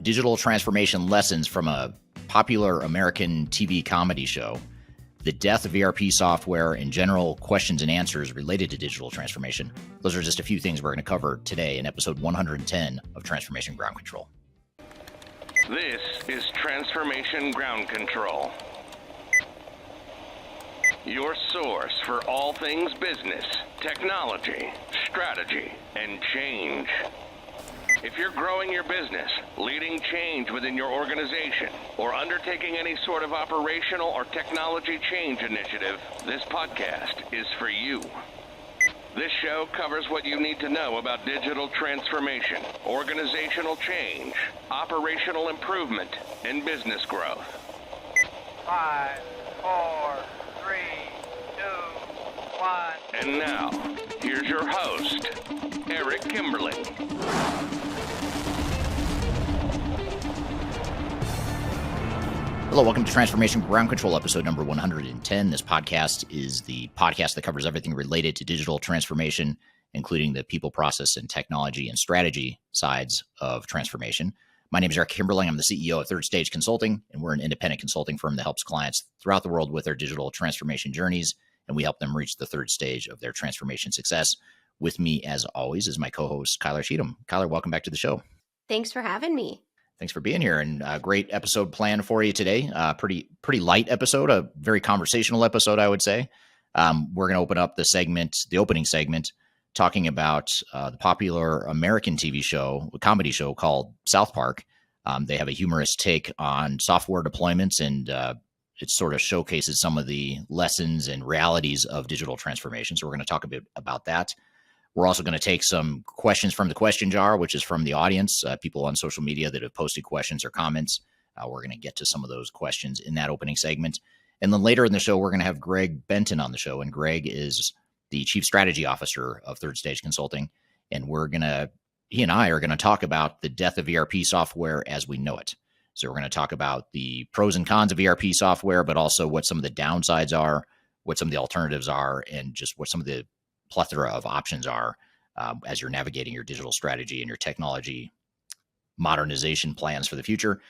digital transformation lessons from a popular American TV comedy show, the death of ERP software, and general questions and answers related to digital transformation. Those are just a few things we're going to cover today in episode 110 of Transformation Ground Control. This is Transformation Ground Control, your source for all things business, technology, strategy, and change. If you're growing your business, leading change within your organization, or undertaking any sort of operational or technology change initiative, this podcast is for you. This show covers what you need to know about digital transformation, organizational change, operational improvement, and business growth. 5, 4, 3, 2, 1. And now, here's your host, Eric Kimberling. Hello, welcome to Transformation Ground Control, episode number 110. This podcast is the podcast that covers everything related to digital transformation, including the people, process, and technology and strategy sides of transformation. My name is Eric Kimberling. I'm the CEO of Third Stage Consulting, and we're an independent consulting firm that helps clients throughout the world with their digital transformation journeys, and we help them reach the third stage of their transformation success. With me, as always, is my co-host, Kyler Cheatham. Kyler, welcome back to the show. Thanks for having me. Thanks for being here, and a great episode planned for you today. Pretty light episode, a very conversational episode, I would say. We're going to open up the opening segment, talking about the popular American TV show, a comedy show called South Park. They have a humorous take on software deployments, and it sort of showcases some of the lessons and realities of digital transformation. So we're going to talk a bit about that. We're also going to take some questions from the question jar, which is from the audience, people on social media that have posted questions or comments. We're going to get to some of those questions in that opening segment. And then later in the show, we're going to have Greg Benton on the show. And Greg is the Chief Strategy Officer of Third Stage Consulting. And he and I are going to talk about the death of ERP software as we know it. So we're going to talk about the pros and cons of ERP software, but also what some of the downsides are, what some of the alternatives are, and just what some of the plethora of options are as you're navigating your digital strategy and your technology modernization plans for the future.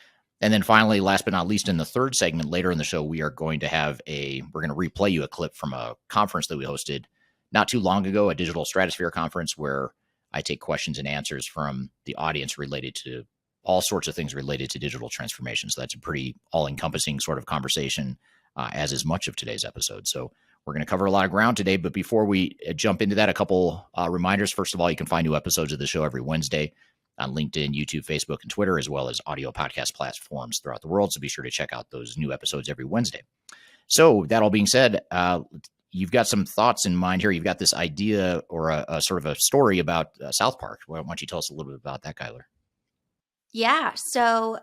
And then finally, last but not least, in the third segment later in the show, we're going to replay you a clip from a conference that we hosted not too long ago, a Digital Stratosphere conference, where I take questions and answers from the audience related to all sorts of things related to digital transformation. So that's a pretty all-encompassing sort of conversation, as is much of today's episode. So we're going to cover a lot of ground today, but before we jump into that, a couple reminders. First of all, you can find new episodes of the show every Wednesday on LinkedIn, YouTube, Facebook, and Twitter, as well as audio podcast platforms throughout the world. So be sure to check out those new episodes every Wednesday. So that all being said, you've got some thoughts in mind here. You've got this idea or a sort of a story about South Park. Why don't you tell us a little bit about that, Kyler? Yeah. So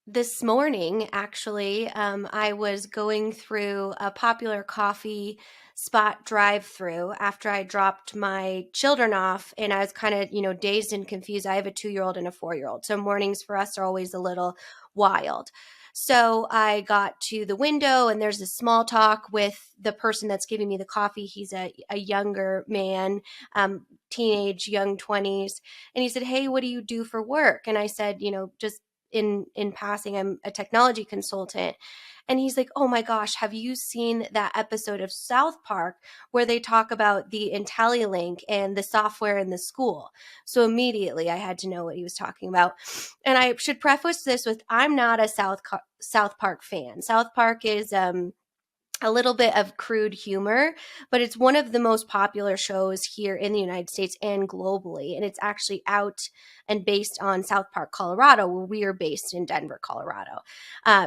this morning, actually, I was going through a popular coffee spot drive-through after I dropped my children off, and I was kind of, dazed and confused. I have a 2-year-old and a 4-year-old, so mornings for us are always a little wild. So I got to the window, and there's a small talk with the person that's giving me the coffee. He's a younger man, teenage, young 20s, and he said, "Hey, what do you do for work?" And I said, just in passing, I'm a technology consultant. And he's like, "Oh my gosh, have you seen that episode of South Park where they talk about the IntelliLink and the software in the school?" So immediately I had to know what he was talking about. And I should preface this with, I'm not a South Park fan. South Park is a little bit of crude humor, but it's one of the most popular shows here in the United States and globally. And it's actually out and based on South Park, Colorado, where we are based in Denver, Colorado.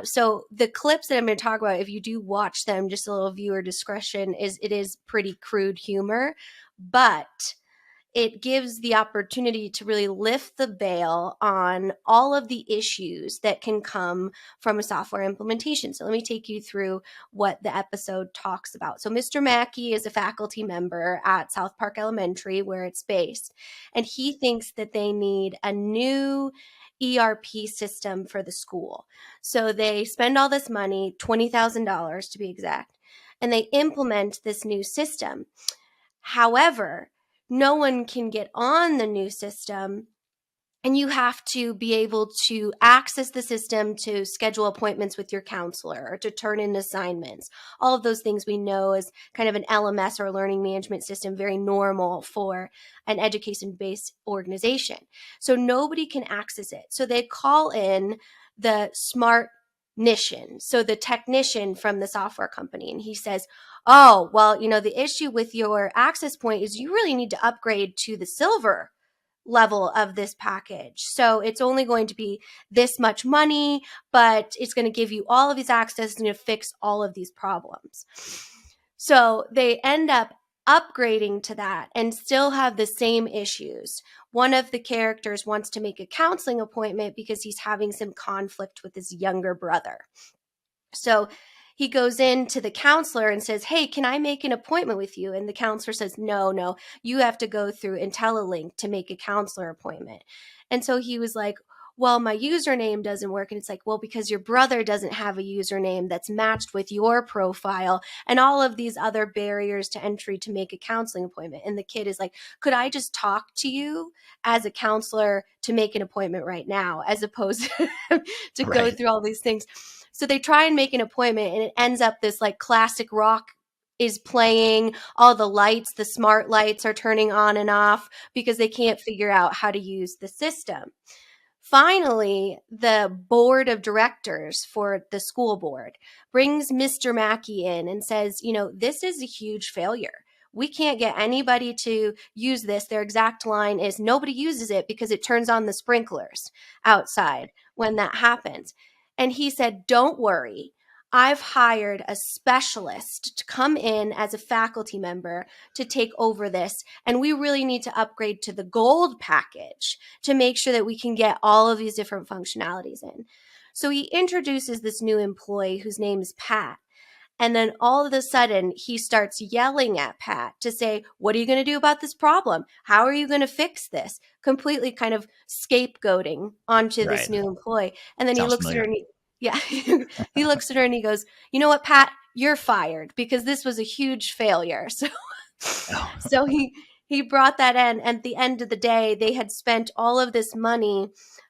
So the clips that I'm going to talk about, if you do watch them, just a little viewer discretion, it is pretty crude humor, but it gives the opportunity to really lift the veil on all of the issues that can come from a software implementation. So let me take you through what the episode talks about. So Mr. Mackey is a faculty member at South Park Elementary, where it's based, and he thinks that they need a new ERP system for the school. So they spend all this money, $20,000 to be exact, and they implement this new system. However, no one can get on the new system And you have to be able to access the system to schedule appointments with your counselor or to turn in assignments. All of those things we know as kind of an LMS or learning management system, very normal for an education-based organization. So nobody can access it. So they call in the smart technician, so the technician from the software company, and he says, oh, well, the issue with your access point is you really need to upgrade to the silver level of this package. So it's only going to be this much money, but it's going to give you all of these access and to fix all of these problems. So they end up upgrading to that and still have the same issues. One of the characters wants to make a counseling appointment because he's having some conflict with his younger brother. So he goes in to the counselor and says, hey, can I make an appointment with you? And the counselor says, no, you have to go through IntelliLink to make a counselor appointment. And so he was like, well, my username doesn't work. And it's like, well, because your brother doesn't have a username that's matched with your profile and all of these other barriers to entry to make a counseling appointment. And the kid is like, could I just talk to you as a counselor to make an appointment right now, as opposed to go Right. through all these things? So they try and make an appointment, and it ends up this like classic rock is playing. All the lights, the smart lights are turning on and off because they can't figure out how to use the system. Finally, the board of directors for the school board brings Mr. Mackey in and says, this is a huge failure. We can't get anybody to use this. Their exact line is, nobody uses it because it turns on the sprinklers outside when that happens. And he said, don't worry. I've hired a specialist to come in as a faculty member to take over this. And we really need to upgrade to the gold package to make sure that we can get all of these different functionalities in. So he introduces this new employee whose name is Pat. And then all of a sudden, he starts yelling at Pat to say, what are you going to do about this problem? How are you going to fix this? Completely kind of scapegoating onto this Right. new employee. And then he Sounds looks at her familiar. and he looks at her and he goes, you know what, Pat, you're fired because this was a huge failure. Oh, So he brought that in. And at the end of the day, they had spent all of this money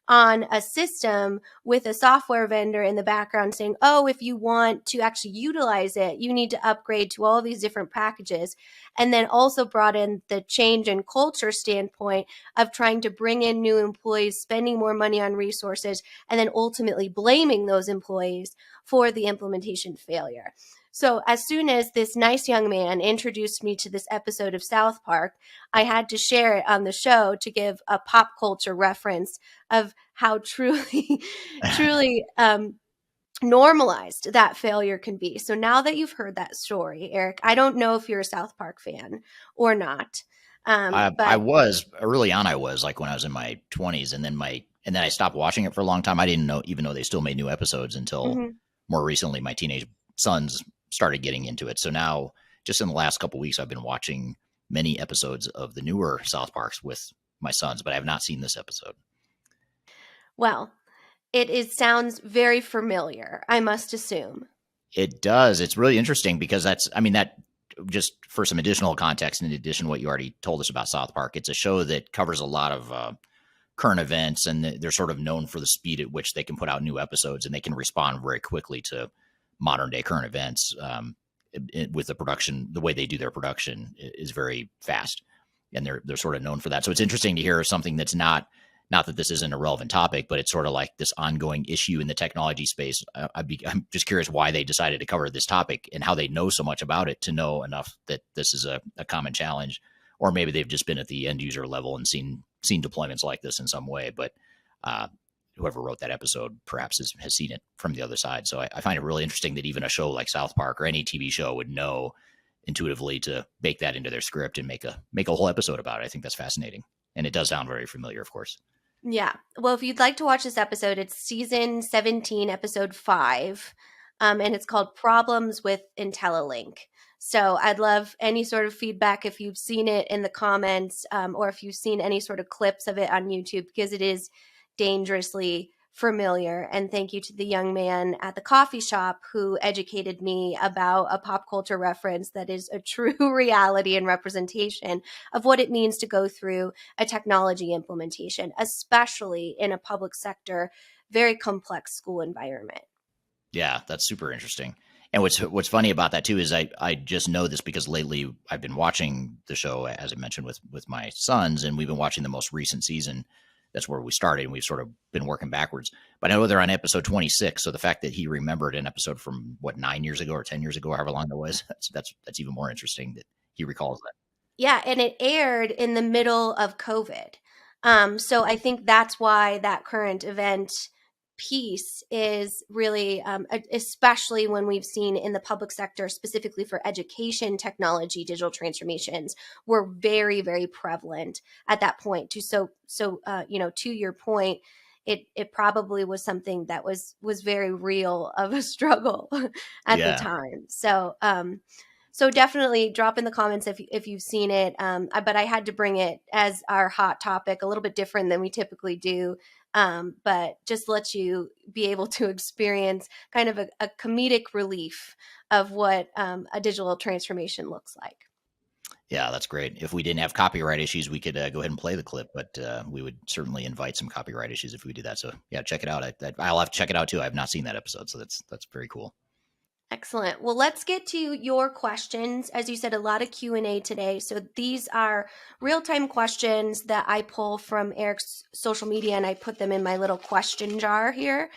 on a system with a software vendor in the background saying, oh, if you want to actually utilize it, you need to upgrade to all these different packages. And then also brought in the change in culture standpoint of trying to bring in new employees, spending more money on resources, and then ultimately blaming those employees for the implementation failure. So as soon as this nice young man introduced me to this episode of South Park, I had to share it on the show to give a pop culture reference of how truly normalized that failure can be. So now that you've heard that story, Eric, I don't know if you're a South Park fan or not, I but was early on. I was like when I was in my 20s, and then I stopped watching it for a long time. I didn't know, even though they still made new episodes, until mhm. more recently my teenage sons started getting into it. So now, just in the last couple of weeks, I've been watching many episodes of the newer South Parks with my sons, but I have not seen this episode. Well, it sounds very familiar, I must assume. It does. It's really interesting because that just for some additional context, in addition to what you already told us about South Park, it's a show that covers a lot of current events, and they're sort of known for the speed at which they can put out new episodes, and they can respond very quickly to modern day current events. With the production, the way they do their production is very fast, and they're sort of known for that. So it's interesting to hear something that's not that this isn't a relevant topic, but it's sort of like this ongoing issue in the technology space. I'm just curious why they decided to cover this topic and how they know so much about it to know enough that this is a common challenge, or maybe they've just been at the end user level and seen deployments like this in some way. But whoever wrote that episode perhaps has seen it from the other side. So I find it really interesting that even a show like South Park or any TV show would know intuitively to bake that into their script and make a whole episode about it. I think that's fascinating. And it does sound very familiar, of course. Yeah. Well, if you'd like to watch this episode, it's season 17, episode 5, and it's called Problems with IntelliLink. So I'd love any sort of feedback if you've seen it in the comments, or if you've seen any sort of clips of it on YouTube, because it is dangerously familiar. And thank you to the young man at the coffee shop who educated me about a pop culture reference that is a true reality and representation of what it means to go through a technology implementation, especially in a public sector, very complex school environment. Yeah, that's super interesting. And what's funny about that too is I just know this because lately I've been watching the show, as I mentioned, with my sons, and we've been watching the most recent season. That's where we started, and we've sort of been working backwards. But I know they're on episode 26, so the fact that he remembered an episode from 9 years ago or 10 years ago, however long that was, that's even more interesting that he recalls that. Yeah, and it aired in the middle of COVID. So I think that's why that current event piece is really, especially when we've seen in the public sector, specifically for education technology, digital transformations were very, very prevalent at that point. To your point, it probably was something that was very real of a struggle at the Yeah. time. So definitely drop in the comments if you've seen it. But I had to bring it as our hot topic, a little bit different than we typically do. But just let you be able to experience kind of a comedic relief of what a digital transformation looks like. Yeah, that's great. If we didn't have copyright issues, we could go ahead and play the clip, but we would certainly invite some copyright issues if we do that. So yeah, check it out. I'll have to check it out too. I've not seen that episode, so that's very cool. Excellent. Well, let's get to your questions. As you said, a lot of Q&A today. So these are real-time questions that I pull from Eric's social media, and I put them in my little question jar here.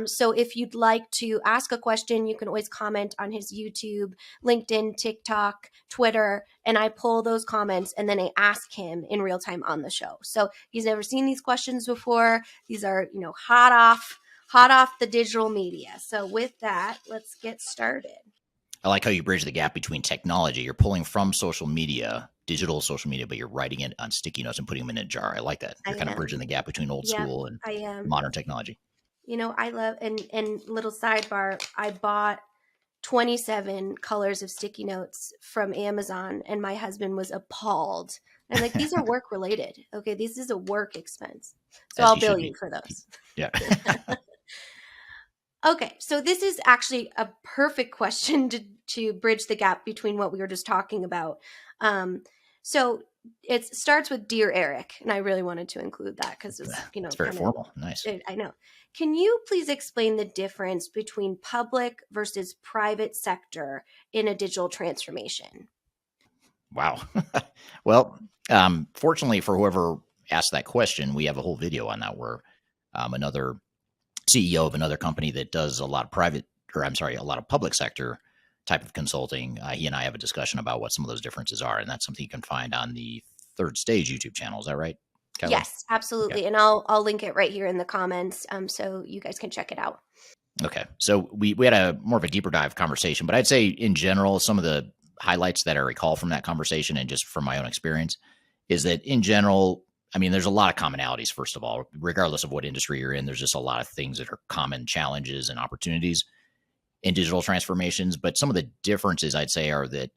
So if you'd like to ask a question, you can always comment on his YouTube, LinkedIn, TikTok, Twitter, and I pull those comments and then I ask him in real time on the show. So he's never seen these questions before. These are, hot off the digital media. So with that, let's get started. I like how you bridge the gap between technology. You're pulling from social media, digital social media, but you're writing it on sticky notes and putting them in a jar. I like that. You're kind of bridging the gap between old school and modern technology. I love, and little sidebar, I bought 27 colors of sticky notes from Amazon and my husband was appalled. I'm like, these are work related. Okay, this is a work expense. So I'll bill you for those. Yeah. Okay, so this is actually a perfect question to bridge the gap between what we were just talking about. So it starts with Dear Eric, and I really wanted to include that because it's very formal. Nice. I know. Can you please explain the difference between public versus private sector in a digital transformation? Wow. Well, fortunately for whoever asked that question, we have a whole video on that where another CEO of another company that does a lot of public sector type of consulting. He and I have a discussion about what some of those differences are. And that's something you can find on the Third Stage YouTube channel. Is that right, Kelly? Yes, absolutely. Okay. And I'll link it right here in the comments so you guys can check it out. Okay. So we had a more of a deeper dive conversation, but I'd say in general, some of the highlights that I recall from that conversation and just from my own experience is that in general, I mean, there's a lot of commonalities, first of all, regardless of what industry you're in. There's just a lot of things that are common challenges and opportunities in digital transformations. But some of the differences, I'd say, are that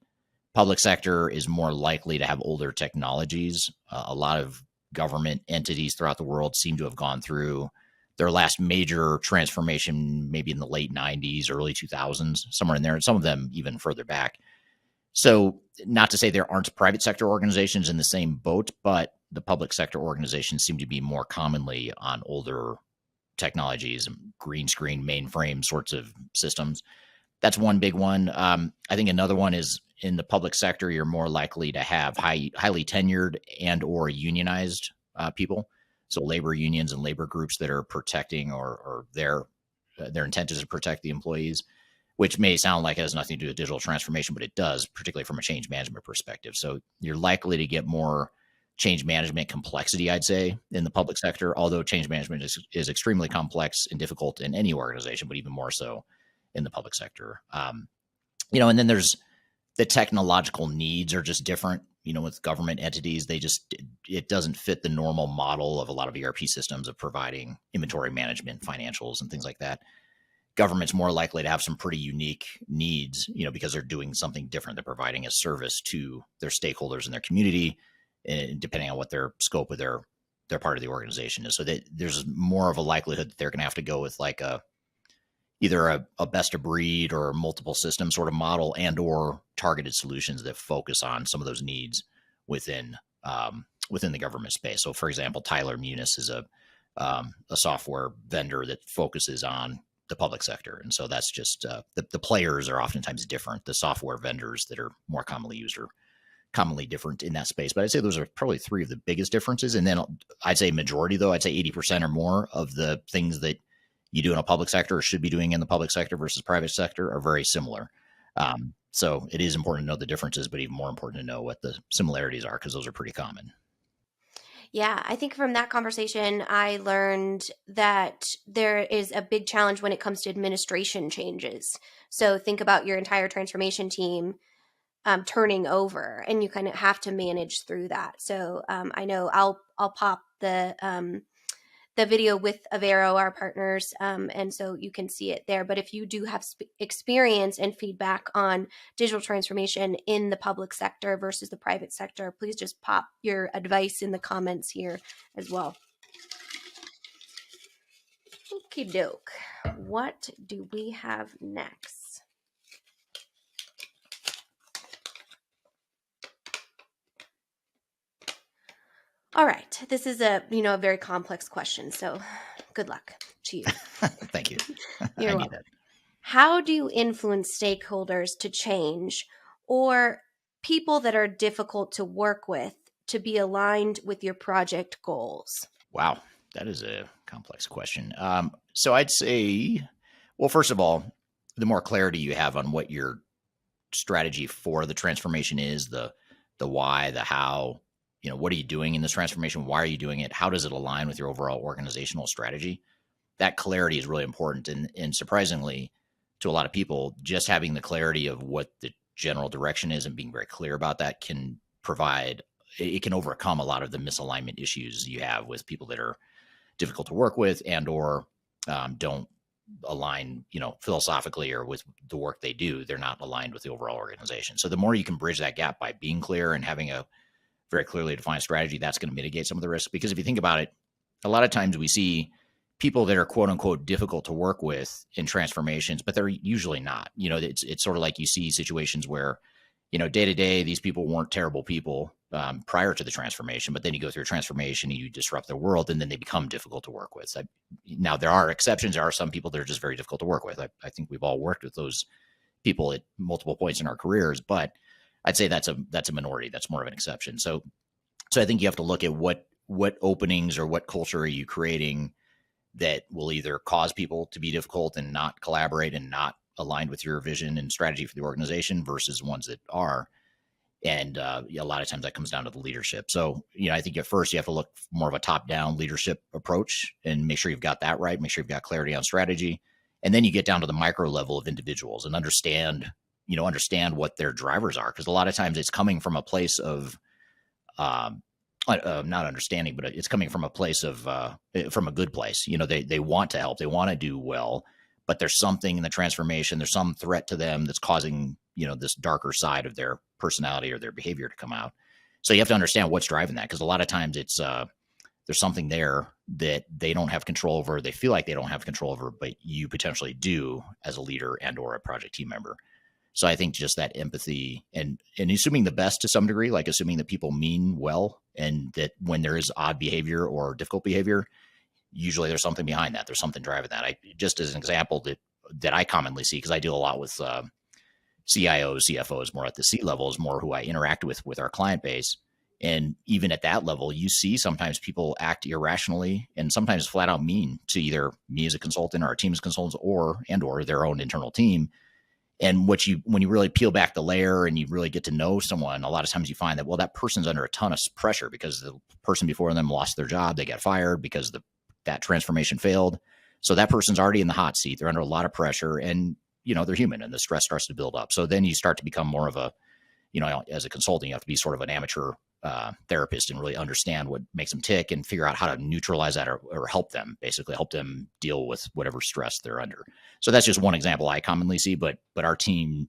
public sector is more likely to have older technologies. A lot of government entities throughout the world seem to have gone through their last major transformation maybe in the late 90s, early 2000s, somewhere in there, and some of them even further back. So not to say there aren't private sector organizations in the same boat, but the public sector organizations seem to be more commonly on older technologies, green screen, mainframe sorts of systems. That's one big one. I think another one is in the public sector, you're more likely to have highly tenured and or unionized people. So labor unions and labor groups that are protecting or their intent is to protect the employees, which may sound like it has nothing to do with digital transformation, but it does, particularly from a change management perspective. So you're likely to get more change management complexity, I'd say, in the public sector, although change management is extremely complex and difficult in any organization, but even more so in the public sector. And then there's the technological needs are just different, with government entities. It doesn't fit the normal model of a lot of ERP systems of providing inventory management, financials, and things like that. Government's more likely to have some pretty unique needs, because they're doing something different. They're providing a service to their stakeholders in their community, depending on what their scope of their their part of the organization is. So that there's more of a likelihood that they're going to have to go with like either a best of breed or multiple system sort of model, and or targeted solutions that focus on some of those needs within the government space. So, for example, Tyler Munis is a software vendor that focuses on the public sector, and so that's just the players are oftentimes different. The software vendors that are more commonly used are commonly different in that space. But I'd say those are probably three of the biggest differences. And then I'd say majority, though, I'd say 80% or more of the things that you do in a public sector or should be doing in the public sector versus private sector are very similar. So it is important to know the differences, but even more important to know what the similarities are, because those are pretty common. Yeah, I think from that conversation, I learned that there is a big challenge when it comes to administration changes. So think about your entire transformation team turning over, and you kind of have to manage through that. So I know I'll pop the video with Avero, our partners, and so you can see it there. But if you do have experience and feedback on digital transformation in the public sector versus the private sector, please just pop your advice in the comments here as well. Okie doke. What do we have next? All right. This is a very complex question, so good luck to you. Thank you. You're welcome. How do you influence stakeholders to change, or people that are difficult to work with, to be aligned with your project goals? Wow, that is a complex question. So I'd say, well, first of all, the more clarity you have on what your strategy for the transformation is, the why, the how, what are you doing in this transformation? Why are you doing it? How does it align with your overall organizational strategy? That clarity is really important. And surprisingly, to a lot of people, just having the clarity of what the general direction is and being very clear about that can overcome a lot of the misalignment issues you have with people that are difficult to work with and or don't align, philosophically or with the work they do. They're not aligned with the overall organization. So the more you can bridge that gap by being clear and having a very clearly defined strategy, that's going to mitigate some of the risk. Because if you think about it, a lot of times we see people that are quote unquote difficult to work with in transformations, but they're usually not. It's sort of like you see situations where, day to day, these people weren't terrible people prior to the transformation, but then you go through a transformation and you disrupt their world, and then they become difficult to work with. Now, there are exceptions. There are some people that are just very difficult to work with. I think we've all worked with those people at multiple points in our careers, but I'd say that's a minority. That's more of an exception. So I think you have to look at what openings or what culture are you creating that will either cause people to be difficult and not collaborate and not aligned with your vision and strategy for the organization versus ones that are. And a lot of times that comes down to the leadership. So, I think at first you have to look more of a top-down leadership approach and make sure you've got that right. Make sure you've got clarity on strategy. And then you get down to the micro level of individuals and understand what their drivers are. Because a lot of times it's coming from a place of not understanding, but it's coming from a place of from a good place. They want to help, they want to do well, but there's something in the transformation, there's some threat to them that's causing this darker side of their personality or their behavior to come out. So you have to understand what's driving that, because a lot of times it's there's something there that they don't have control over, they feel like they don't have control over, but you potentially do as a leader and or a project team member. So I think just that empathy and assuming the best to some degree, like assuming that people mean well, and that when there is odd behavior or difficult behavior, usually there's something behind that. There's something driving that. Just as an example that I commonly see, because I deal a lot with CIOs, CFOs, more at the C level is more who I interact with our client base. And even at that level, you see sometimes people act irrationally and sometimes flat out mean to either me as a consultant or our team as consultants or their own internal team. And when you really peel back the layer and you really get to know someone, a lot of times you find that, well, that person's under a ton of pressure because the person before them lost their job. They got fired because that transformation failed. So that person's already in the hot seat. They're under a lot of pressure and, they're human and the stress starts to build up. So then you start to become more of a, as a consultant, you have to be sort of an amateur therapist and really understand what makes them tick and figure out how to neutralize that or help them deal with whatever stress they're under. So that's just one example I commonly see, but our team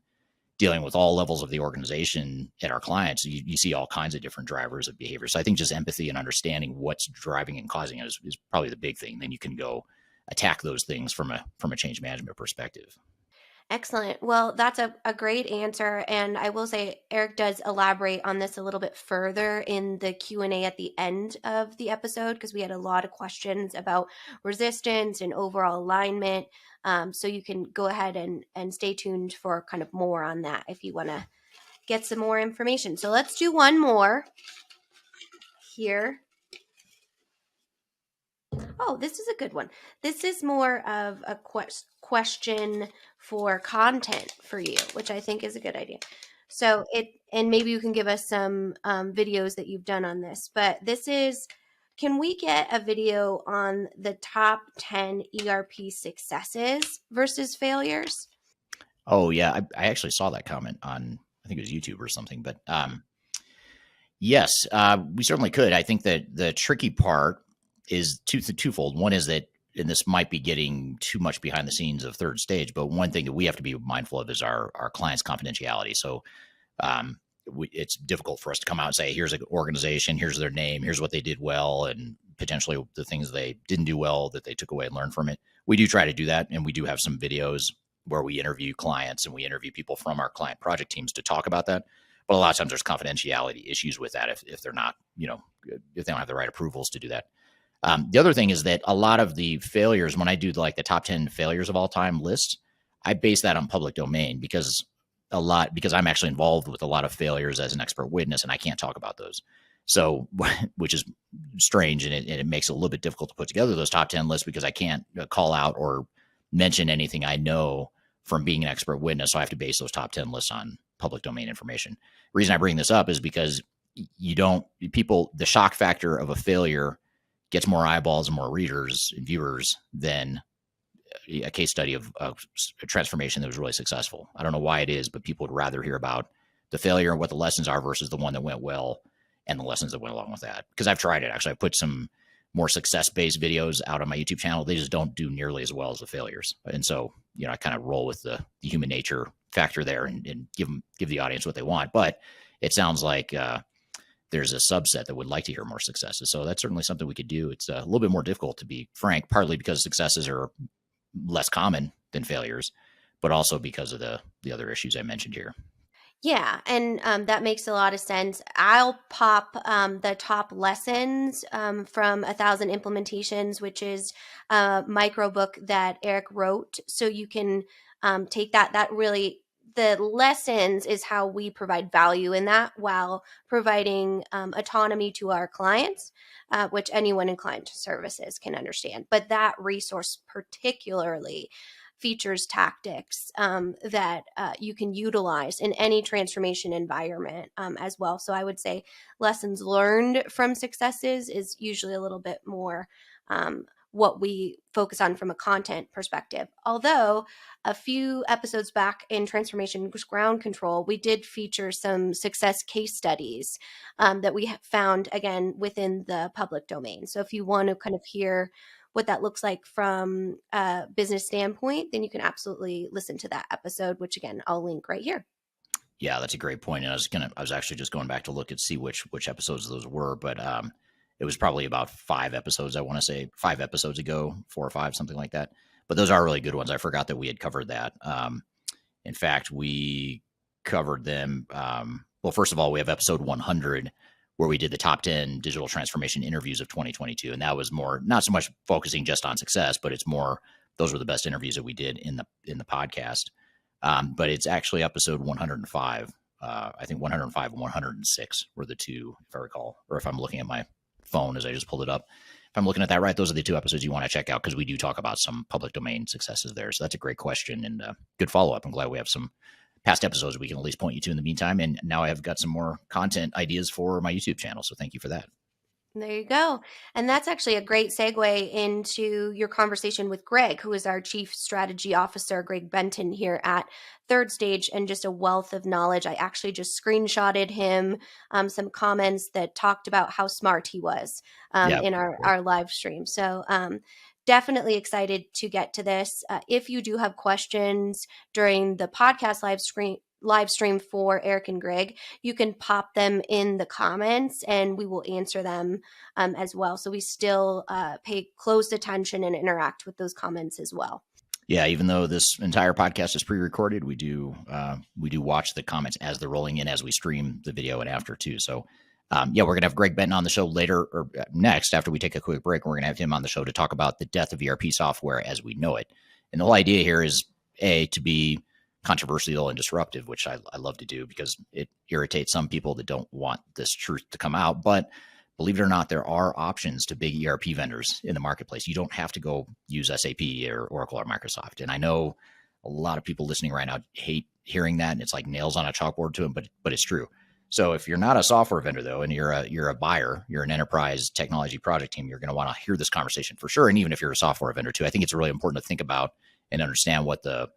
dealing with all levels of the organization at our clients, you see all kinds of different drivers of behavior. So I think just empathy and understanding what's driving and causing it is probably the big thing. Then you can go attack those things from a change management perspective. Excellent. Well, that's a great answer. And I will say Eric does elaborate on this a little bit further in the Q&A at the end of the episode, because we had a lot of questions about resistance and overall alignment. So you can go ahead and stay tuned for kind of more on that if you want to get some more information. So let's do one more here. Oh, this is a good one. This is more of a question for content for you, which I think is a good idea. So and maybe you can give us some videos that you've done on this, but this is, can we get a video on the top 10 ERP successes versus failures? Oh yeah, I actually saw that comment on, I think it was YouTube or something, but yes, we certainly could. I think that the tricky part is twofold. One is that, and this might be getting too much behind the scenes of third stage, but one thing that we have to be mindful of is our clients' confidentiality. So it's difficult for us to come out and say, here's an organization, here's their name, here's what they did well, and potentially the things they didn't do well that they took away and learned from it. We do try to do that, and we do have some videos where we interview clients and we interview people from our client project teams to talk about that. But a lot of times there's confidentiality issues with that if they're not, if they don't have the right approvals to do that. The other thing is that a lot of the failures, when I do like the top 10 failures of all time list, I base that on public domain because I'm actually involved with a lot of failures as an expert witness, and I can't talk about those. So, which is strange, and it makes it a little bit difficult to put together those top 10 lists because I can't call out or mention anything I know from being an expert witness. So I have to base those top 10 lists on public domain information. The reason I bring this up is because the shock factor of a failure gets more eyeballs and more readers and viewers than a case study of a transformation that was really successful. I don't know why it is, but people would rather hear about the failure and what the lessons are versus the one that went well and the lessons that went along with that. Because I've tried it. Actually, I put some more success-based videos out on my YouTube channel. They just don't do nearly as well as the failures. And so, I kind of roll with the human nature factor there and give the audience what they want. But it sounds like there's a subset that would like to hear more successes. So that's certainly something we could do. It's a little bit more difficult, to be frank, partly because successes are less common than failures, but also because of the other issues I mentioned here. Yeah, and that makes a lot of sense. I'll pop the top lessons from 1,000 Implementations, which is a micro book that Eric wrote. So you can take that. That really, the lessons is how we provide value in that while providing autonomy to our clients, which anyone in client services can understand. But that resource particularly features tactics that you can utilize in any transformation environment as well. So I would say lessons learned from successes is usually a little bit more what we focus on from a content perspective. Although a few episodes back in Transformation Ground Control, we did feature some success case studies that we found, again, within the public domain. So if you want to kind of hear what that looks like from a business standpoint, then you can absolutely listen to that episode, which again, I'll link right here. Yeah, that's a great point. And I was actually just going back to look and see which episodes those were, but it was probably about 5 episodes. I want to say 5 episodes ago, 4 or 5, something like that. But those are really good ones. I forgot that we had covered that. In fact, we covered them. Well, first of all, we have episode 100, where we did the top 10 digital transformation interviews of 2022. And that was more, not so much focusing just on success, but it's more, those were the best interviews that we did in the podcast. But it's actually episode 105. I think 105 and 106 were the two, if I recall, or if I'm looking at my phone as I just pulled it up. If I'm looking at that right, those are the 2 episodes you want to check out, because we do talk about some public domain successes there. So that's a great question and good follow-up. I'm glad we have some past episodes we can at least point you to in the meantime. And now I have got some more content ideas for my YouTube channel. So thank you for that. There you go. And that's actually a great segue into your conversation with Greg, who is our Chief Strategy Officer, Greg Benton, here at Third Stage, and just a wealth of knowledge. I actually just screenshotted him some comments that talked about how smart he was in our live stream. So definitely excited to get to this. If you do have questions during the podcast live live stream for Eric and Greg, you can pop them in the comments and we will answer them as well. So we still pay close attention and interact with those comments as well. Yeah, even though this entire podcast is pre-recorded, we do watch the comments as they're rolling in as we stream the video and after too. So we're going to have Greg Benton on the show later or next after we take a quick break. We're going to have him on the show to talk about the death of ERP software as we know it. And the whole idea here is to be controversial and disruptive, which I love to do because it irritates some people that don't want this truth to come out. But believe it or not, there are options to big ERP vendors in the marketplace. You don't have to go use SAP or Oracle or Microsoft. And I know a lot of people listening right now hate hearing that, and it's like nails on a chalkboard to them, but it's true. So if you're not a software vendor though, and you're a buyer, you're an enterprise technology project team, you're going to want to hear this conversation for sure. And even if you're a software vendor too, I think it's really important to think about and understand what the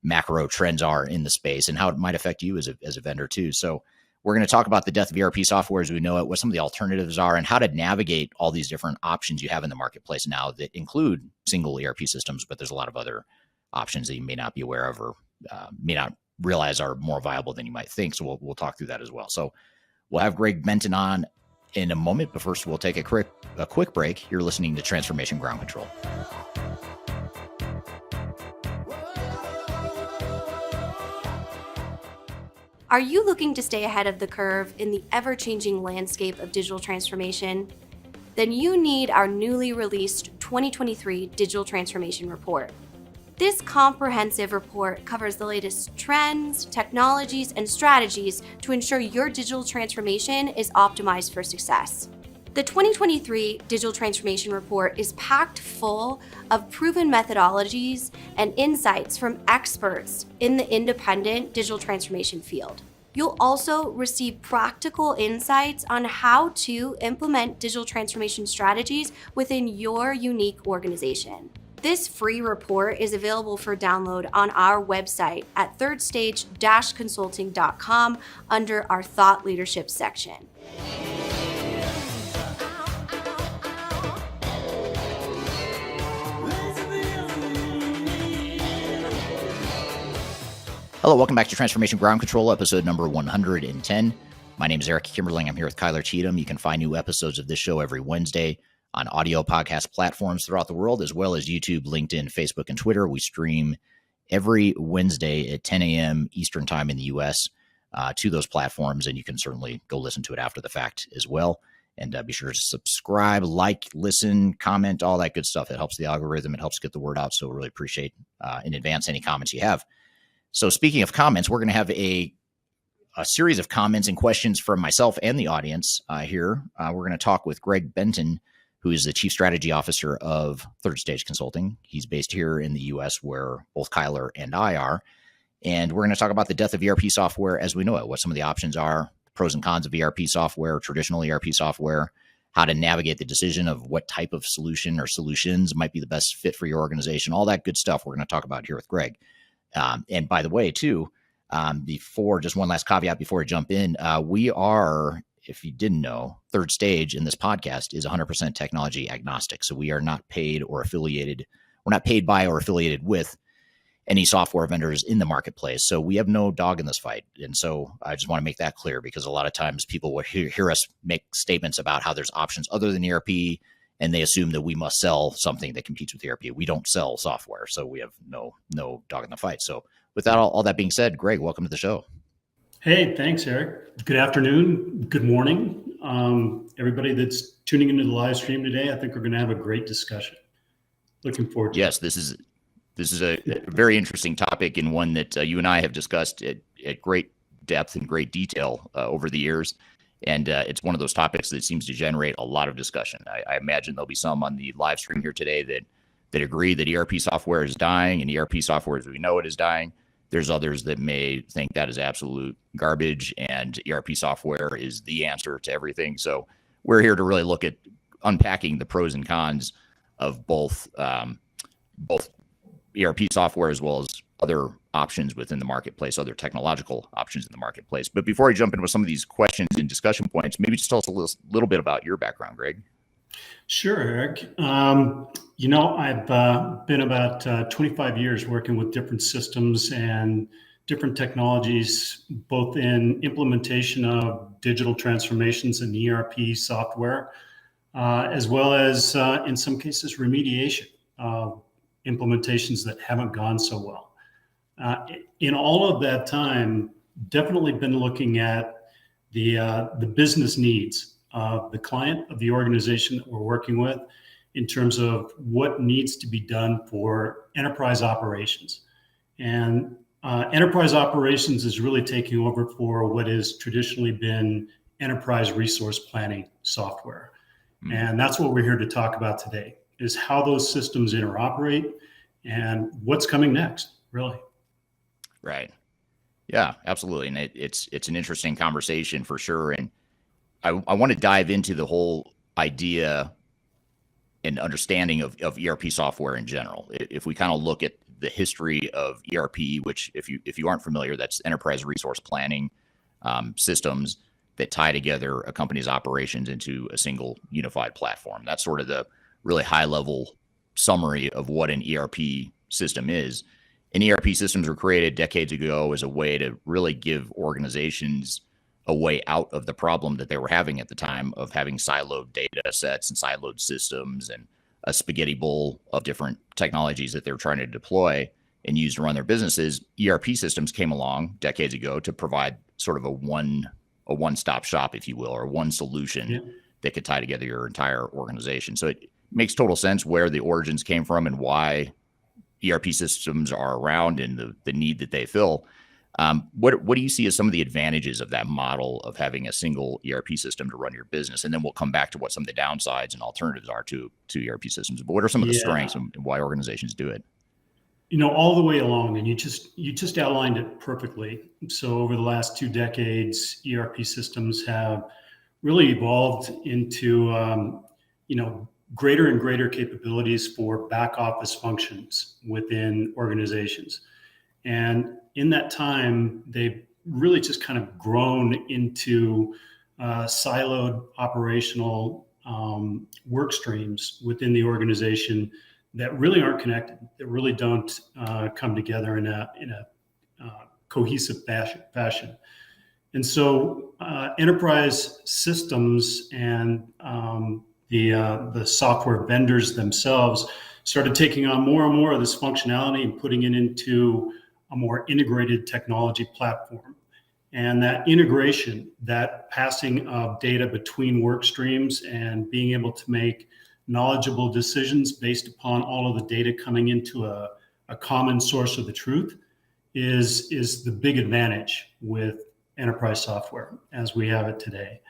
macro trends are in the space and how it might affect you as a vendor too. So we're going to talk about the death of ERP software as we know it, what some of the alternatives are, and how to navigate all these different options you have in the marketplace now that include single ERP systems, but there's a lot of other options that you may not be aware of or may not realize are more viable than you might think. So we'll talk through that as well. So we'll have Greg Benton on in a moment, but first we'll take a quick break. You're listening to Transformation Ground Control. Are you looking to stay ahead of the curve in the ever-changing landscape of digital transformation? Then you need our newly released 2023 Digital Transformation Report. This comprehensive report covers the latest trends, technologies, and strategies to ensure your digital transformation is optimized for success. The 2023 Digital Transformation Report is packed full of proven methodologies and insights from experts in the independent digital transformation field. You'll also receive practical insights on how to implement digital transformation strategies within your unique organization. This free report is available for download on our website at thirdstage-consulting.com under our Thought Leadership section. Hello, welcome back to Transformation Ground Control, episode number 110. My name is Eric Kimberling. I'm here with Kyler Cheatham. You can find new episodes of this show every Wednesday on audio podcast platforms throughout the world, as well as YouTube, LinkedIn, Facebook, and Twitter. We stream every Wednesday at 10 a.m. Eastern Time in the U.S. To those platforms, and you can certainly go listen to it after the fact as well. And be sure to subscribe, like, listen, comment, all that good stuff. It helps the algorithm. It helps get the word out, so really appreciate in advance any comments you have. So speaking of comments, we're going to have a series of comments and questions from myself and the audience here. We're going to talk with Greg Benton, who is the Chief Strategy Officer of Third Stage Consulting. He's based here in the U.S., where both Kyler and I are. And we're going to talk about the death of ERP software as we know it, what some of the options are, pros and cons of ERP software, traditional ERP software, how to navigate the decision of what type of solution or solutions might be the best fit for your organization, all that good stuff we're going to talk about here with Greg. And by the way, too, before just one last caveat before I jump in, we are, if you didn't know, Third Stage in this podcast is 100% technology agnostic. So we are not paid or affiliated. We're not paid by or affiliated with any software vendors in the marketplace. So we have no dog in this fight. And so I just want to make that clear because a lot of times people will hear us make statements about how there's options other than ERP, and they assume that we must sell something that competes with ERP. We don't sell software, so we have no dog in the fight. So with that, all that being said, Greg, welcome to the show. Hey, thanks, Eric. Good afternoon. Good morning. Everybody that's tuning into the live stream today, I think we're going to have a great discussion. Looking forward to it. Yes, this is a very interesting topic and one that you and I have discussed at great depth and great detail over the years. And it's one of those topics that seems to generate a lot of discussion. I imagine there'll be some on the live stream here today that agree that ERP software is dying and ERP software as we know it is dying. There's others that may think that is absolute garbage and ERP software is the answer to everything. So we're here to really look at unpacking the pros and cons of both ERP software as well as other options within the marketplace, other technological options in the marketplace. But before I jump into some of these questions and discussion points, maybe just tell us a little bit about your background, Greg. Sure, Eric. I've been about 25 years working with different systems and different technologies, both in implementation of digital transformations and ERP software, as well as in some cases remediation of implementations that haven't gone so well. In all of that time, definitely been looking at the business needs of the client, of the organization that we're working with, in terms of what needs to be done for enterprise operations. And enterprise operations is really taking over for what has traditionally been enterprise resource planning software. And that's what we're here to talk about today, is how those systems interoperate and what's coming next, really. Right. Yeah, absolutely. And it's an interesting conversation for sure. And I want to dive into the whole idea and understanding of ERP software in general. If we kind of look at the history of ERP, which if you aren't familiar, that's enterprise resource planning systems that tie together a company's operations into a single unified platform. That's sort of the really high level summary of what an ERP system is. And ERP systems were created decades ago as a way to really give organizations a way out of the problem that they were having at the time of having siloed data sets and siloed systems and a spaghetti bowl of different technologies that they're trying to deploy and use to run their businesses. ERP systems came along decades ago to provide sort of a one-stop shop, if you will, or one solution that could tie together your entire organization. So it makes total sense where the origins came from and why ERP systems are around and the need that they fill. What do you see as some of the advantages of that model of having a single ERP system to run your business? And then we'll come back to what some of the downsides and alternatives are to ERP systems. But what are some of the strengths and why organizations do it? All the way along, and you just outlined it perfectly. So over the last 2 decades, ERP systems have really evolved into greater and greater capabilities for back office functions within organizations. And in that time, they've really just kind of grown into siloed operational work streams within the organization that really aren't connected, that really don't come together in a cohesive fashion. And so enterprise systems and the software vendors themselves started taking on more and more of this functionality and putting it into a more integrated technology platform. And that integration, that passing of data between work streams and being able to make knowledgeable decisions based upon all of the data coming into a common source of the truth is the big advantage with enterprise software as we have it today.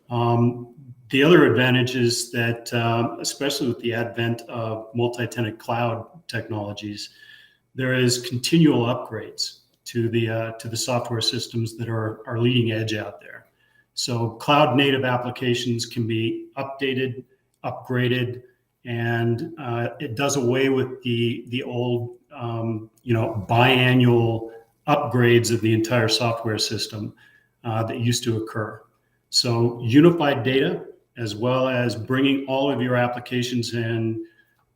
The other advantage is that, especially with the advent of multi-tenant cloud technologies, there is continual upgrades to the software systems that are leading edge out there. So cloud native applications can be updated, upgraded, and it does away with the old biannual upgrades of the entire software system that used to occur. So unified data, as well as bringing all of your applications and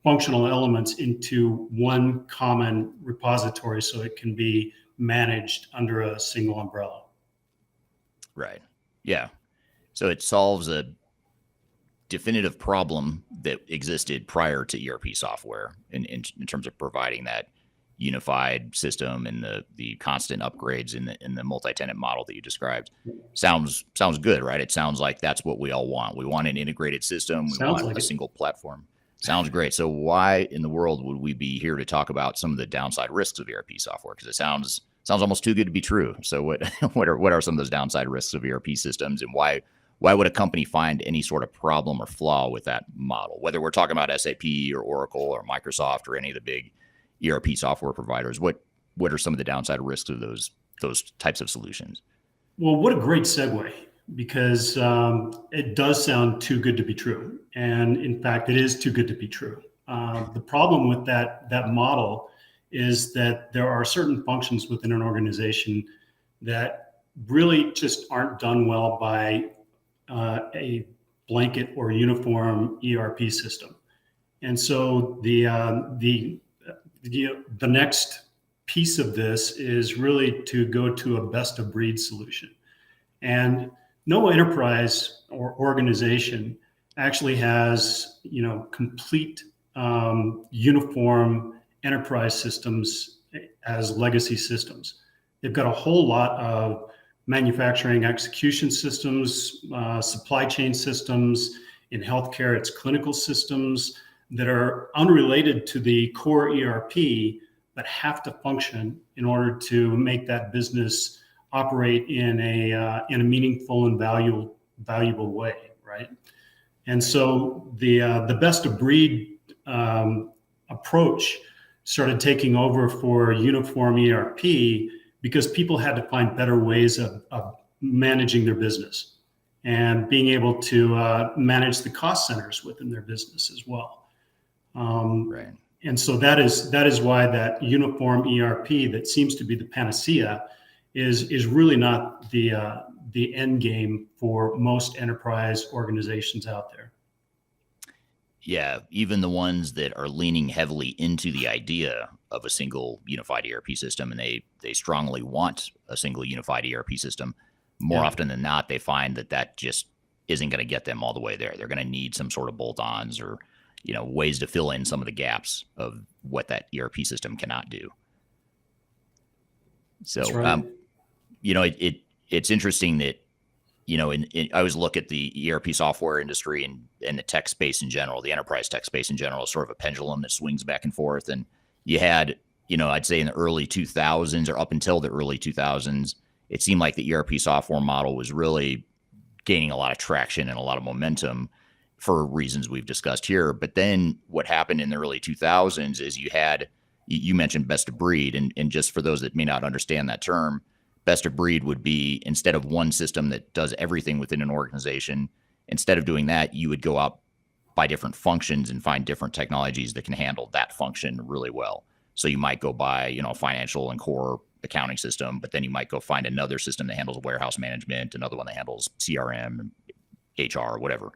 functional elements into one common repository so it can be managed under a single umbrella. Right. Yeah. So it solves a definitive problem that existed prior to ERP software in terms of providing that unified system and the constant upgrades in the multi-tenant model that you described. Sounds good, right? It sounds like that's what we all want. We want an integrated system. We want a single platform. Sounds great. So why in the world would we be here to talk about some of the downside risks of ERP software? Because it sounds almost too good to be true. So what are some of those downside risks of ERP systems, and why would a company find any sort of problem or flaw with that model? Whether we're talking about SAP or Oracle or Microsoft or any of the big ERP software providers, what are some of the downside risks of those types of solutions? Well, what a great segue, because it does sound too good to be true. And in fact, it is too good to be true. The problem with that model is that there are certain functions within an organization that really just aren't done well by a blanket or uniform ERP system. And so the next piece of this is really to go to a best of breed solution. And no enterprise or organization actually has, complete uniform enterprise systems as legacy systems. They've got a whole lot of manufacturing execution systems, supply chain systems. In healthcare, it's clinical systems that are unrelated to the core ERP, but have to function in order to make that business operate in a meaningful and valuable way, right? And so the best of breed approach started taking over for uniform ERP because people had to find better ways of managing their business and being able to manage the cost centers within their business as well. Right. And so that is why that uniform ERP that seems to be the panacea is really not the end game for most enterprise organizations out there. Yeah, even the ones that are leaning heavily into the idea of a single unified ERP system, and they strongly want a single unified ERP system, more often than not, they find that just isn't going to get them all the way there. They're going to need some sort of bolt-ons or ways to fill in some of the gaps of what that ERP system cannot do. So, That's right. It's interesting that, I always look at the ERP software industry and the tech space in general, the enterprise tech space in general, is sort of a pendulum that swings back and forth. And you had, I'd say in the early 2000s or up until the early 2000s, it seemed like the ERP software model was really gaining a lot of traction and a lot of momentum for reasons we've discussed here. But then what happened in the early 2000s is you mentioned best of breed. And just for those that may not understand that term, best of breed would be, instead of one system that does everything within an organization, instead of doing that, you would go out by different functions and find different technologies that can handle that function really well. So you might go buy, a financial and core accounting system, but then you might go find another system that handles warehouse management, another one that handles CRM, HR, whatever.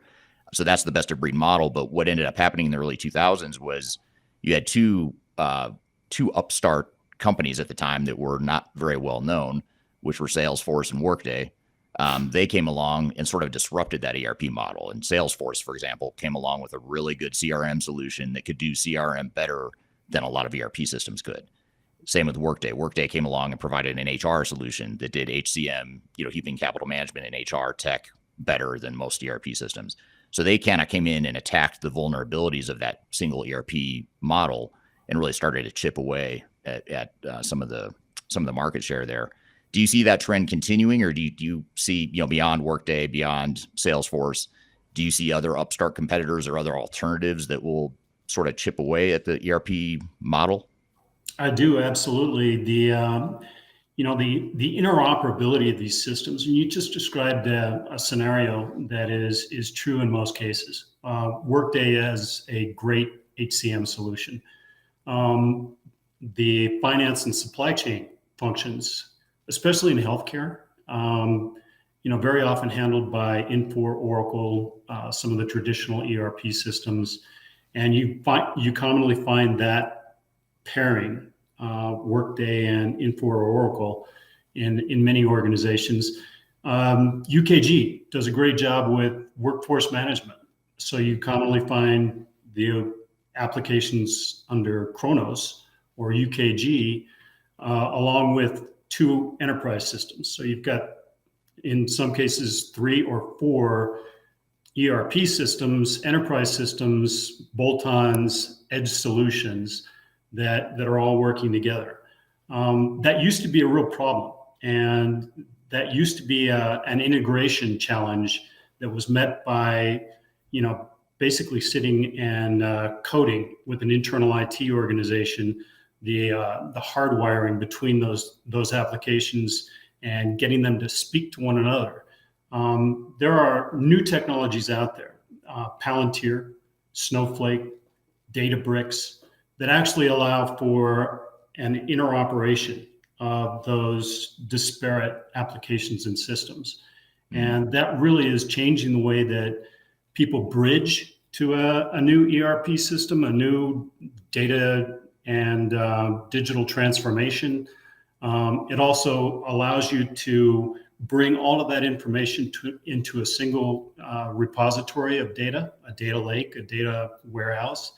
So that's the best of breed model. But what ended up happening in the early 2000s was you had two upstart companies at the time that were not very well known, which were Salesforce and Workday. They came along and sort of disrupted that ERP model. And Salesforce, for example, came along with a really good CRM solution that could do CRM better than a lot of ERP systems could. Same with Workday. Workday came along and provided an HR solution that did HCM, human capital management and HR tech better than most ERP systems. So they kind of came in and attacked the vulnerabilities of that single ERP model and really started to chip away at some of the market share there. Do you see that trend continuing, or do you see, beyond Workday, beyond Salesforce, do you see other upstart competitors or other alternatives that will sort of chip away at the ERP model? I do, absolutely. The interoperability of these systems, and you just described a scenario that is true in most cases. Workday has a great HCM solution. The finance and supply chain functions, especially in healthcare, very often handled by Infor, Oracle, some of the traditional ERP systems, and you commonly find that pairing, Workday and Infor or Oracle, in many organizations. UKG does a great job with workforce management, so you commonly find the applications under Kronos or UKG, along with two enterprise systems. So you've got, in some cases, 3 or 4 ERP systems, enterprise systems, bolt-ons, edge solutions that are all working together. That used to be a real problem. And that used to be an integration challenge that was met by, basically sitting and coding with an internal IT organization, the hardwiring between those applications and getting them to speak to one another. There are new technologies out there, Palantir, Snowflake, Databricks, that actually allow for an interoperation of those disparate applications and systems. And that really is changing the way that people bridge to a new ERP system, a new data and digital transformation. It also allows you to bring all of that information into a single repository of data, a data lake, a data warehouse,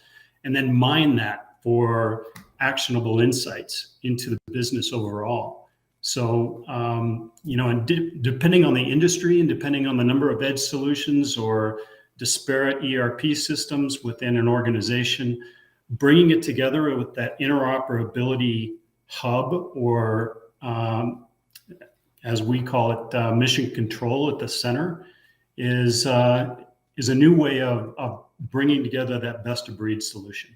and then mine that for actionable insights into the business overall. So, and depending on the industry and depending on the number of edge solutions or disparate ERP systems within an organization, bringing it together with that interoperability hub, or as we call it, mission control at the center, is a new way of bringing together that best of breed solution.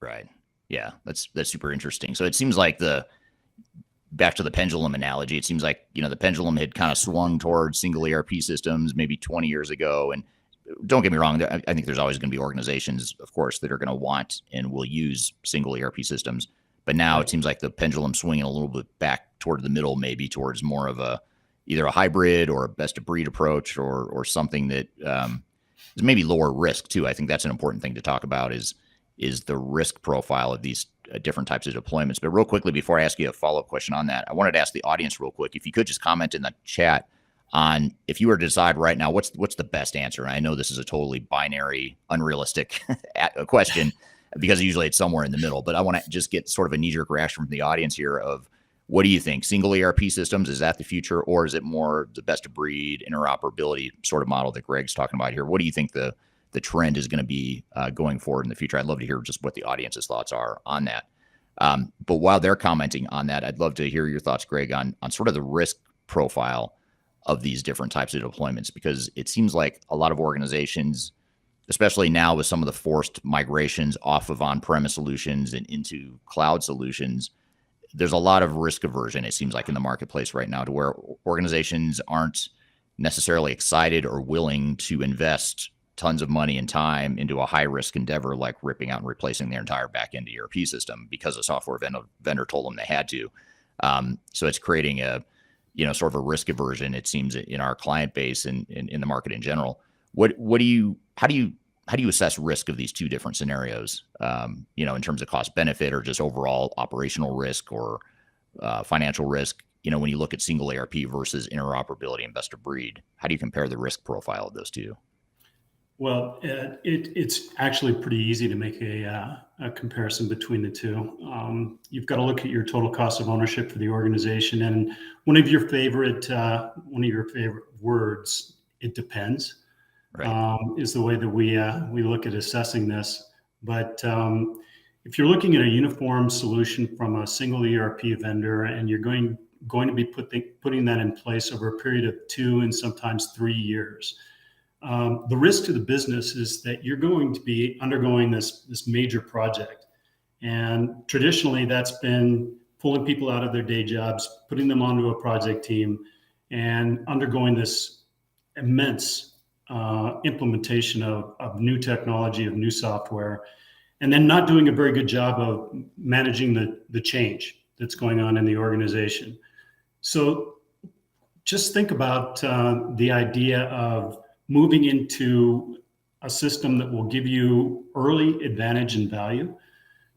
Right. Yeah, that's super interesting. So it seems like back to the pendulum analogy, it seems like, the pendulum had kind of swung towards single ERP systems maybe 20 years ago. And don't get me wrong, I think there's always going to be organizations, of course, that are going to want and will use single ERP systems. But now it seems like the pendulum swinging a little bit back toward the middle, maybe towards more of either a hybrid or a best of breed approach, or something that is maybe lower risk too. I think that's an important thing to talk about is the risk profile of these different types of deployments. But real quickly, before I ask you a follow-up question on that, I wanted to ask the audience real quick, if you could just comment in the chat on, if you were to decide right now, what's the best answer? And I know this is a totally binary, unrealistic question, because usually it's somewhere in the middle, but I want to just get sort of a knee-jerk reaction from the audience here of, what do you think? Single ERP systems, is that the future, or is it more the best of breed interoperability sort of model that Greg's talking about here? What do you think the trend is going to be going forward in the future? I'd love to hear just what the audience's thoughts are on that. But while they're commenting on that, I'd love to hear your thoughts, Greg, on sort of the risk profile of these different types of deployments, because it seems like a lot of organizations, especially now with some of the forced migrations off of on-premise solutions and into cloud solutions, there's a lot of risk aversion, it seems like, in the marketplace right now, to where organizations aren't necessarily excited or willing to invest tons of money and time into a high-risk endeavor like ripping out and replacing their entire back-end ERP system because a software vendor told them they had to. So it's creating sort of a risk aversion, it seems, in our client base and in the market in general. How do you assess risk of these two different scenarios, in terms of cost benefit or just overall operational risk or financial risk? When you look at single ERP versus interoperability and best of breed, how do you compare the risk profile of those two? Well, it's actually pretty easy to make a comparison between the two. You've got to look at your total cost of ownership for the organization, and one of your favorite words, it depends, right, is the way that we look at assessing this. But if you're looking at a uniform solution from a single ERP vendor, and you're going to be putting that in place over a period of 2 and sometimes 3 years. The risk to the business is that you're going to be undergoing this major project. And traditionally, that's been pulling people out of their day jobs, putting them onto a project team, and undergoing this immense implementation of new technology, of new software, and then not doing a very good job of managing the change that's going on in the organization. So just think about the idea of moving into a system that will give you early advantage and value.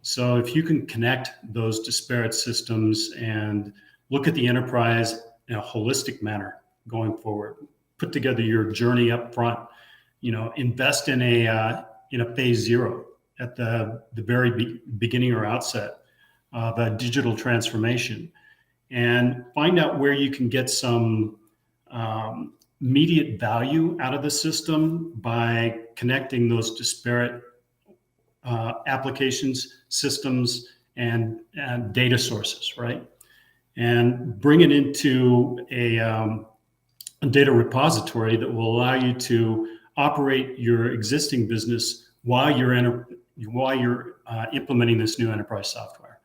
So if you can connect those disparate systems and look at the enterprise in a holistic manner going forward, put together your journey up front, invest in a phase 0 at the very beginning or outset of a digital transformation, and find out where you can get some immediate value out of the system by connecting those disparate applications, systems, and data sources, right? And bring it into a data repository that will allow you to operate your existing business while you're implementing this new enterprise software.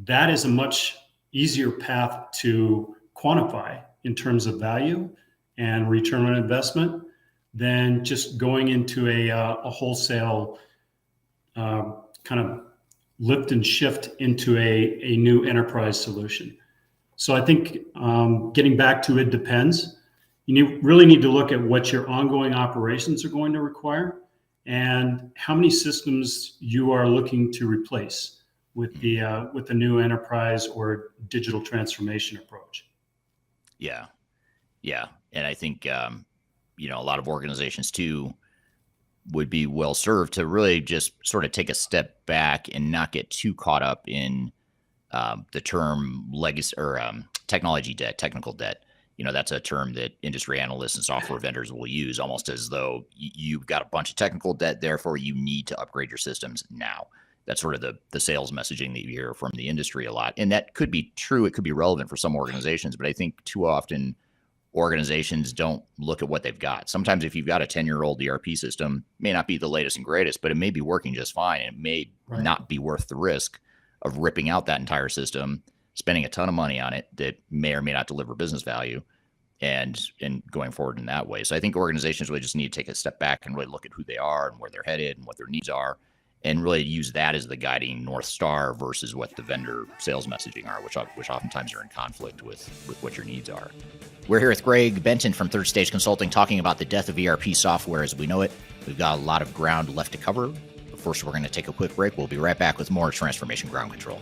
That is a much easier path to quantify in terms of value and return on investment than just going into a wholesale kind of lift and shift into a new enterprise solution. So I think getting back to it depends. You really need to look at what your ongoing operations are going to require and how many systems you are looking to replace with the new enterprise or digital transformation approach. Yeah. And I think, a lot of organizations too would be well served to really just sort of take a step back and not get too caught up in the term legacy or technology debt, technical debt. That's a term that industry analysts and software vendors will use almost as though you've got a bunch of technical debt, therefore you need to upgrade your systems now. That's sort of the sales messaging that you hear from the industry a lot. And that could be true. It could be relevant for some organizations, but I think too often organizations don't look at what they've got. Sometimes if you've got a 10-year-old ERP system, it may not be the latest and greatest, but it may be working just fine. And it may not be worth the risk of ripping out that entire system, spending a ton of money on it that may or may not deliver business value and going forward in that way. So I think organizations really just need to take a step back and really look at who they are and where they're headed and what their needs are, and really use that as the guiding North Star versus what the vendor sales messaging are, which oftentimes are in conflict with what your needs are. We're here with Greg Benton from Third Stage Consulting talking about the death of ERP software as we know it. We've got a lot of ground left to cover. But first, we're going to take a quick break. We'll be right back with more Transformation Ground Control.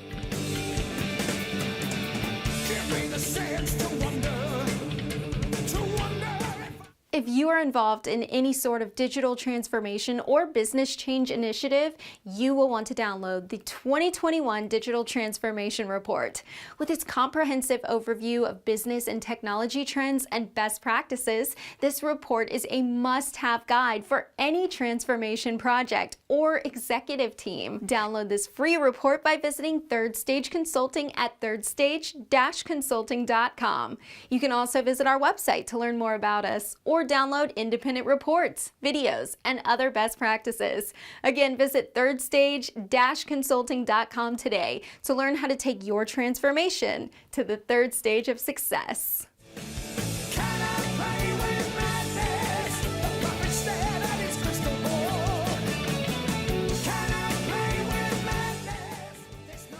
If you are involved in any sort of digital transformation or business change initiative, you will want to download the 2021 Digital Transformation Report. With its comprehensive overview of business and technology trends and best practices, this report is a must-have guide for any transformation project or executive team. Download this free report by visiting Third Stage Consulting at thirdstage-consulting.com. You can also visit our website to learn more about us or download independent reports, videos, and other best practices. Again, visit thirdstage-consulting.com today to learn how to take your transformation to the third stage of success.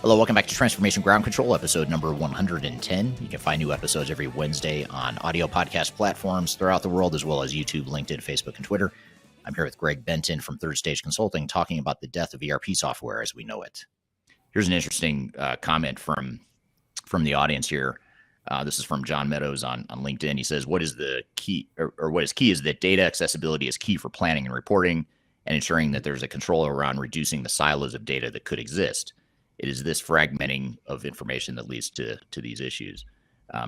Hello, welcome back to Transformation Ground Control, episode number 110. You can find new episodes every Wednesday on audio podcast platforms throughout the world, as well as YouTube, LinkedIn, Facebook, and Twitter. I'm here with Greg Benton from Third Stage Consulting, talking about the death of ERP software as we know it. Here's an interesting comment from the audience here. This is from John Meadows on LinkedIn. He says, what is the key, or what is key is that data accessibility is key for planning and reporting and ensuring that there's a control around reducing the silos of data that could exist. It is this fragmenting of information that leads to these issues.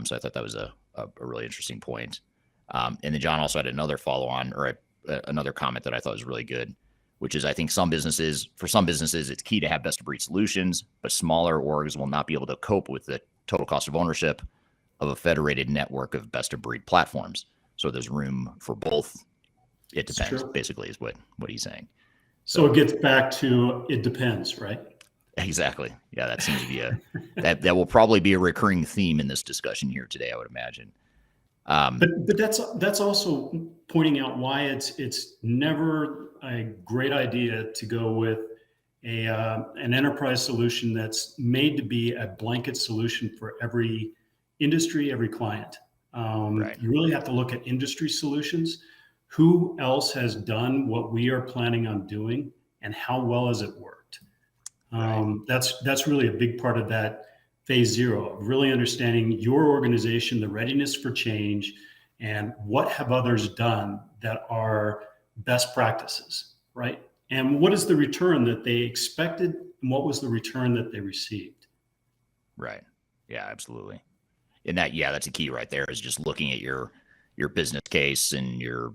So I thought that was a really interesting point. And then John also had another follow-on or another comment that I thought was really good, which is I think for some businesses, it's key to have best-of-breed solutions, but smaller orgs will not be able to cope with the total cost of ownership of a federated network of best-of-breed platforms. So there's room for both. It depends, basically, is what he's saying. So it gets back to it depends, right? Exactly. Yeah, that seems to be that will probably be a recurring theme in this discussion here today, I would imagine. But that's also pointing out why it's never a great idea to go with an enterprise solution that's made to be a blanket solution for every industry, every client. Right. You really have to look at industry solutions. Who else has done what we are planning on doing, and how well has it worked? That's really a big part of that phase zero, of really understanding your organization, the readiness for change, and what have others done that are best practices, right? And what is the return that they expected, and what was the return that they received? Right. Yeah, absolutely. And that's a key right there, is just looking at your business case and your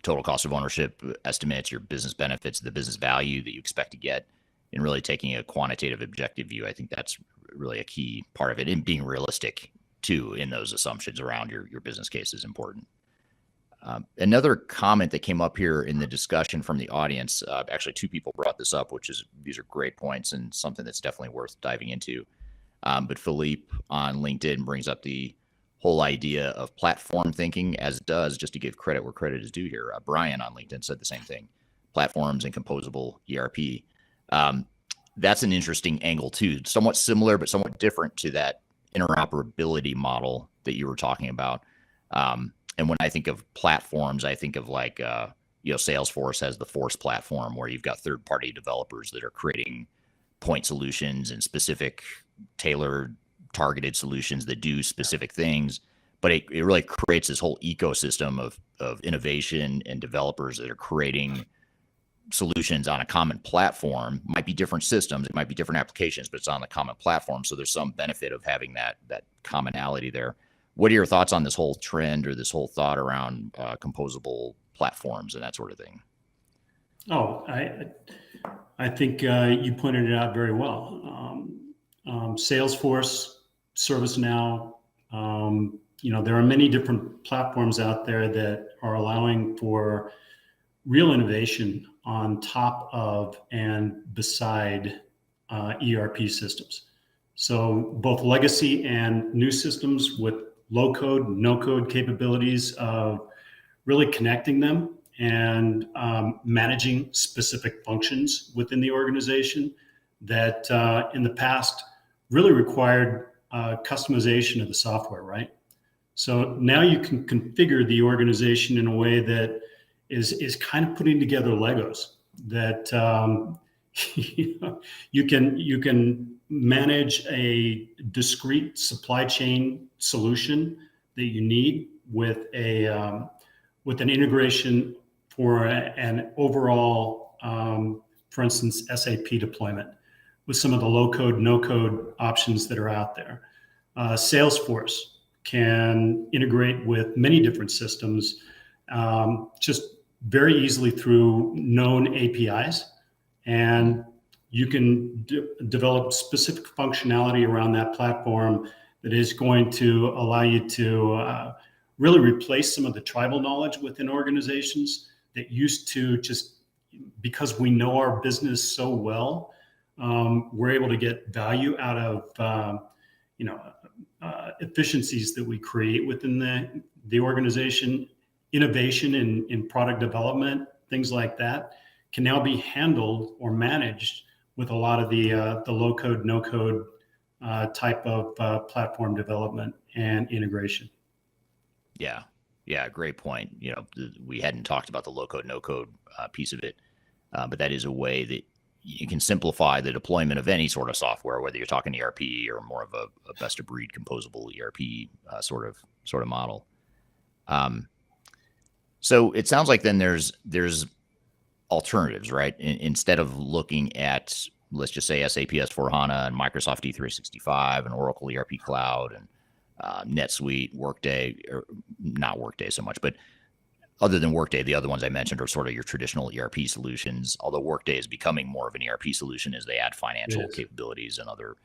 total cost of ownership estimates, your business benefits, the business value that you expect to get, and really taking a quantitative objective view. I think that's really a key part of it, and being realistic too in those assumptions around your business case is important. Another comment that came up here in the discussion from the audience, actually two people brought this up, these are great points and something that's definitely worth diving into. But Philippe on LinkedIn brings up the whole idea of platform thinking, as does, just to give credit where credit is due here, Brian on LinkedIn said the same thing, platforms and composable ERP. That's an interesting angle too, somewhat similar, but somewhat different to that interoperability model that you were talking about. And when I think of platforms, I think of like Salesforce has the Force platform where you've got third-party developers that are creating point solutions and specific tailored targeted solutions that do specific things. But it really creates this whole ecosystem of innovation and developers that are creating solutions on a common platform. Might be different systems, it might be different applications, but it's on the common platform. So there's some benefit of having that commonality there. What are your thoughts on this whole trend or this whole thought around composable platforms and that sort of thing? Oh, I think you pointed it out very well. Salesforce, ServiceNow, there are many different platforms out there that are allowing for real innovation on top of and beside ERP systems. So both legacy and new systems with low code, no code capabilities of really connecting them and managing specific functions within the organization that in the past really required customization of the software, right? So now you can configure the organization in a way that is kind of putting together Legos that you can manage a discrete supply chain solution that you need with an integration for an overall, for instance, SAP deployment with some of the low code, no code options that are out there. Salesforce can integrate with many different systems just very easily through known APIs. And you can develop specific functionality around that platform that is going to allow you to really replace some of the tribal knowledge within organizations that used to just, because we know our business so well, we're able to get value out of efficiencies that we create within the organization. Innovation in product development, things like that, can now be handled or managed with a lot of the low code, no code type of platform development and integration. Yeah, great point. We hadn't talked about the low code, no code piece of it, but that is a way that you can simplify the deployment of any sort of software, whether you're talking ERP or more of a best of breed composable ERP sort of model. So it sounds like then there's alternatives, right? Instead of looking at, let's just say, SAP S/4HANA and Microsoft D365 and Oracle ERP Cloud and NetSuite, Workday, or not Workday so much, but other than Workday, the other ones I mentioned are sort of your traditional ERP solutions, although Workday is becoming more of an ERP solution as they add financial capabilities and other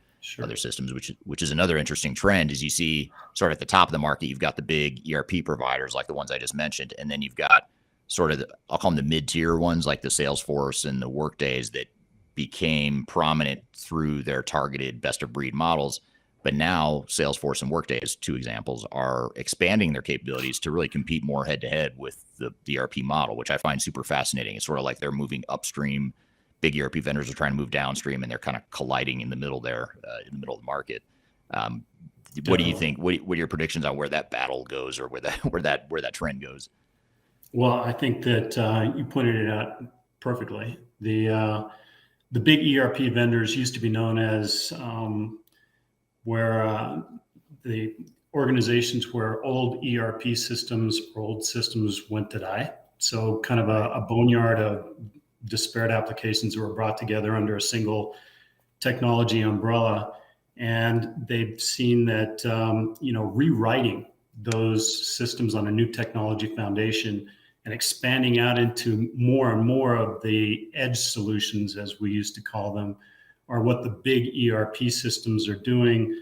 systems, which is another interesting trend. As you see sort of at the top of the market, you've got the big ERP providers like the ones I just mentioned, and then you've got sort of I'll call them the mid-tier ones like the Salesforce and the Workdays that became prominent through their targeted best of breed models. But now Salesforce and Workday, as two examples, are expanding their capabilities to really compete more head to head with the ERP model, which I find super fascinating. It's sort of like they're moving upstream. Big ERP vendors are trying to move downstream, and they're kind of colliding in the middle there, in the middle of the market. What do you think? What are your predictions on where that battle goes, or where that trend goes? Well, I think that you pointed it out perfectly. The big ERP vendors used to be known as where the organizations where old ERP systems or old systems went to die. So kind of a boneyard of disparate applications that were brought together under a single technology umbrella. And they've seen that, rewriting those systems on a new technology foundation and expanding out into more and more of the edge solutions, as we used to call them, are what the big ERP systems are doing.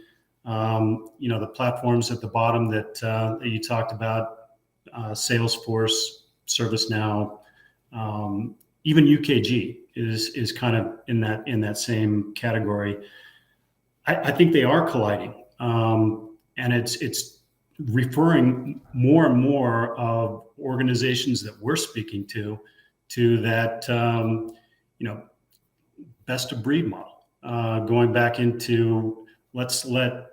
The platforms at the bottom that you talked about, Salesforce, ServiceNow, even UKG is kind of in that same category. I think they are colliding, and it's referring more and more of organizations that we're speaking to that best of breed model, going back into let's let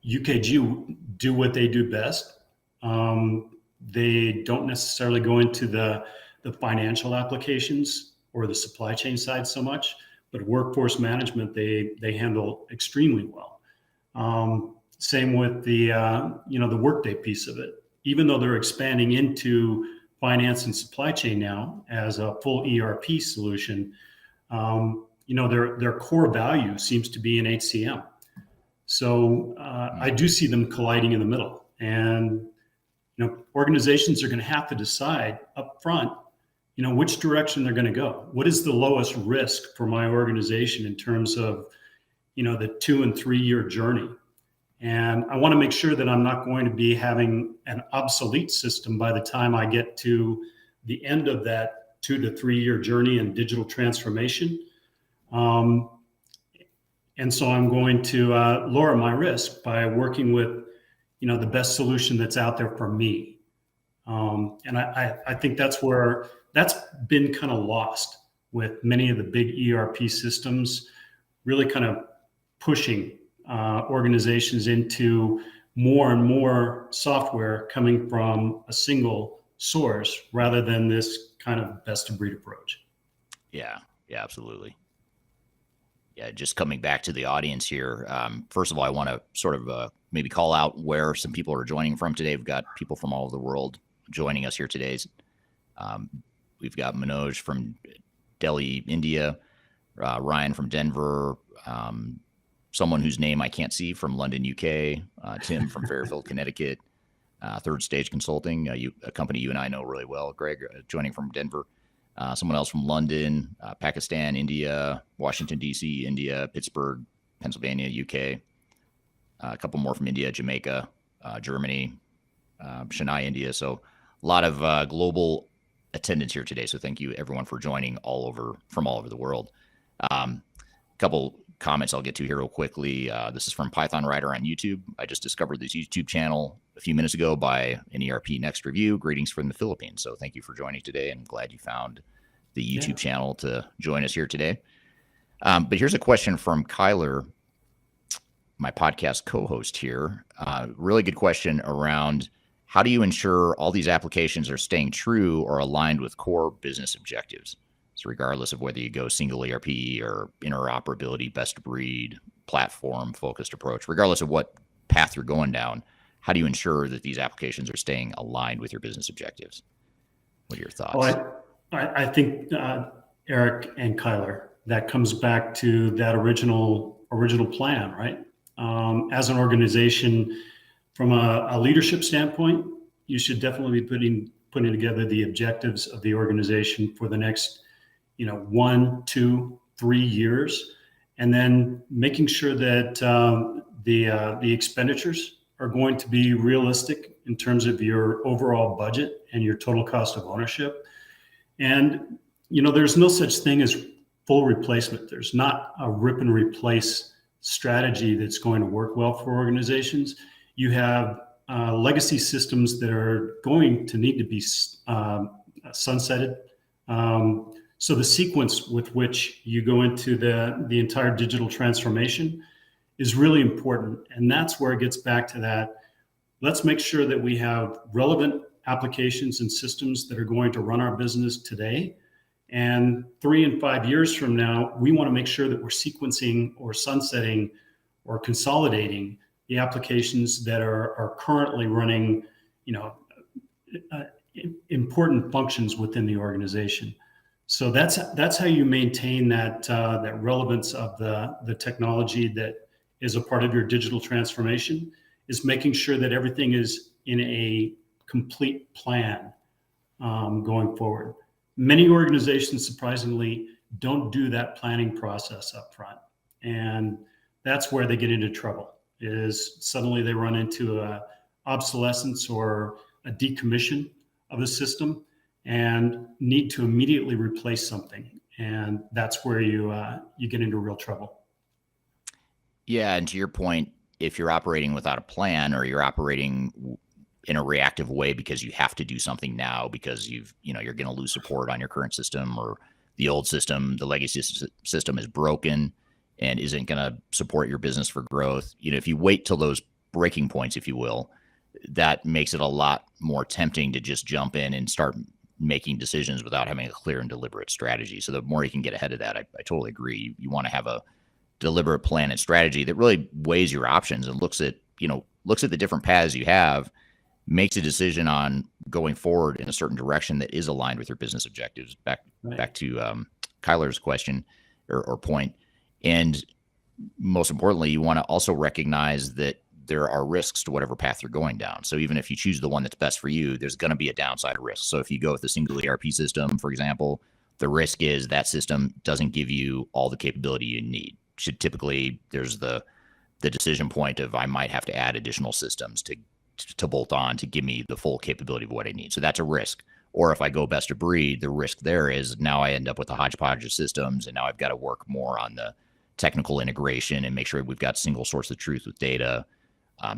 UKG do what they do best, They don't necessarily go into the financial applications or the supply chain side so much, but workforce management, they handle extremely well. Same with the the Workday piece of it. Even though they're expanding into finance and supply chain now as a full ERP solution, their core value seems to be in HCM. So I do see them colliding in the middle, and organizations are going to have to decide up front, which direction they're going to go. What is the lowest risk for my organization in terms of, the 2 and 3 year journey? And I want to make sure that I'm not going to be having an obsolete system by the time I get to the end of that 2 to 3 year journey in digital transformation. And so I'm going to lower my risk by working with, the best solution that's out there for me. And I think that's been kind of lost with many of the big ERP systems, really kind of pushing organizations into more and more software coming from a single source rather than this kind of best of breed approach. Yeah, absolutely. Yeah, just coming back to the audience here. First of all, I want to sort of maybe call out where some people are joining from today. We've got people from all over the world joining us here today. We've got Manoj from Delhi, India, Ryan from Denver, someone whose name I can't see from London, UK, Tim from Fairfield, Connecticut, Third Stage Consulting, a company you and I know really well, Greg, joining from Denver. Someone else from London, Pakistan, India, Washington, D.C., India, Pittsburgh, Pennsylvania, UK. A couple more from India, Jamaica, Germany, Chennai, India. So a lot of global attendance here today. So thank you, everyone, for joining from all over the world. Couple comments I'll get to here real quickly. This is from Python Writer on YouTube. I just discovered this YouTube channel a few minutes ago by an ERP Next review. Greetings from the Philippines. So thank you for joining today. I'm glad you found the YouTube channel to join us here today. But here's a question from Kyler, my podcast co-host here. Really good question around how do you ensure all these applications are staying true or aligned with core business objectives? So regardless of whether you go single ERP or interoperability, best of breed, platform focused approach, regardless of what path you're going down, how do you ensure that these applications are staying aligned with your business objectives? What are your thoughts? Well, I think Eric and Kyler, that comes back to that original plan, right? As an organization, from a leadership standpoint, you should definitely be putting together the objectives of the organization for the next 1, 2, 3 years, and then making sure that the expenditures are going to be realistic in terms of your overall budget and your total cost of ownership. And there's no such thing as full replacement. There's not a rip and replace strategy that's going to work well for organizations. You have legacy systems that are going to need to be sunsetted. So the sequence with which you go into the entire digital transformation is really important. And that's where it gets back to that. Let's make sure that we have relevant applications and systems that are going to run our business today. And 3 and 5 years from now, we want to make sure that we're sequencing or sunsetting or consolidating the applications that are currently running, important functions within the organization. So that's how you maintain that relevance of the technology that is a part of your digital transformation, is making sure that everything is in a complete plan going forward. Many organizations, surprisingly, don't do that planning process up front. And that's where they get into trouble, is suddenly they run into a obsolescence or a decommission of a system and need to immediately replace something. And that's where you get into real trouble. Yeah. And to your point, if you're operating without a plan, or you're operating in a reactive way because you have to do something now because you're going to lose support on your current system, or the old system, the legacy system is broken and isn't going to support your business for growth. If you wait till those breaking points, if you will, that makes it a lot more tempting to just jump in and start making decisions without having a clear and deliberate strategy. So the more you can get ahead of that, I totally agree. You want to have a deliberate plan and strategy that really weighs your options and looks at the different paths you have, makes a decision on going forward in a certain direction that is aligned with your business objectives. Back to Kyler's question or point. And most importantly, you want to also recognize that there are risks to whatever path you're going down. So even if you choose the one that's best for you, there's going to be a downside risk. So if you go with a single ERP system, for example, the risk is that system doesn't give you all the capability you need. Should typically there's the decision point of I might have to add additional systems to bolt on to give me the full capability of what I need. So that's a risk. Or if I go best of breed, the risk there is now I end up with a hodgepodge of systems, and now I've got to work more on the technical integration and make sure we've got single source of truth with data,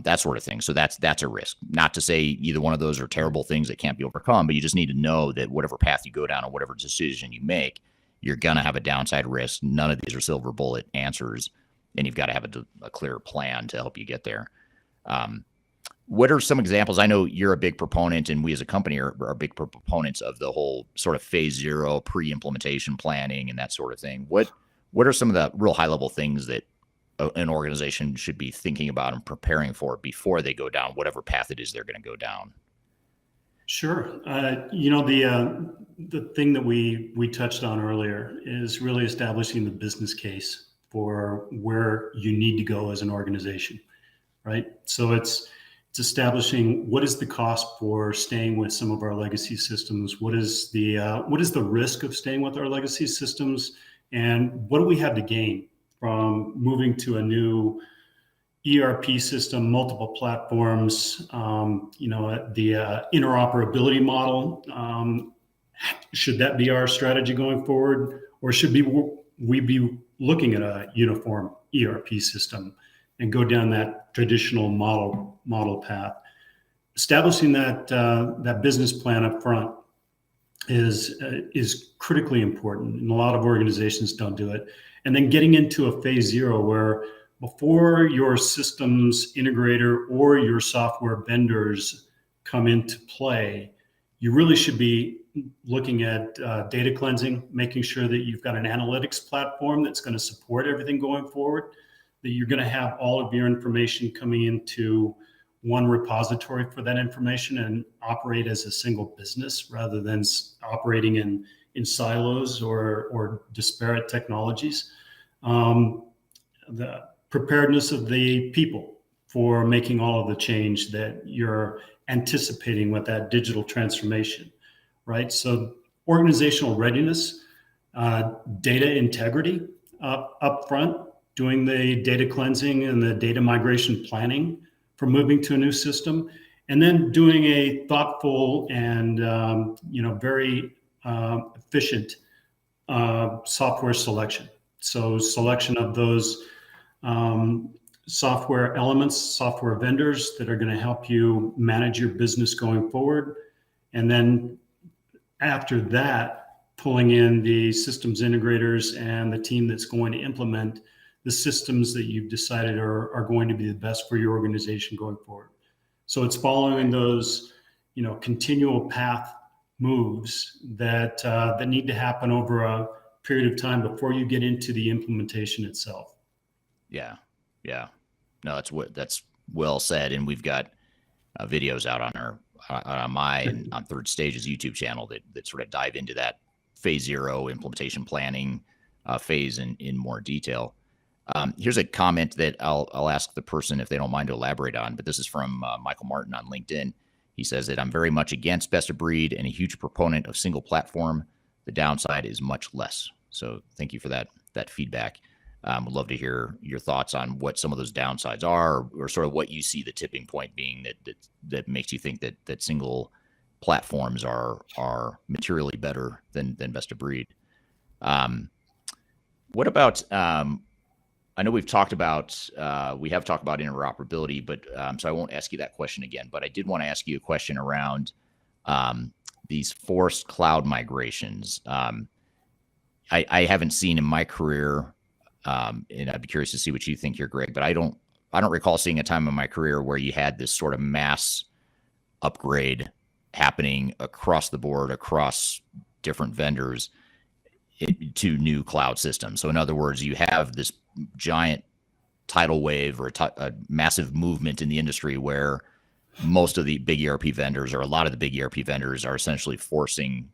that sort of thing. So that's a risk. Not to say either one of those are terrible things that can't be overcome, but you just need to know that whatever path you go down or whatever decision you make, you're going to have a downside risk. None of these are silver bullet answers, and you've got to have a clear plan to help you get there. What are some examples? I know you're a big proponent, and we as a company are big proponents of the whole sort of phase zero pre-implementation planning and that sort of thing. What are some of the real high-level things that an organization should be thinking about and preparing for before they go down whatever path it is they're going to go down? Sure. The thing that we touched on earlier is really establishing the business case for where you need to go as an organization, right? So it's establishing what is the cost for staying with some of our legacy systems, what is the risk of staying with our legacy systems, and what do we have to gain from moving to a new ERP system, multiple platforms, the interoperability model. Should that be our strategy going forward, or should we be looking at a uniform ERP system and go down that traditional model path? Establishing that business plan up front is critically important, and a lot of organizations don't do it. And then getting into a phase zero where before your systems integrator or your software vendors come into play, you really should be looking at data cleansing, making sure that you've got an analytics platform that's going to support everything going forward, that you're going to have all of your information coming into one repository for that information and operate as a single business rather than operating in silos or disparate technologies. The preparedness of the people for making all of the change that you're anticipating with that digital transformation, right? So organizational readiness, data integrity up front, doing the data cleansing and the data migration planning for moving to a new system, and then doing a thoughtful and very efficient software selection. So selection of those software elements, software vendors that are going to help you manage your business going forward. And then after that, pulling in the systems integrators and the team that's going to implement the systems that you've decided are going to be the best for your organization going forward. So it's following those, continual path moves that need to happen over a period of time before you get into the implementation itself. Yeah. No, that's well said. And we've got videos out on my and on Third Stage's YouTube channel that sort of dive into that phase zero implementation planning phase in more detail. Here's a comment that I'll ask the person if they don't mind to elaborate on, but this is from Michael Martin on LinkedIn. He says that I'm very much against best of breed and a huge proponent of single platform. The downside is much less. So thank you for that feedback. Would love to hear your thoughts on what some of those downsides are, or sort of what you see the tipping point being that makes you think that single platforms are materially better than best of breed. What about I know we have talked about interoperability, but so I won't ask you that question again. But I did want to ask you a question around these forced cloud migrations. I haven't seen in my career, and I'd be curious to see what you think here, Greg. But I don't don't recall seeing a time in my career where you had this sort of mass upgrade happening across the board, across different vendors to new cloud systems. So in other words, you have this giant tidal wave or a massive movement in the industry where most of the big ERP vendors, or a lot of the big ERP vendors, are essentially forcing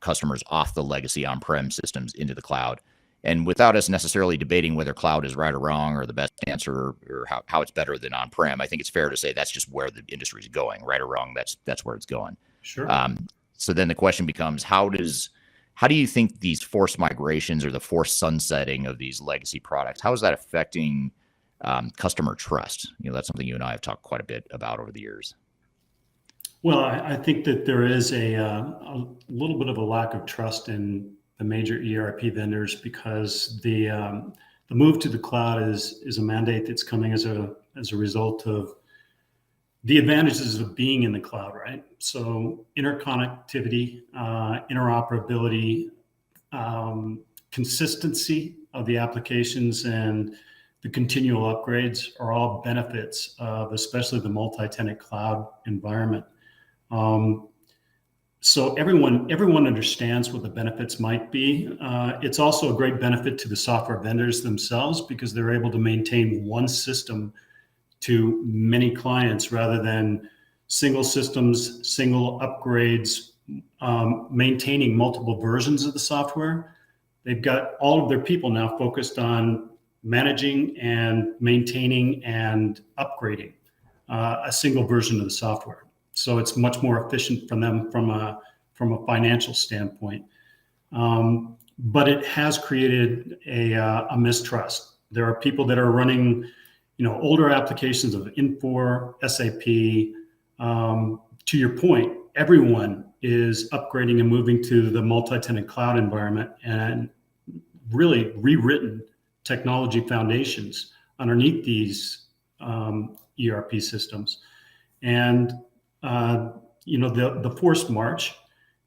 customers off the legacy on-prem systems into the cloud. And without us necessarily debating whether cloud is right or wrong or the best answer or how it's better than on-prem, I think it's fair to say that's just where the industry is going. Right or wrong, that's where it's going. Sure. So then the question becomes, how do you think these forced migrations or the forced sunsetting of these legacy products, how is that affecting customer trust? That's something you and I have talked quite a bit about over the years. Well, I think that there is a little bit of a lack of trust in the major ERP vendors because the move to the cloud is a mandate that's coming as a result of the advantages of being in the cloud, right? So interconnectivity, interoperability, consistency of the applications, and the continual upgrades are all benefits of especially the multi-tenant cloud environment. So everyone understands what the benefits might be. It's also a great benefit to the software vendors themselves because they're able to maintain one system to many clients rather than single systems, single upgrades, maintaining multiple versions of the software. They've got all of their people now focused on managing and maintaining and upgrading a single version of the software. So it's much more efficient for them from a financial standpoint. But it has created a mistrust. There are people that are running, older applications of Infor, SAP. To your point, everyone is upgrading and moving to the multi-tenant cloud environment and really rewritten technology foundations underneath these ERP systems. And the forced march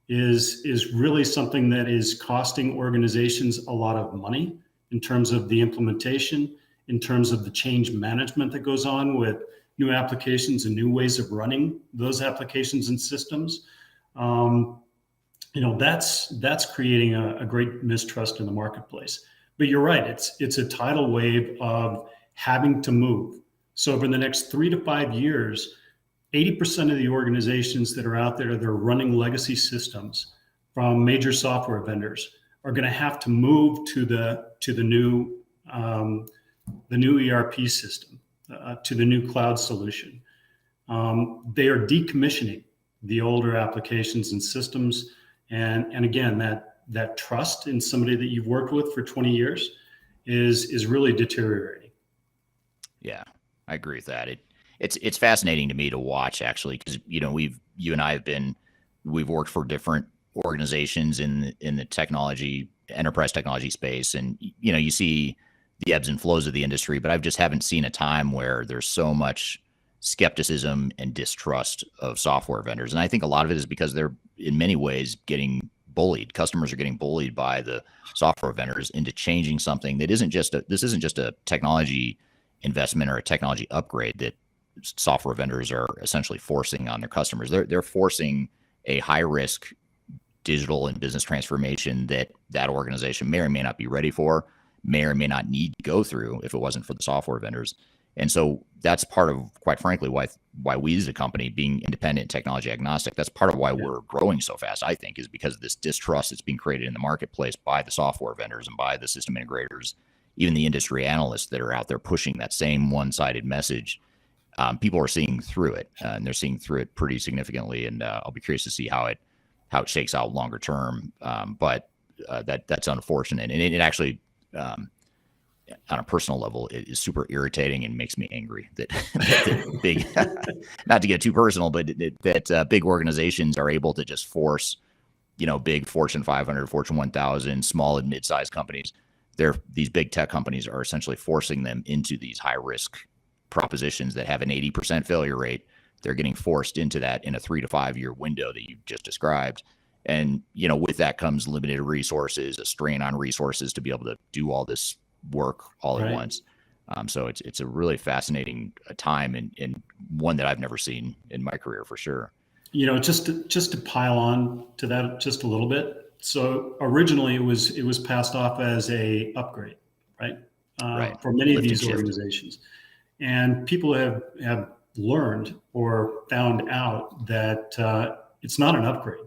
is really something that is costing organizations a lot of money in terms of the implementation, in terms of the change management that goes on with new applications and new ways of running those applications and systems. That's creating a great mistrust in the marketplace. But you're right, it's a tidal wave of having to move. So over the next 3 to 5 years, 80% of the organizations that are out there that are running legacy systems from major software vendors are going to have to move to the new ERP system, to the new cloud solution. They are decommissioning the older applications and systems, and again, that trust in somebody that you've worked with for 20 years is really deteriorating. Yeah, I agree with that. It's fascinating to me to watch, actually, because you and I we've worked for different organizations in the enterprise technology space, and you see the ebbs and flows of the industry, but I just haven't seen a time where there's so much skepticism and distrust of software vendors. And I think a lot of it is because they're in many ways getting bullied. Customers are getting bullied by the software vendors into changing something that isn't just a technology investment or a technology upgrade that software vendors are essentially forcing on their customers. They're forcing a high risk digital and business transformation that organization may or may not be ready for, may or may not need to go through if it wasn't for the software vendors. And so that's part of, quite frankly, why we as a company, being independent and technology agnostic, that's part of why we're growing so fast, I think, is because of this distrust that's being created in the marketplace by the software vendors and by the system integrators, even the industry analysts that are out there pushing that same one-sided message. People are seeing through it, and they're seeing through it pretty significantly. And I'll be curious to see how it shakes out longer term. But that's unfortunate, and it actually, on a personal level, it is super irritating and makes me angry that big, not to get too personal, but that big organizations are able to just force, big Fortune 500, Fortune 1000, small and mid-sized companies. These big tech companies are essentially forcing them into these high risk propositions that have an 80% failure rate. They're getting forced into that in a 3 to 5 year window that you just described. And, with that comes limited resources, a strain on resources to be able to do all this work all at once. So it's a really fascinating time, and one that I've never seen in my career for sure. Just to pile on to that just a little bit. So originally it was passed off as a upgrade, right? Right. For many of Lift and these shift. organizations, and people have learned or found out that it's not an upgrade.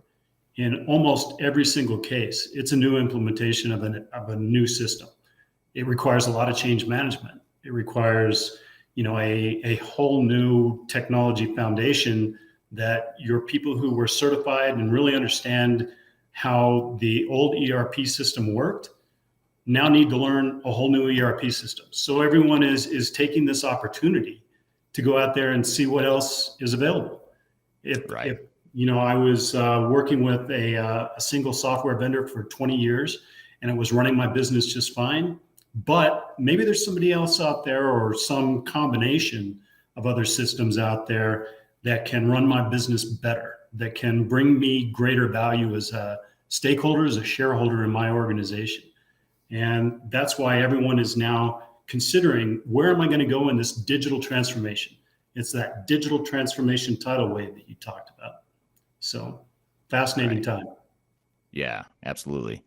In almost every single case, it's a new implementation of a new system. It requires a lot of change management. It requires, a whole new technology foundation that your people who were certified and really understand how the old ERP system worked now need to learn a whole new ERP system. So everyone is taking this opportunity to go out there and see what else is available. If I was working with a single software vendor for 20 years and it was running my business just fine, but maybe there's somebody else out there or some combination of other systems out there that can run my business better, that can bring me greater value as a stakeholder, as a shareholder in my organization. And that's why everyone is now considering, where am I going to go in this digital transformation? It's that digital transformation tidal wave that you talked about. So fascinating time. Yeah, absolutely.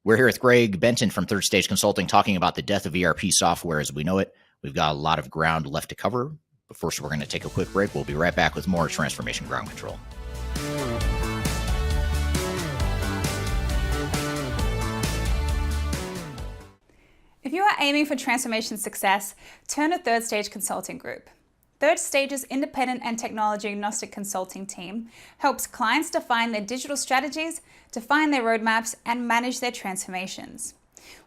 We're here with Greg Benton from Third Stage Consulting talking about the death of ERP software as we know it. We've got a lot of ground left to cover, but first we're going to take a quick break. We'll be right back with more Transformation Ground Control. If you are aiming for transformation success, turn to Third Stage Consulting Group. Third Stage's independent and technology agnostic consulting team helps clients define their digital strategies, define their roadmaps, and manage their transformations.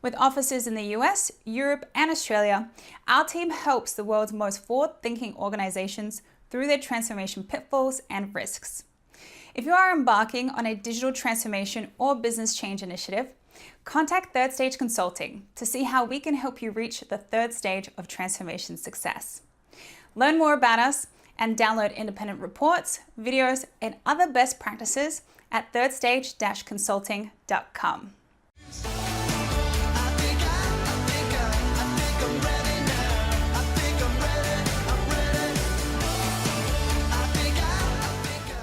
With offices in the US, Europe, and Australia, our team helps the world's most forward-thinking organizations through their transformation pitfalls and risks. If you are embarking on a digital transformation or business change initiative, contact Third Stage Consulting to see how we can help you reach the third stage of transformation success. Learn more about us and download independent reports, videos, and other best practices at thirdstage-consulting.com.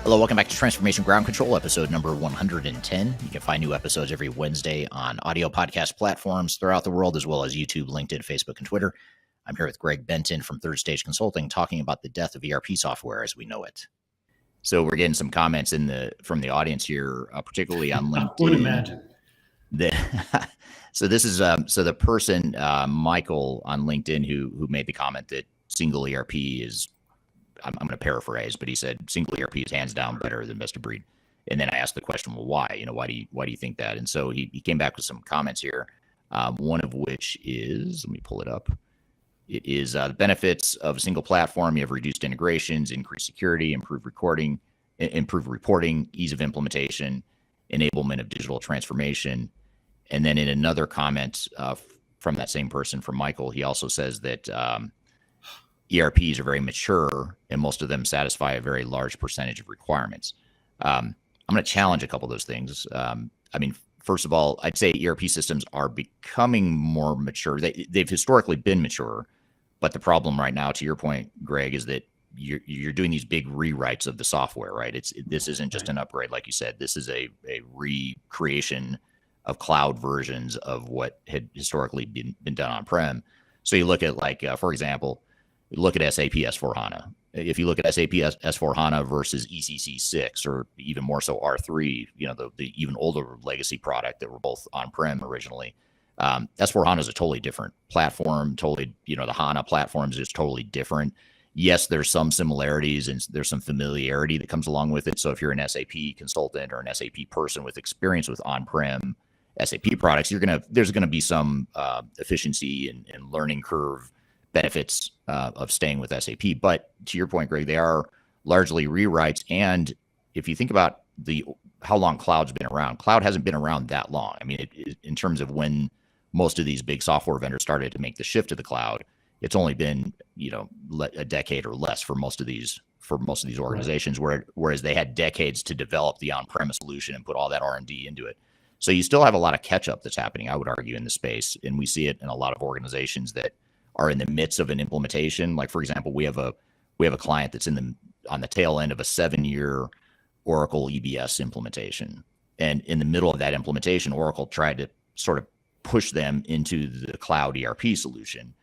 Hello, welcome back to Transformation Ground Control, episode number 110. You can find new episodes every Wednesday on audio podcast platforms throughout the world, as well as YouTube, LinkedIn, Facebook, and Twitter. I'm here with Greg Benton from Third Stage Consulting talking about the death of ERP software as we know it. So we're getting some comments from the audience here, particularly on LinkedIn. I would imagine. So this is so the person, Michael on LinkedIn, who made the comment that single ERP is, I'm going to paraphrase, but he said single ERP is hands down better than best of breed. And then I asked the question, well, why? Why do you think that? And so he came back with some comments here. One of which is, let me pull it up. It is the benefits of a single platform. You have reduced integrations, increased security, improved reporting, ease of implementation, enablement of digital transformation. And then in another comment from that same person, from Michael, he also says that ERPs are very mature and most of them satisfy a very large percentage of requirements. I'm going to challenge a couple of those things. First of all, I'd say ERP systems are becoming more mature. They've historically been mature, but the problem right now, to your point, Greg, is that you're doing these big rewrites of the software, right? This isn't just an upgrade, like you said. This is a recreation of cloud versions of what had historically been done on-prem. So you look at, for example, look at SAP S4HANA. If you look at SAP S4HANA versus ECC 6, or even more so R3, the even older legacy product that were both on-prem originally, S4HANA is a totally different platform. Totally, the HANA platforms is totally different. Yes, there's some similarities and there's some familiarity that comes along with it. So if you're an SAP consultant or an SAP person with experience with on-prem SAP products, there's gonna be some efficiency and learning curve benefits of staying with SAP. But to your point, Greg, they are largely rewrites. And if you think about how long cloud's been around, cloud hasn't been around that long. I mean, in terms of when most of these big software vendors started to make the shift to the cloud, it's only been a decade or less for most of these organizations, whereas they had decades to develop the on-premise solution and put all that R&D into it. So you still have a lot of catch up that's happening, I would argue, in the space, and we see it in a lot of organizations that are in the midst of an implementation. Like, for example, we have a client that's on the tail end of a 7-year Oracle EBS implementation. And in the middle of that implementation, Oracle tried to sort of push them into the cloud ERP solution.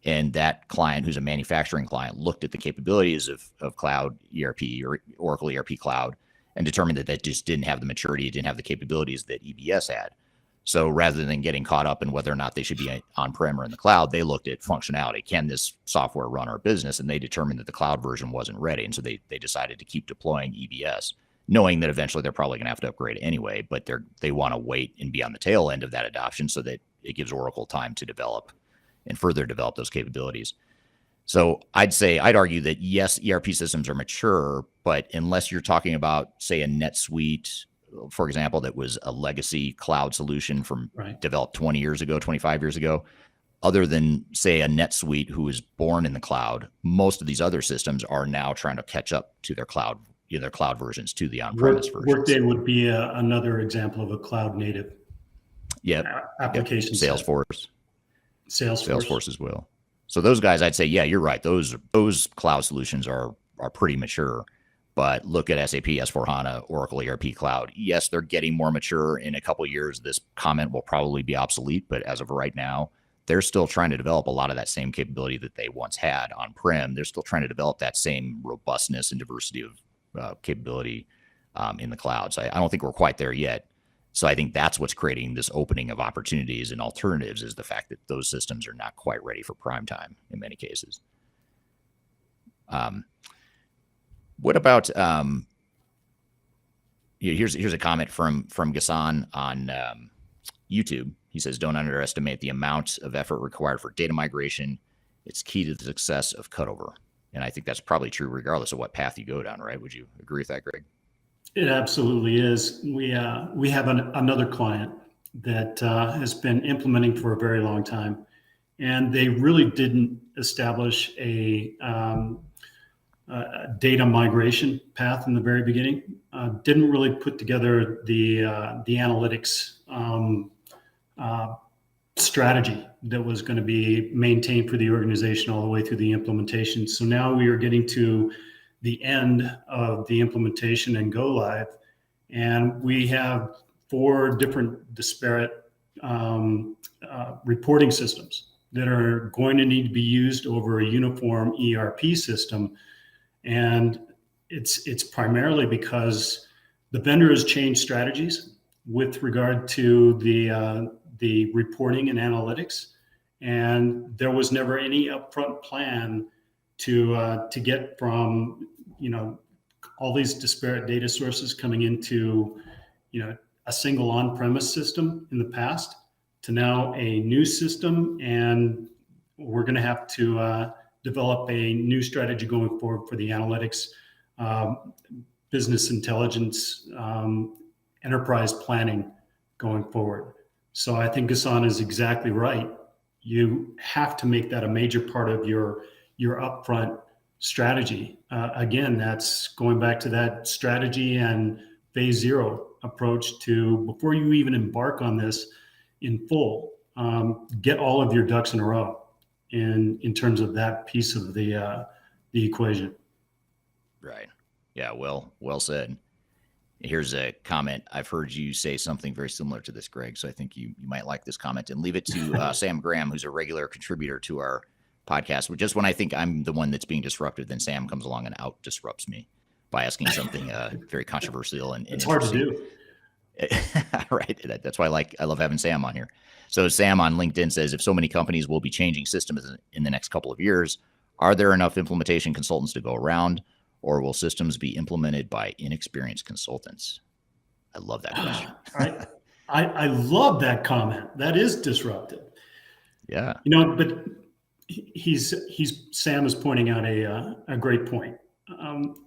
And that client, who's a manufacturing client, looked at the capabilities of cloud ERP or Oracle ERP Cloud and determined that just didn't have the maturity, it didn't have the capabilities that EBS had. So rather than getting caught up in whether or not they should be on-prem or in the cloud, they looked at functionality. Can this software run our business? And they determined that the cloud version wasn't ready. And so they decided to keep deploying EBS, knowing that eventually they're probably going to have to upgrade anyway, but they want to wait and be on the tail end of that adoption so that it gives Oracle time to develop and further develop those capabilities. So I'd argue that yes, ERP systems are mature, but unless you're talking about, say, a NetSuite, for example, that was a legacy cloud solution developed 20 years ago, 25 years ago, other than, say, a NetSuite who was born in the cloud, most of these other systems are now trying to catch up to their cloud versions, to the on-premise versions. Workday would be another example of a cloud native application. Salesforce as well. So those guys, I'd say, yeah, you're right. Those cloud solutions are pretty mature. But look at SAP, S/4HANA, Oracle ERP Cloud. Yes, they're getting more mature. In a couple of years, this comment will probably be obsolete. But as of right now, they're still trying to develop a lot of that same capability that they once had on-prem. They're still trying to develop that same robustness and diversity of capability in the cloud. So I don't think we're quite there yet. So I think that's what's creating this opening of opportunities and alternatives, is the fact that those systems are not quite ready for prime time in many cases. What about here's a comment from Ghassan on YouTube. He says, don't underestimate the amount of effort required for data migration. It's key to the success of cutover. And I think that's probably true regardless of what path you go down, right? Would you agree with that, Greg? It absolutely is. We have another client that has been implementing for a very long time, and they really didn't establish a data migration path in the very beginning. Didn't really put together the analytics strategy that was going to be maintained for the organization all the way through the implementation. So now we are getting to the end of the implementation and go live, and we have 4 different disparate reporting systems that are going to need to be used over a uniform ERP system. And it's primarily because the vendor has changed strategies with regard to the reporting and analytics, and there was never any upfront plan to get from all these disparate data sources coming into a single on-premise system in the past to now a new system, and we're going to have to develop a new strategy going forward for the analytics, business intelligence, enterprise planning going forward. So I think Ghassan is exactly right. You have to make that a major part of your upfront strategy. Again, that's going back to that strategy and phase 0 approach to, before you even embark on this in full, get all of your ducks in a row in terms of that piece of the equation. Right. Yeah. Well said. Here's a comment. I've heard you say something very similar to this, Greg. So I think you might like this comment, and leave it to Sam Graham, who's a regular contributor to our podcast. Just when I think I'm the one that's being disruptive, then Sam comes along and out disrupts me by asking something very controversial and it's hard to do. Right. That's why I love having Sam on here. So Sam on LinkedIn says, if so many companies will be changing systems in the next couple of years, are there enough implementation consultants to go around, or will systems be implemented by inexperienced consultants? I love that question. I love that comment. That is disruptive. Yeah. But Sam is pointing out a great point.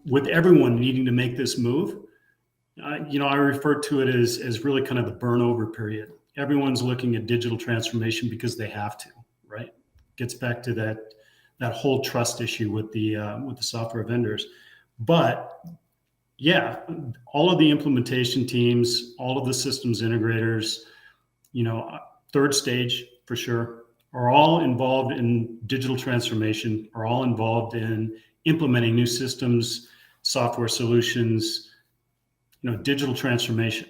With everyone needing to make this move, I refer to it as really kind of the burnover period. Everyone's looking at digital transformation because they have to, right? Gets back to that whole trust issue with the software vendors. But yeah, all of the implementation teams, all of the systems integrators, third stage for sure. are all involved in digital transformation, are all involved in implementing new systems, software solutions, digital transformation.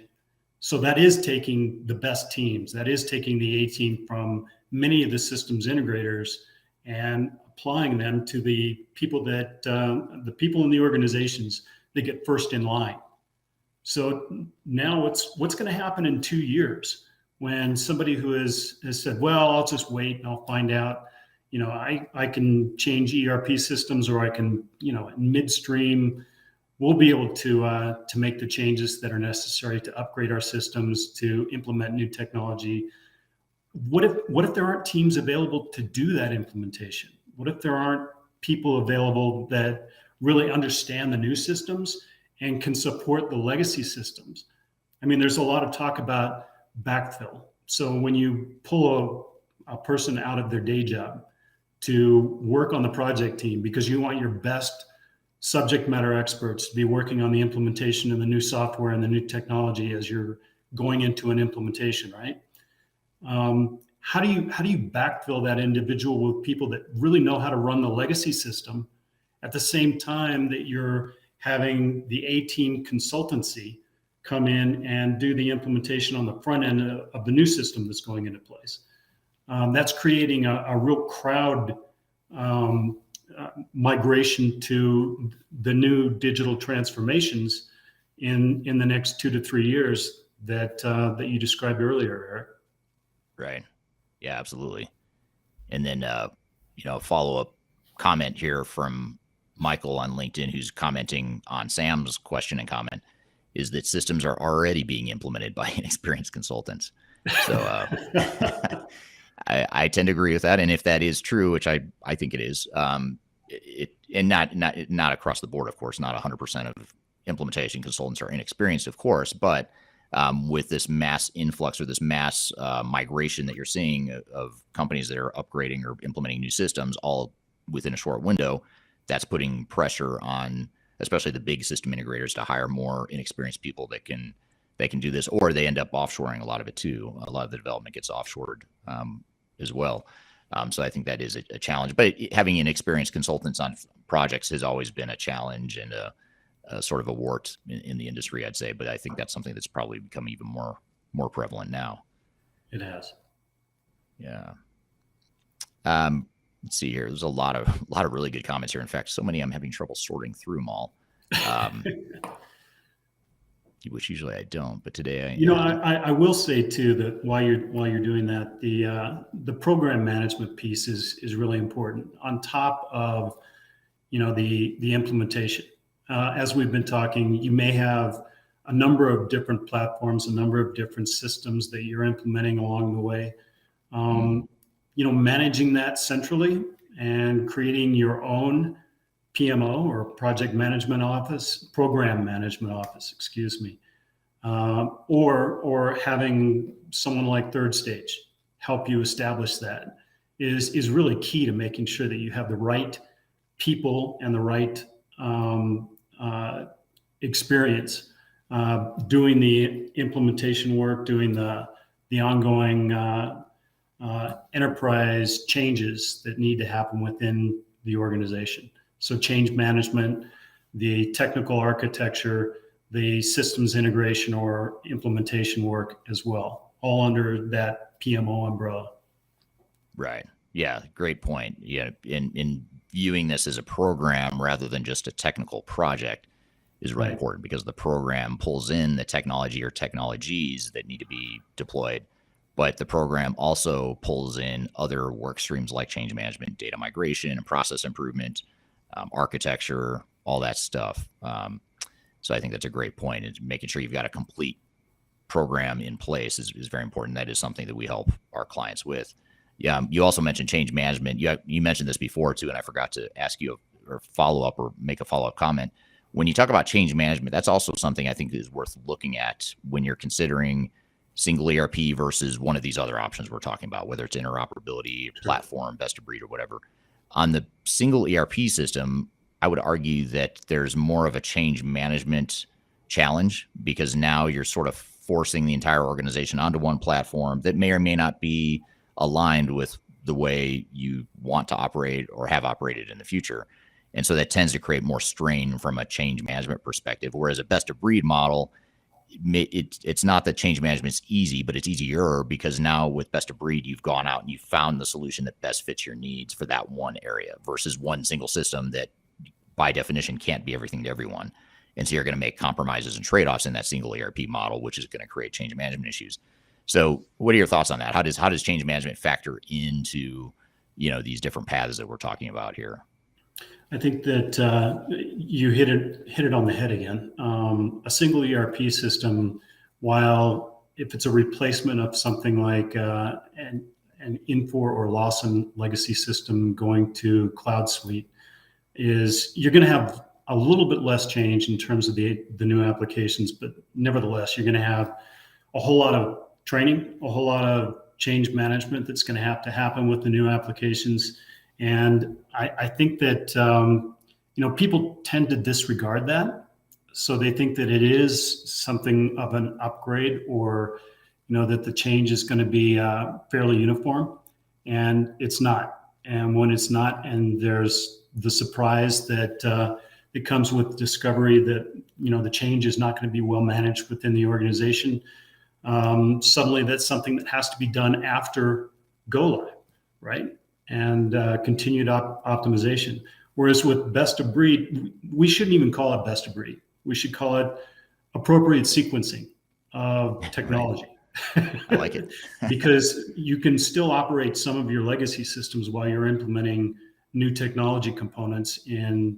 So that is taking the best teams. That is taking the A team from many of the systems integrators and applying them to the people the people in the organizations that get first in line. So now what's going to happen in 2 years when somebody who has said, well, I'll just wait and I'll find out, I can change ERP systems, or I can, midstream, we'll be able to make the changes that are necessary to upgrade our systems, to implement new technology. What if there aren't teams available to do that implementation? What if there aren't people available that really understand the new systems and can support the legacy systems? I mean, there's a lot of talk about backfill. So when you pull a person out of their day job to work on the project team because you want your best subject matter experts to be working on the implementation of the new software and the new technology as you're going into an implementation, right? How do you backfill that individual with people that really know how to run the legacy system at the same time that you're having the A-team consultancy come in and do the implementation on the front end of the new system that's going into place? That's creating a real crowd migration to the new digital transformations in the next 2 to 3 years that you described earlier, Eric. Right. Yeah, absolutely. And then, follow-up comment here from Michael on LinkedIn, who's commenting on Sam's question and comment, is that systems are already being implemented by inexperienced consultants. So I tend to agree with that. And if that is true, which I think it is, and not across the board, of course, not 100% of implementation consultants are inexperienced, of course, but with this mass influx or this mass migration that you're seeing of companies that are upgrading or implementing new systems all within a short window, that's putting pressure on especially the big system integrators to hire more inexperienced people that can do this, or they end up offshoring a lot of it too. A lot of the development gets offshored as well. So I think that is a challenge. But having inexperienced consultants on projects has always been a challenge and a sort of a wart in the industry, I'd say. But I think that's something that's probably become even more prevalent now. It has. Yeah. Let's see here. There's a lot of really good comments here. In fact, so many I'm having trouble sorting through them all. Which usually I don't, but today I will say too that while you're doing that, the program management piece is really important on top of the implementation. As we've been talking, you may have a number of different platforms, a number of different systems that you're implementing along the way. Managing that centrally and creating your own PMO or project management office, program management office, or having someone like Third Stage help you establish that is really key to making sure that you have the right people and the right experience doing the implementation work, doing the ongoing enterprise changes that need to happen within the organization. So change management, the technical architecture, the systems integration or implementation work as well, all under that PMO umbrella. Right. Yeah. Great point. Yeah. In viewing this as a program rather than just a technical project is really important, because the program pulls in the technology or technologies that need to be deployed, but the program also pulls in other work streams like change management, data migration, and process improvement, architecture, all that stuff. So I think that's a great point. And making sure you've got a complete program in place is very important. That is something that we help our clients with. Yeah. You also mentioned change management. You mentioned this before too, and I forgot to ask you or follow up or make a follow-up comment. When you talk about change management, that's also something I think is worth looking at when you're considering single ERP versus one of these other options we're talking about, whether it's interoperability, platform, best of breed, or whatever. On the single ERP system, I would argue that there's more of a change management challenge, because now you're sort of forcing the entire organization onto one platform that may or may not be aligned with the way you want to operate or have operated in the future. And so that tends to create more strain from a change management perspective. Whereas a best of breed model, it's not that change management is easy, but it's easier because now with best of breed, you've gone out and you've found the solution that best fits your needs for that one area versus one single system that by definition can't be everything to everyone. And so you're going to make compromises and trade-offs in that single ERP model, which is going to create change management issues. So what are your thoughts on that? How does change management factor into, these different paths that we're talking about here? I think that you hit it on the head again. A single ERP system, while if it's a replacement of something like an Infor or Lawson legacy system going to Cloud Suite, is you're going to have a little bit less change in terms of the new applications, but nevertheless, you're going to have a whole lot of training, a whole lot of change management that's going to have to happen with the new applications. And I think that, people tend to disregard that. So they think that it is something of an upgrade or, that the change is going to be fairly uniform, and it's not. And when it's not, and there's the surprise that it comes with discovery that, the change is not going to be well managed within the organization. Suddenly that's something that has to be done after go live, right? And continued optimization. Whereas with best of breed, we shouldn't even call it best of breed. We should call it appropriate sequencing of technology. I like it. Because you can still operate some of your legacy systems while you're implementing new technology components in,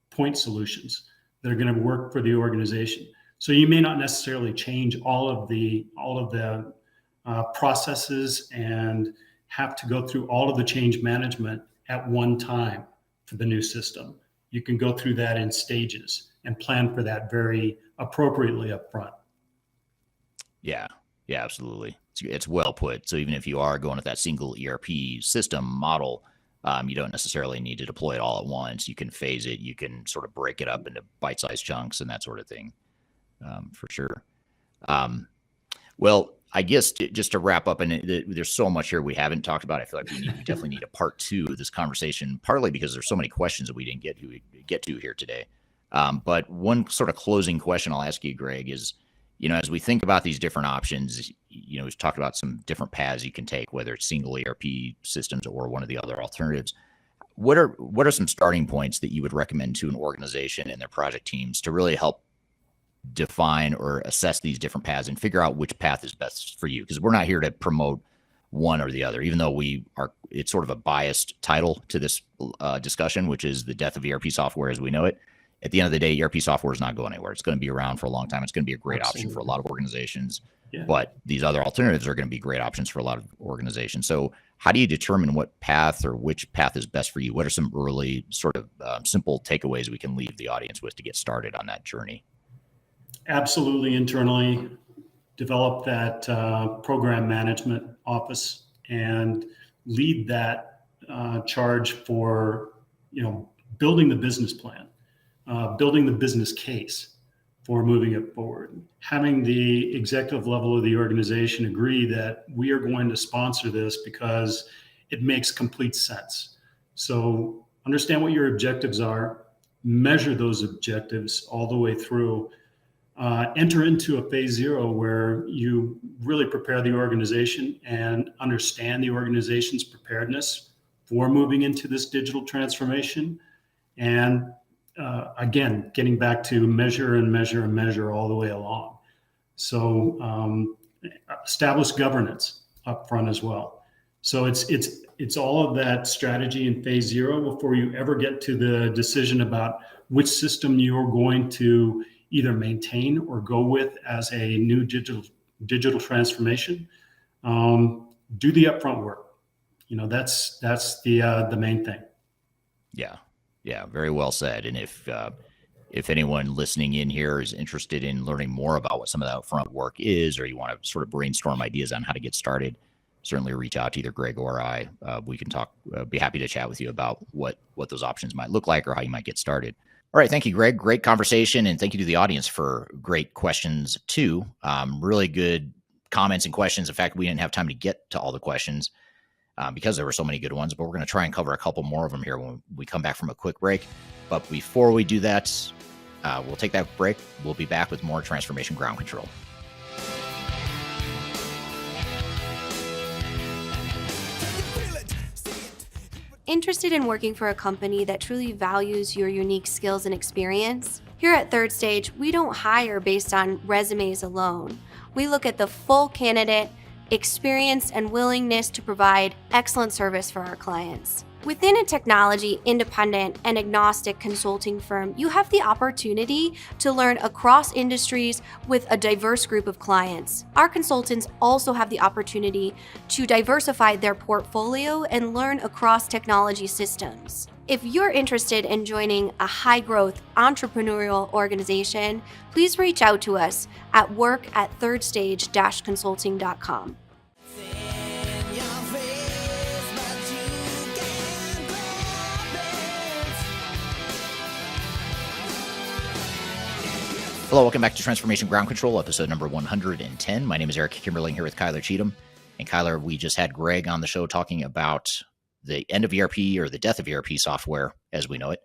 point solutions that are going to work for the organization. So you may not necessarily change all of the processes and have to go through all of the change management at one time for the new system. You can go through that in stages and plan for that very appropriately up front. Yeah, absolutely. It's well put. So even if you are going with that single ERP system model, you don't necessarily need to deploy it all at once. You can phase it. You can sort of break it up into bite-sized chunks and that sort of thing, for sure. Well, I guess just to wrap up, and there's so much here we haven't talked about. I feel like we definitely need a part 2 of this conversation, partly because there's so many questions that we didn't get to here today. But one sort of closing question I'll ask you, Greg, is, as we think about these different options, we've talked about some different paths you can take, whether it's single ERP systems or one of the other alternatives. What are some starting points that you would recommend to an organization and their project teams to really help define or assess these different paths and figure out which path is best for you? Because we're not here to promote one or the other, even though it's sort of a biased title to this discussion, which is the death of ERP software as we know it. At the end of the day, ERP software is not going anywhere. It's going to be around for a long time. It's going to be a great option for a lot of organizations, but these other alternatives are going to be great options for a lot of organizations. So how do you determine what path or which path is best for you? What are some early sort of simple takeaways we can leave the audience with to get started on that journey? Absolutely. Internally, develop that program management office and lead that charge for, building the business plan, building the business case for moving it forward, having the executive level of the organization agree that we are going to sponsor this because it makes complete sense. So understand what your objectives are, measure those objectives all the way through. Enter into a phase 0 where you really prepare the organization and understand the organization's preparedness for moving into this digital transformation. And again, getting back to measure and measure and measure all the way along. So establish governance up front as well. So it's all of that strategy in phase 0 before you ever get to the decision about which system you're going to either maintain or go with as a new digital transformation. Do the upfront work. That's the main thing. Yeah, very well said. And if anyone listening in here is interested in learning more about what some of that upfront work is, or you want to sort of brainstorm ideas on how to get started, certainly reach out to either Greg or I. We can talk. Be happy to chat with you about what those options might look like or how you might get started. All right. Thank you, Greg. Great conversation. And thank you to the audience for great questions too. Really good comments and questions. In fact, we didn't have time to get to all the questions. because there were so many good ones, but we're going to try and cover a couple more of them here when we come back from a quick break. But before we do that, we'll take that break. We'll be back with more Transformation Ground Control. Interested in working for a company that truly values your unique skills and experience? Here at Third Stage, we don't hire based on resumes alone. We look at the full candidate, experience, and willingness to provide excellent service for our clients. Within a technology, independent, and agnostic consulting firm, you have the opportunity to learn across industries with a diverse group of clients. Our consultants also have the opportunity to diversify their portfolio and learn across technology systems. If you're interested in joining a high-growth entrepreneurial organization, please reach out to us at work@thirdstage-consulting.com. Hello, welcome back to Transformation Ground Control, episode number 110. My name is Eric Kimberling here with Kyler Cheatham. And Kyler, we just had Greg on the show talking about the end of ERP or the death of ERP software as we know it.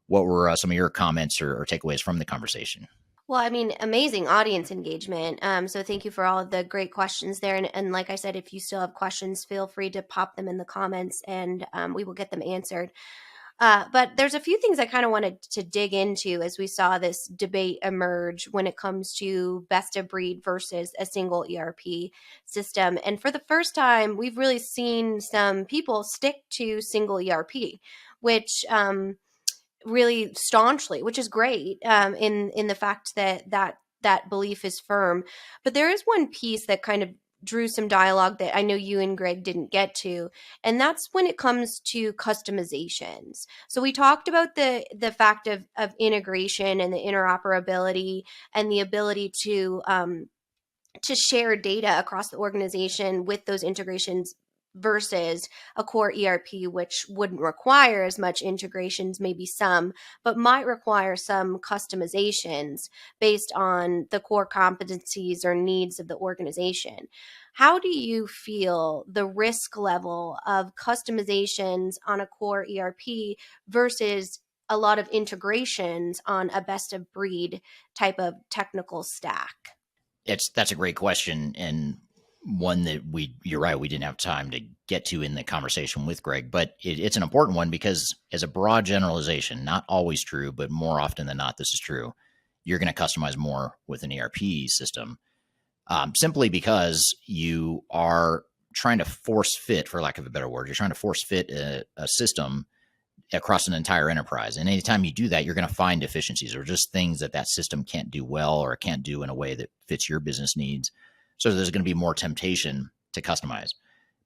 What were some of your comments or takeaways from the conversation? Well, I mean, amazing audience engagement. So thank you for all of the great questions there. And like I said, if you still have questions, feel free to pop them in the comments and we will get them answered. But there's a few things I kind of wanted to dig into as we saw this debate emerge when it comes to best of breed versus a single ERP system. And for the first time, we've really seen some people stick to single ERP, which really staunchly, which is great in the fact that belief is firm. But there is one piece that kind of drew some dialogue that I know you and Greg didn't get to, and that's when it comes to customizations. So we talked about the fact of integration and the interoperability and the ability to share data across the organization with those integrations versus a core ERP, which wouldn't require as much integrations, maybe some, but might require some customizations based on the core competencies or needs of the organization. How do you feel the risk level of customizations on a core ERP versus a lot of integrations on a best of breed type of technical stack? That's a great question, and one that you're right, we didn't have time to get to in the conversation with Greg, but it's an important one because as a broad generalization, not always true, but more often than not, this is true. You're going to customize more with an ERP system simply because you are trying to force fit, for lack of a better word, you're trying to force fit a system across an entire enterprise. And anytime you do that, you're going to find deficiencies or just things that system can't do well or can't do in a way that fits your business needs. So there's going to be more temptation to customize.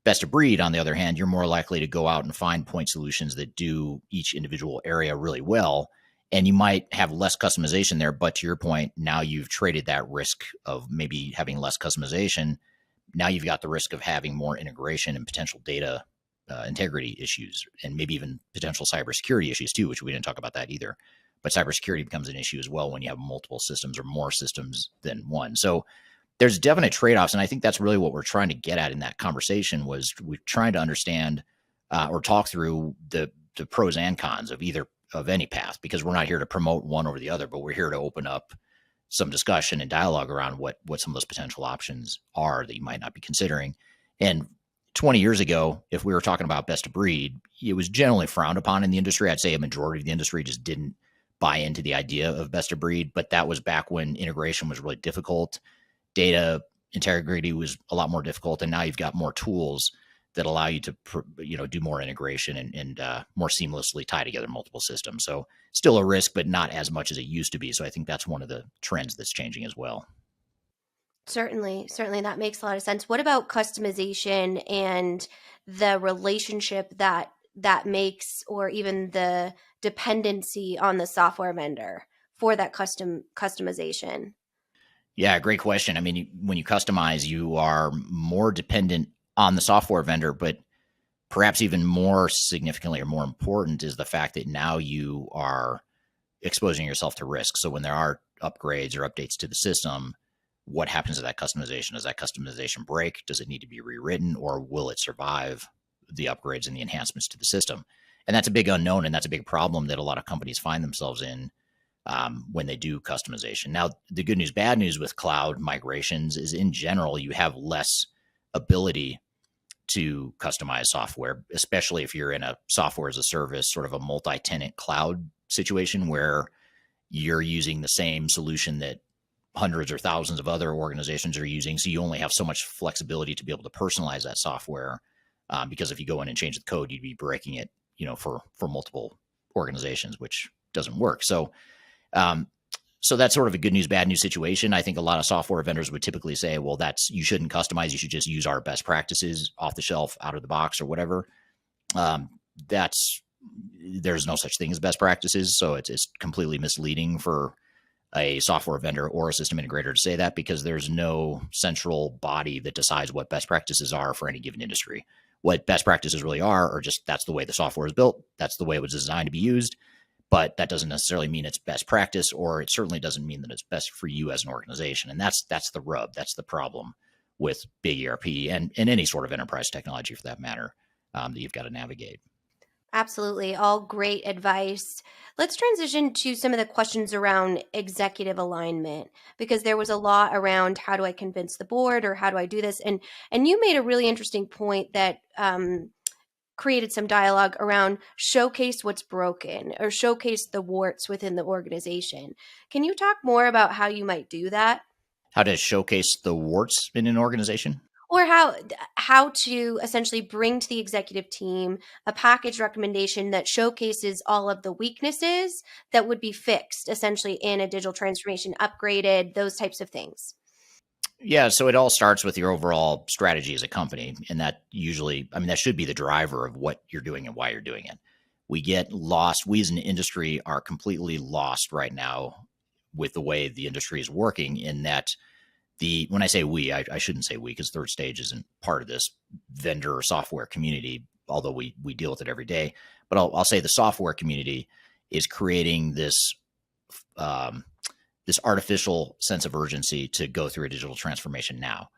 Best of breed, on the other hand, you're more likely to go out and find point solutions that do each individual area really well. And you might have less customization there. But to your point, now you've traded that risk of maybe having less customization. Now you've got the risk of having more integration and potential data integrity issues, and maybe even potential cybersecurity issues too, which we didn't talk about that either. But cybersecurity becomes an issue as well when you have multiple systems or more systems than one. So there's definite trade-offs, and I think that's really what we're trying to get at in that conversation was we're trying to understand or talk through the pros and cons of any path, because we're not here to promote one over the other, but we're here to open up some discussion and dialogue around what some of those potential options are that you might not be considering. And 20 years ago, if we were talking about best of breed, it was generally frowned upon in the industry. I'd say a majority of the industry just didn't buy into the idea of best of breed, but that was back when integration was really difficult. Data integrity was a lot more difficult. And now you've got more tools that allow you to, do more integration and more seamlessly tie together multiple systems. So still a risk, but not as much as it used to be. So I think that's one of the trends that's changing as well. Certainly, that makes a lot of sense. What about customization and the relationship that makes, or even the dependency on the software vendor for that customization? Yeah, great question. I mean, when you customize, you are more dependent on the software vendor, but perhaps even more significantly or more important is the fact that now you are exposing yourself to risk. So when there are upgrades or updates to the system, what happens to that customization? Does that customization break? Does it need to be rewritten, or will it survive the upgrades and the enhancements to the system. And that's a big unknown, and that's a big problem that a lot of companies find themselves in when they do customization. Now, the good news, bad news with cloud migrations is in general, you have less ability to customize software, especially if you're in a software as a service, sort of a multi-tenant cloud situation where you're using the same solution that hundreds or thousands of other organizations are using. So you only have so much flexibility to be able to personalize that software. Because if you go in and change the code, you'd be breaking it, for multiple organizations, which doesn't work. So that's sort of a good news, bad news situation. I think a lot of software vendors would typically say, well, you shouldn't customize. You should just use our best practices off the shelf, out of the box, or whatever. There's no such thing as best practices. So it's completely misleading for a software vendor or a system integrator to say that, because there's no central body that decides what best practices are for any given industry. What best practices really are just that's the way the software is built. That's the way it was designed to be used. But that doesn't necessarily mean it's best practice, or it certainly doesn't mean that it's best for you as an organization. And that's the rub. That's the problem with big ERP and any sort of enterprise technology for that matter, that you've got to navigate. Absolutely. All great advice. Let's transition to some of the questions around executive alignment, because there was a lot around how do I convince the board, or how do I do this? And you made a really interesting point that created some dialogue around showcase what's broken, or showcase the warts within the organization. Can you talk more about how you might do that? How to showcase the warts in an organization? Or how to essentially bring to the executive team a package recommendation that showcases all of the weaknesses that would be fixed essentially in a digital transformation, upgraded, those types of things. Yeah, so it all starts with your overall strategy as a company. And that usually, that should be the driver of what you're doing and why you're doing it. We get lost. We as an industry are completely lost right now with the way the industry is working, in that when I say we, I shouldn't say we, because Third Stage isn't part of this vendor or software community, although we deal with it every day. But I'll say the software community is creating this artificial sense of urgency to go through a digital transformation now.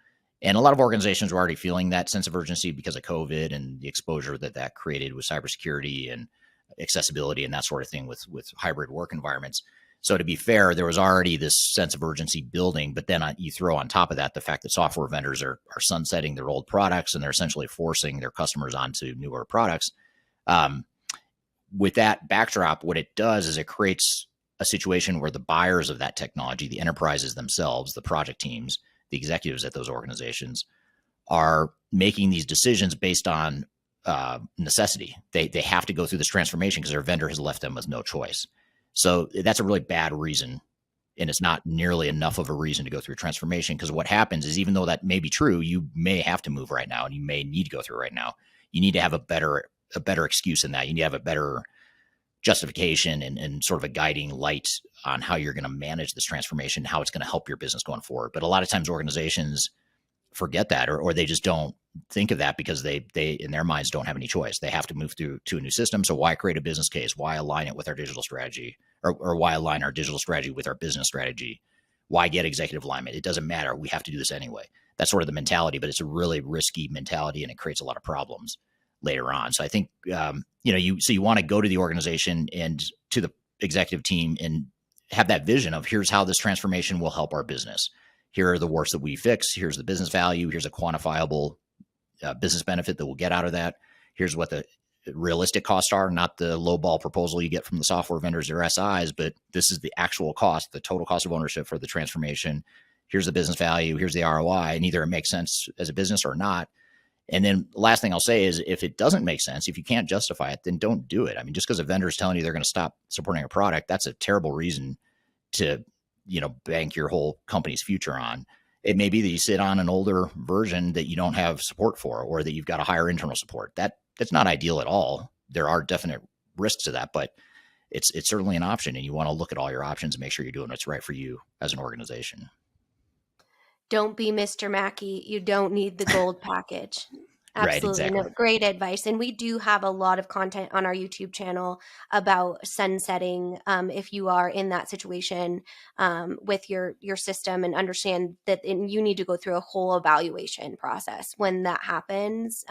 And a lot of organizations are already feeling that sense of urgency because of COVID and the exposure that created with cybersecurity and accessibility and that sort of thing with hybrid work environments. So to be fair, there was already this sense of urgency building, but then you throw on top of that the fact that software vendors are sunsetting their old products, and they're essentially forcing their customers onto newer products. With that backdrop, what it does is it creates a situation where the buyers of that technology, the enterprises themselves, the project teams, the executives at those organizations, are making these decisions based on necessity. They have to go through this transformation because their vendor has left them with no choice. So that's a really bad reason, and it's not nearly enough of a reason to go through transformation, because what happens is, even though that may be true, you may have to move right now and you may need to go through right now. You need to have a better excuse than that. You need to have a better justification and sort of a guiding light on how you're going to manage this transformation, how it's going to help your business going forward. But a lot of times organizations forget that, or they just don't think of that, because they in their minds don't have any choice. They have to move through to a new system. So why create a business case? Why align it with our digital strategy, or why align our digital strategy with our business strategy? Why get executive alignment? It doesn't matter. We have to do this anyway. That's sort of the mentality, but it's a really risky mentality, and it creates a lot of problems later on. So I think, you want to go to the organization and to the executive team and have that vision of, here's how this transformation will help our business. Here are the warts that we fix. Here's the business value. Here's a quantifiable business benefit that we'll get out of that. Here's what the realistic costs are, not the lowball proposal you get from the software vendors or SIs, but this is the actual cost, the total cost of ownership for the transformation. Here's the business value. Here's the ROI. And either it makes sense as a business or not. And then the last thing I'll say is, if it doesn't make sense, if you can't justify it, then don't do it. Just because a vendor is telling you they're going to stop supporting a product, that's a terrible reason to, bank your whole company's future on. It may be that you sit on an older version that you don't have support for, or that you've got to hire internal support. That's not ideal at all. There are definite risks to that, but it's certainly an option, and you want to look at all your options and make sure you're doing what's right for you as an organization. Don't be Mr. Mackey. You don't need the gold package. Absolutely. Right, exactly. No, great advice. And we do have a lot of content on our YouTube channel about sunsetting, if you are in that situation with your system, and understand that you need to go through a whole evaluation process when that happens,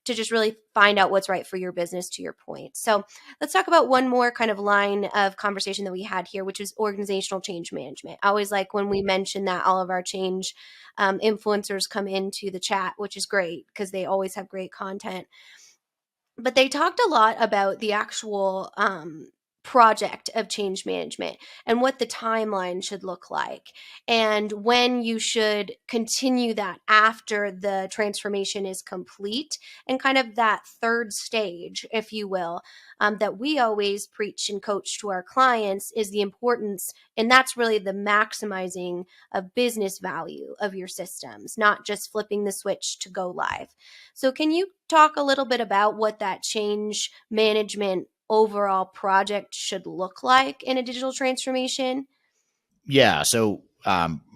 to just really find out what's right for your business, to your point. So let's talk about one more kind of line of conversation that we had here, which is organizational change management. I always like when we mention that all of our change influencers come into the chat, which is great because they always have great content. But they talked a lot about the actual project of change management and what the timeline should look like, and when you should continue that after the transformation is complete, and kind of that third stage, if you will, that we always preach and coach to our clients is the importance, and that's really the maximizing of business value of your systems, not just flipping the switch to go live. So can you talk a little bit about what that change management overall project should look like in a digital transformation? Yeah. So,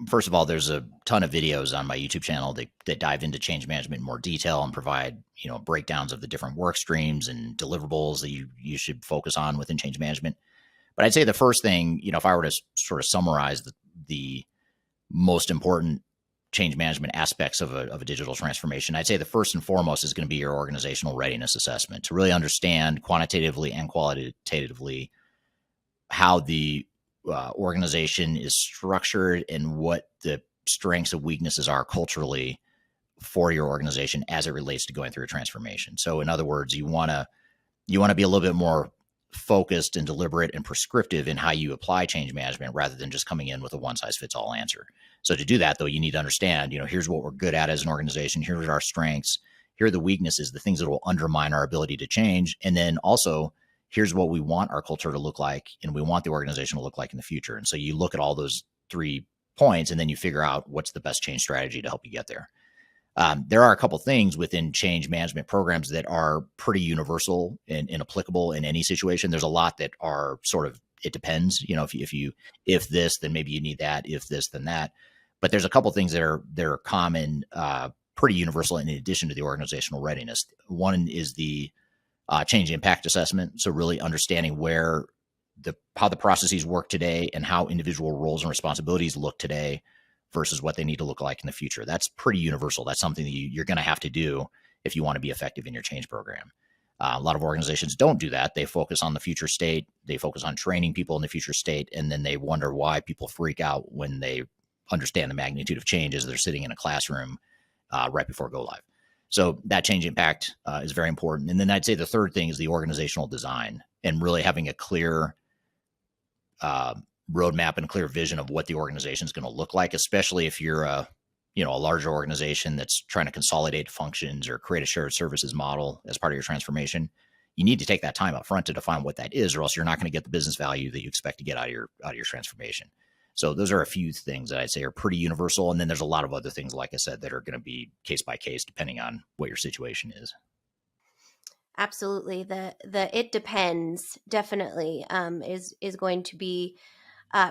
first of all, there's a ton of videos on my YouTube channel that dive into change management in more detail and provide, breakdowns of the different work streams and deliverables that you should focus on within change management. But I'd say the first thing, if I were to sort of summarize the most important change management aspects of a digital transformation, I'd say the first and foremost is going to be your organizational readiness assessment, to really understand quantitatively and qualitatively how the organization is structured and what the strengths and weaknesses are culturally for your organization as it relates to going through a transformation. So in other words, you want to be a little bit more focused and deliberate and prescriptive in how you apply change management rather than just coming in with a one size fits all answer. So to do that, though, you need to understand, here's what we're good at as an organization. Here are our strengths. Here are the weaknesses, the things that will undermine our ability to change. And then also, here's what we want our culture to look like and we want the organization to look like in the future. And so you look at all those 3 points and then you figure out what's the best change strategy to help you get there. There are a couple things within change management programs that are pretty universal and applicable in any situation. There's a lot that are sort of, it depends, if this, then maybe you need that, if this, then that. But there's a couple things that are common, pretty universal in addition to the organizational readiness. One is the change impact assessment. So really understanding how the processes work today and how individual roles and responsibilities look today versus what they need to look like in the future. That's pretty universal. That's something that you're going to have to do if you want to be effective in your change program. A lot of organizations don't do that. They focus on the future state. They focus on training people in the future state. And then they wonder why people freak out when they understand the magnitude of change as they're sitting in a classroom right before go live. So that change impact is very important. And then I'd say the third thing is the organizational design and really having a clear roadmap and clear vision of what the organization is going to look like, especially if you're a larger organization that's trying to consolidate functions or create a shared services model as part of your transformation. You need to take that time up front to define what that is, or else you're not going to get the business value that you expect to get out of your transformation. So those are a few things that I'd say are pretty universal. And then there's a lot of other things, like I said, that are going to be case by case, depending on what your situation is. Absolutely. The it depends definitely is going to be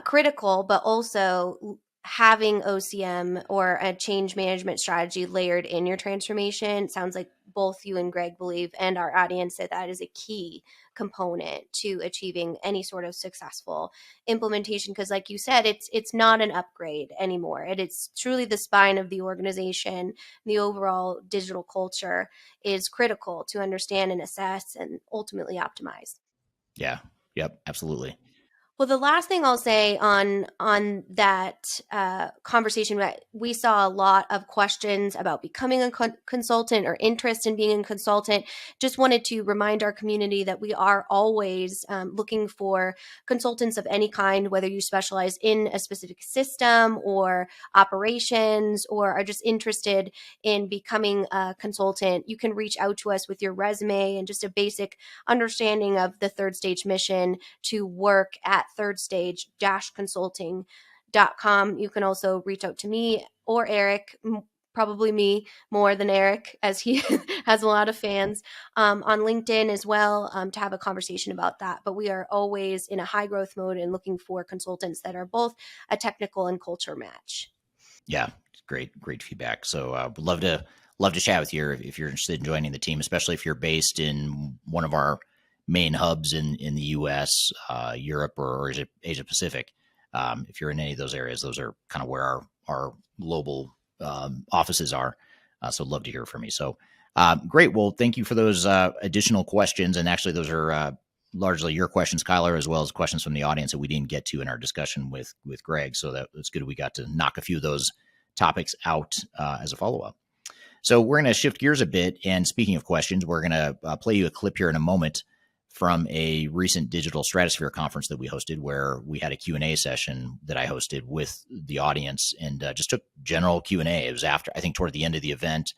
critical, but also having OCM or a change management strategy layered in your transformation. Sounds like both you and Greg believe, and our audience, that is a key component to achieving any sort of successful implementation. Because like you said, it's not an upgrade anymore. It's truly the spine of the organization. The overall digital culture is critical to understand and assess and ultimately optimize. Yeah. Yep. Absolutely. Well, the last thing I'll say on that conversation, we saw a lot of questions about becoming a consultant or interest in being a consultant. Just wanted to remind our community that we are always looking for consultants of any kind, whether you specialize in a specific system or operations or are just interested in becoming a consultant. You can reach out to us with your resume and just a basic understanding of the third stage mission to work at thirdstage-consulting.com. You can also reach out to me or Eric, probably me more than Eric, as he has a lot of fans, on LinkedIn as well, to have a conversation about that. But we are always in a high growth mode and looking for consultants that are both a technical and culture match. Yeah, great feedback. So would love to chat with you if you're interested in joining the team, especially if you're based in one of our main hubs in the U.S., Europe, or Asia Pacific. If you're in any of those areas, those are kind of where our global offices are. So love to hear from you. So Great. Well, thank you for those additional questions. And actually, those are largely your questions, Kyler, as well as questions from the audience that we didn't get to in our discussion with Greg. So that's good. We got to knock a few of those topics out as a follow-up. So we're going to shift gears a bit. And speaking of questions, we're going to play you a clip here in a moment from a recent Digital Stratosphere conference that we hosted, where we had a Q&A session that I hosted with the audience and just took general Q&A. It was after, I think, toward the end of the event.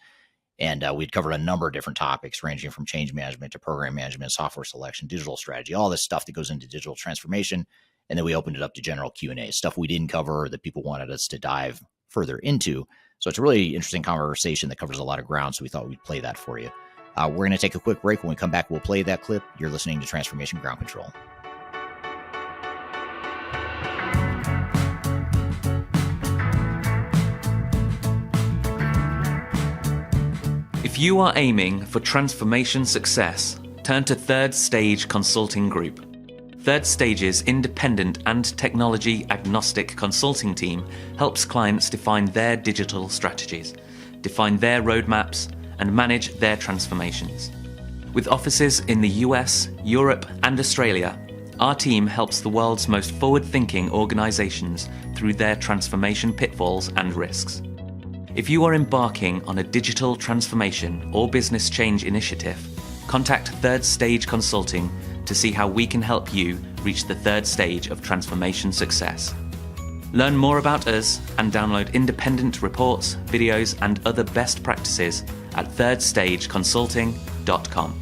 And we'd covered a number of different topics ranging from change management to program management, software selection, digital strategy, all this stuff that goes into digital transformation. And then we opened it up to general Q&A, stuff we didn't cover that people wanted us to dive further into. So it's a really interesting conversation that covers a lot of ground. So we thought we'd play that for you. We're going to take a quick break. When we come back, we'll play that clip. You're listening to Transformation Ground Control. If you are aiming for transformation success, turn to Third Stage Consulting Group. Third Stage's independent and technology agnostic consulting team helps clients define their digital strategies, define their roadmaps, and manage their transformations. With offices in the US, Europe, and Australia, our team helps the world's most forward-thinking organizations through their transformation pitfalls and risks. If you are embarking on a digital transformation or business change initiative, contact Third Stage Consulting to see how we can help you reach the third stage of transformation success. Learn more about us and download independent reports, videos, and other best practices at thirdstageconsulting.com.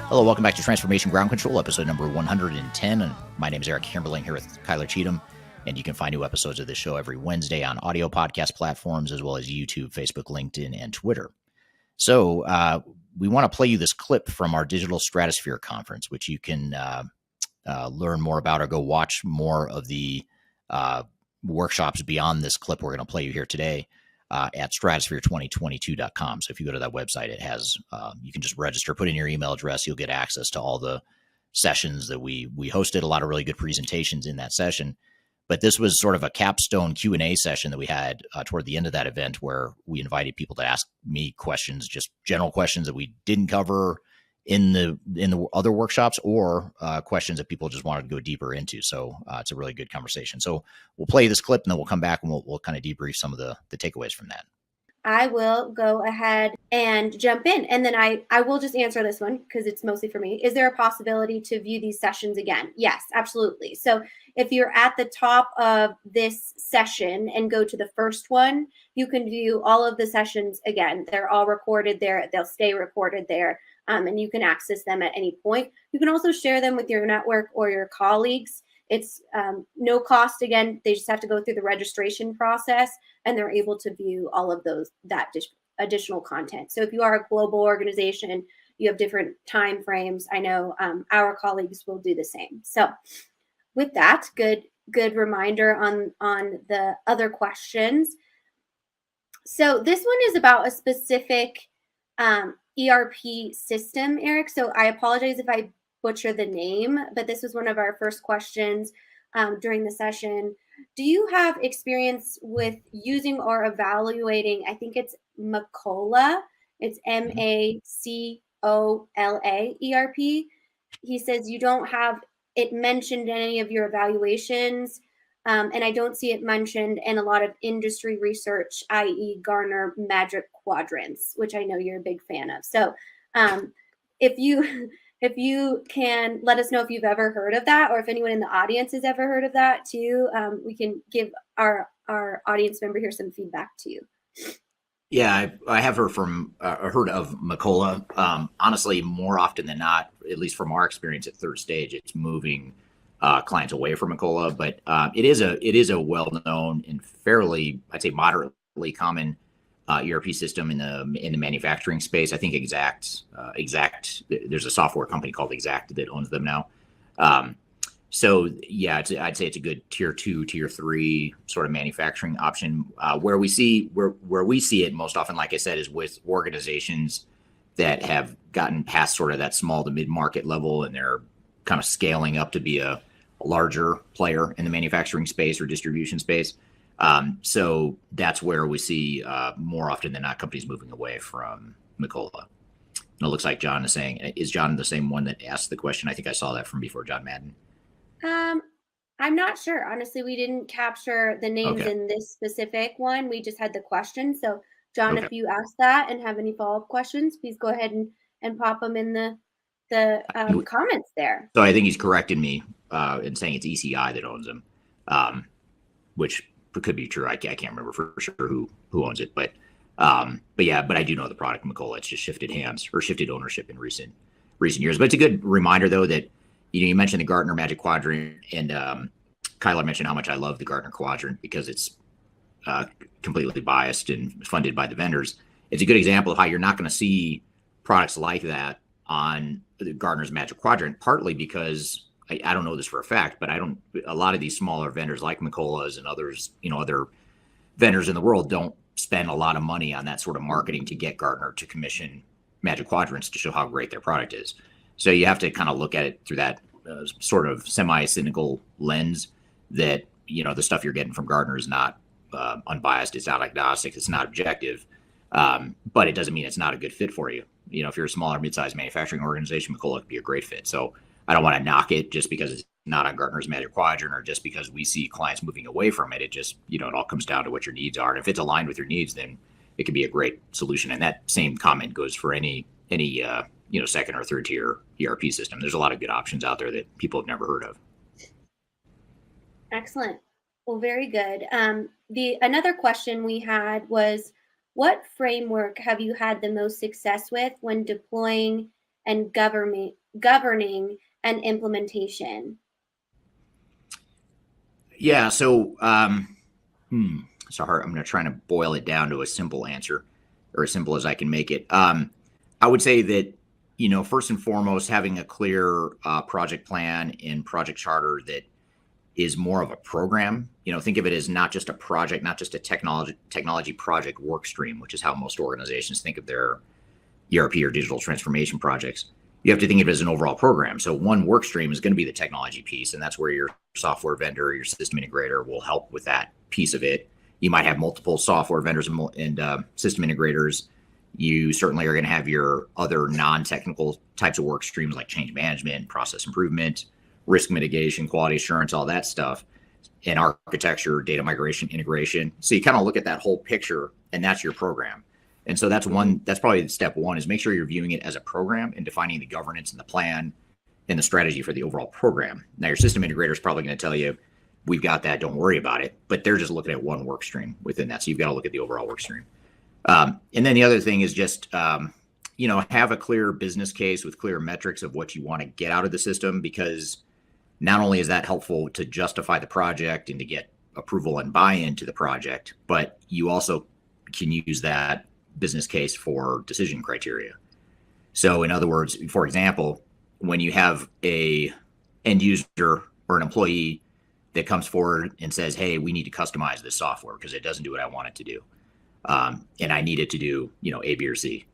Hello, welcome back to Transformation Ground Control, episode number 110. And my name is Eric Kimberling here with Kyler Cheatham. And you can find new episodes of this show every Wednesday on audio podcast platforms, as well as YouTube, Facebook, LinkedIn, and Twitter. So we want to play you this clip from our Digital Stratosphere conference, which you can learn more about or go watch more of the workshops beyond this clip we're going to play you here today at stratosphere2022.com. So if you go to that website, it has, you can just register, put in your email address, you'll get access to all the sessions that we hosted, a lot of really good presentations in that session. But this was sort of a capstone Q&A session that we had toward the end of that event, where we invited people to ask me questions, just general questions that we didn't cover in the other workshops, or questions that people just wanted to go deeper into. So it's a really good conversation. So we'll play this clip and then we'll come back and we'll kind of debrief some of the takeaways from that. I will go ahead and jump in, and then I will just answer this one because it's mostly for me. Is there a possibility to view these sessions again? Yes, absolutely. So if you're at the top of this session and go to the first one, you can view all of the sessions again. They're all recorded there. They'll stay recorded there, and you can access them at any point. You can also share them with your network or your colleagues. It's no cost. Again, they just have to go through the registration process, and they're able to view all of that additional content. So if you are a global organization, you have different time frames. I know our colleagues will do the same. So with that, good reminder on the other questions. So this one is about a specific ERP system, Eric. So I apologize if I butcher the name, but this was one of our first questions during the session. Do you have experience with using or evaluating, I think it's Macola, it's Macola ERP. He says you don't have it mentioned in any of your evaluations, and I don't see it mentioned in a lot of industry research, i.e. Gartner Magic Quadrants, which I know you're a big fan of. So if you can let us know if you've ever heard of that, or if anyone in the audience has ever heard of that too, we can give our audience member here some feedback to you. Yeah, I have heard of Macola. Honestly, more often than not, at least from our experience at Third Stage, it's moving clients away from Macola. But it is a well-known and fairly, I'd say, moderately common ERP system in the manufacturing space. I think Exact. There's a software company called Exact that owns them now. So yeah, I'd say it's a good tier 2, tier 3 sort of manufacturing option. Where we see it most often, like I said, is with organizations that have gotten past sort of that small to mid-market level, and they're kind of scaling up to be a larger player in the manufacturing space or distribution space. So that's where we see more often than not companies moving away from Macola. And it looks like John is saying, is John the same one that asked the question? I think I saw that from before, John Madden. I'm not sure. Honestly, we didn't capture the names in this specific one. We just had the question. So, John, if you asked that and have any follow-up questions, please go ahead and pop them in the comments there. So I think he's correcting me in saying it's ECI that owns them, which could be true. I can't remember for sure who owns it, but I do know the product Macola. It's just shifted hands or shifted ownership in recent years. But it's a good reminder, though, that you mentioned the Gartner Magic Quadrant, and Kyler mentioned how much I love the Gartner Quadrant because it's completely biased and funded by the vendors. It's a good example of how you're not going to see products like that on the Gartner's Magic Quadrant, partly because I don't know this for a fact, but a lot of these smaller vendors like Macola's and others, other vendors in the world don't spend a lot of money on that sort of marketing to get Gartner to commission Magic Quadrants to show how great their product is. So you have to kind of look at it through that sort of semi-cynical lens that, the stuff you're getting from Gartner is not unbiased, it's not agnostic, it's not objective, but it doesn't mean it's not a good fit for you. If you're a smaller, mid-sized manufacturing organization, Macola could be a great fit. So I don't want to knock it just because it's not on Gartner's Magic Quadrant or just because we see clients moving away from it. It just, it all comes down to what your needs are. And if it's aligned with your needs, then it can be a great solution. And that same comment goes for any second or third tier ERP system. There's a lot of good options out there that people have never heard of. Excellent. Well, very good. Another question we had was, what framework have you had the most success with when deploying and governing an implementation? Yeah, so it's hard. I'm going to try to boil it down to a simple answer, or as simple as I can make it. I would say that, first and foremost, having a clear project plan and project charter that is more of a program. Think of it as not just a project, not just a technology project work stream, which is how most organizations think of their ERP or digital transformation projects. You have to think of it as an overall program. So one work stream is going to be the technology piece, and that's where your software vendor, your system integrator will help with that piece of it. You might have multiple software vendors and system integrators. You certainly are going to have your other non-technical types of work streams like change management, process improvement, risk mitigation, quality assurance, all that stuff, and architecture, data migration, integration. So you kind of look at that whole picture, and that's your program. And so that's probably step one, is make sure you're viewing it as a program and defining the governance and the plan and the strategy for the overall program. Now, your system integrator is probably going to tell you, we've got that, don't worry about it. But they're just looking at one work stream within that. So you've got to look at the overall work stream. And then the other thing is just, have a clear business case with clear metrics of what you want to get out of the system, because not only is that helpful to justify the project and to get approval and buy-in to the project, but you also can use that business case for decision criteria. So in other words, for example, when you have a end user or an employee that comes forward and says, hey, we need to customize this software because it doesn't do what I want it to do. And I need it to do, A, B, or C.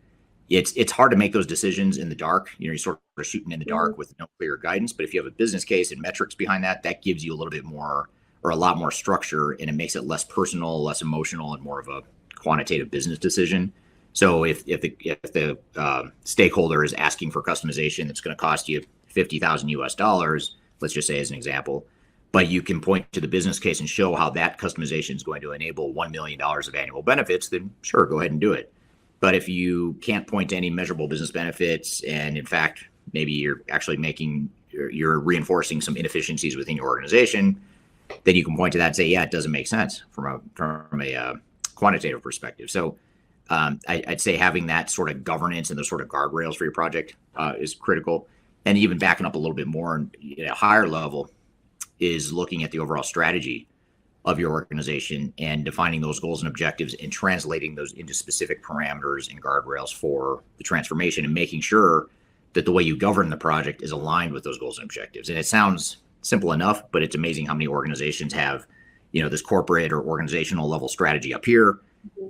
It's hard to make those decisions in the dark. You're sort of shooting in the dark with no clear guidance. But if you have a business case and metrics behind that, that gives you a little bit more, or a lot more structure, and it makes it less personal, less emotional, and more of a quantitative business decision. So if the stakeholder is asking for customization that's going to cost you $50,000 US, let's just say as an example, but you can point to the business case and show how that customization is going to enable $1 million of annual benefits, then sure, go ahead and do it. But if you can't point to any measurable business benefits, and in fact, maybe you're actually you're reinforcing some inefficiencies within your organization, then you can point to that and say, yeah, it doesn't make sense from a quantitative perspective. So I'd say having that sort of governance and those sort of guardrails for your project is critical. And even backing up a little bit more at a higher level is looking at the overall strategy of your organization and defining those goals and objectives and translating those into specific parameters and guardrails for the transformation, and making sure that the way you govern the project is aligned with those goals and objectives. And it sounds simple enough, but it's amazing how many organizations have, this corporate or organizational level strategy up here,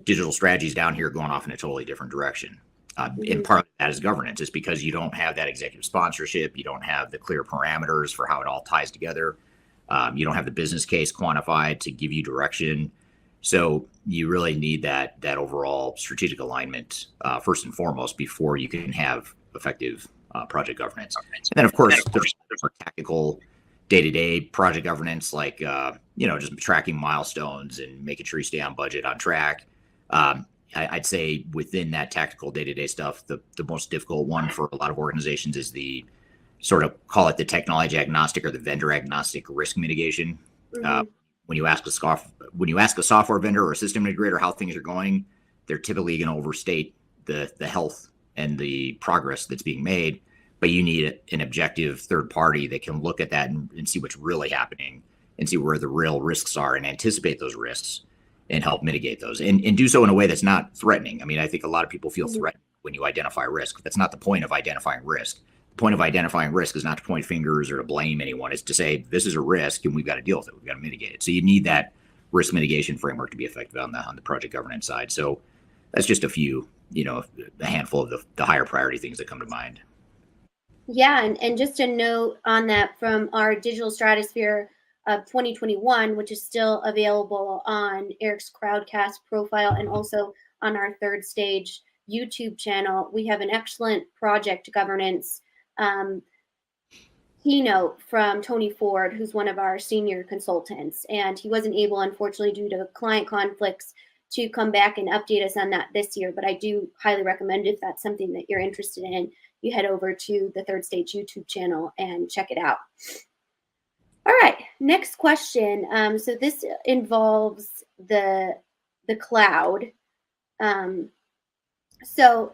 digital strategies down here going off in a totally different direction. And part of that is governance. It's because you don't have that executive sponsorship. You don't have the clear parameters for how it all ties together. You don't have the business case quantified to give you direction. So you really need that overall strategic alignment first and foremost before you can have effective project governance. And then, of course, there's tactical day-to-day project governance, like just tracking milestones and making sure you stay on budget, on track. I'd say within that tactical day-to-day stuff, the most difficult one for a lot of organizations is the sort of, call it the technology agnostic or the vendor agnostic risk mitigation. When you ask a software vendor or a system integrator how things are going, they're typically going to overstate the health and the progress that's being made. But you need an objective third party that can look at that and see what's really happening and see where the real risks are and anticipate those risks and help mitigate those and do so in a way that's not threatening. I mean, I think a lot of people feel threatened when you identify risk. That's not the point of identifying risk. The point of identifying risk is not to point fingers or to blame anyone. It's to say, this is a risk and we've got to deal with it. We've got to mitigate it. So you need that risk mitigation framework to be effective on the project governance side. So that's just a few, a handful of the higher priority things that come to mind. Yeah, and just a note on that from our Digital Stratosphere of 2021, which is still available on Eric's Crowdcast profile and also on our Third Stage YouTube channel. We have an excellent project governance keynote from Tony Ford, who's one of our senior consultants, and he wasn't able, unfortunately, due to client conflicts, to come back and update us on that this year. But I do highly recommend, if that's something that you're interested in, you head over to the Third Stage YouTube channel and check it out. All right, next question. So this involves the cloud. So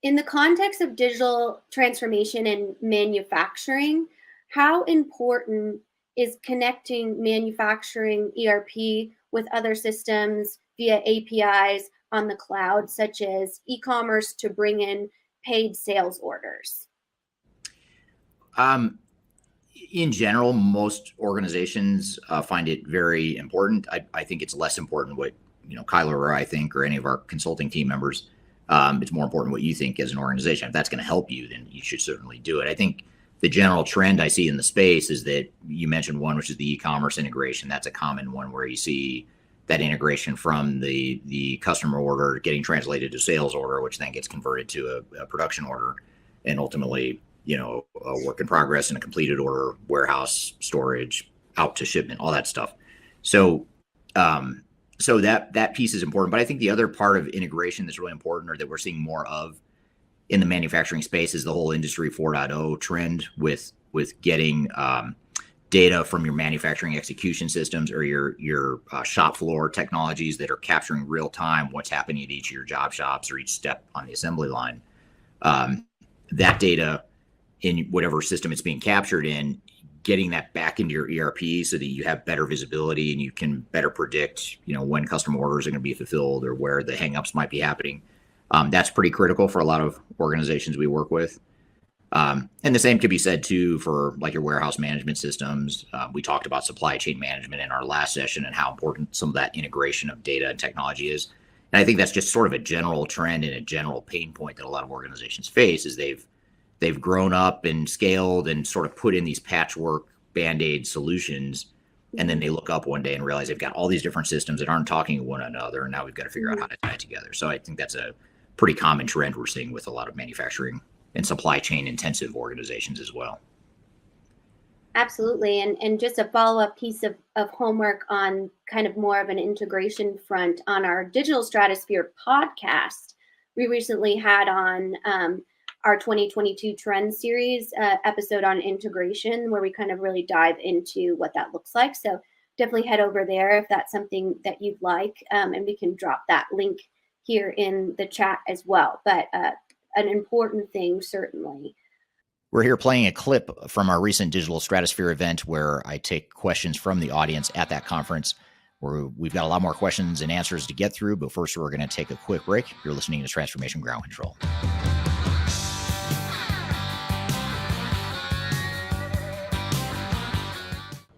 in the context of digital transformation and manufacturing, how important is connecting manufacturing ERP with other systems via APIs on the cloud, such as e-commerce, to bring in paid sales orders? In general, most organizations find it very important. I think it's less important what Kyler or I think, or any of our consulting team members. It's more important what you think as an organization. If that's going to help you, then you should certainly do it. I think the general trend I see in the space is that you mentioned one, which is the e-commerce integration. That's a common one where you see that integration from the customer order getting translated to sales order, which then gets converted to a production order, and ultimately, a work in progress and a completed order, warehouse, storage, out to shipment, all that stuff. So that piece is important. But I think the other part of integration that's really important, or that we're seeing more of in the manufacturing space, is the whole Industry 4.0 trend with getting data from your manufacturing execution systems or your shop floor technologies that are capturing real time what's happening at each of your job shops or each step on the assembly line. That data in whatever system it's being captured in, getting that back into your ERP so that you have better visibility and you can better predict, when customer orders are going to be fulfilled or where the hangups might be happening. That's pretty critical for a lot of organizations we work with. And the same could be said too for like your warehouse management systems. We talked about supply chain management in our last session and how important some of that integration of data and technology is. And I think that's just sort of a general trend and a general pain point that a lot of organizations face, is they've grown up and scaled and sort of put in these patchwork Band-Aid solutions. And then they look up one day and realize they've got all these different systems that aren't talking to one another. And now we've got to figure out how to tie it together. So I think that's a pretty common trend we're seeing with a lot of manufacturing and supply chain intensive organizations as well. Absolutely. And just a follow-up piece of homework on kind of more of an integration front, on our Digital Stratosphere podcast, we recently had on our 2022 Trend Series episode on integration, where we kind of really dive into what that looks like. So definitely head over there if that's something that you'd like, and we can drop that link here in the chat as well. But an important thing, certainly. We're here playing a clip from our recent Digital Stratosphere event where I take questions from the audience at that conference, where we've got a lot more questions and answers to get through. But first, we're going to take a quick break. You're listening to Transformation Ground Control.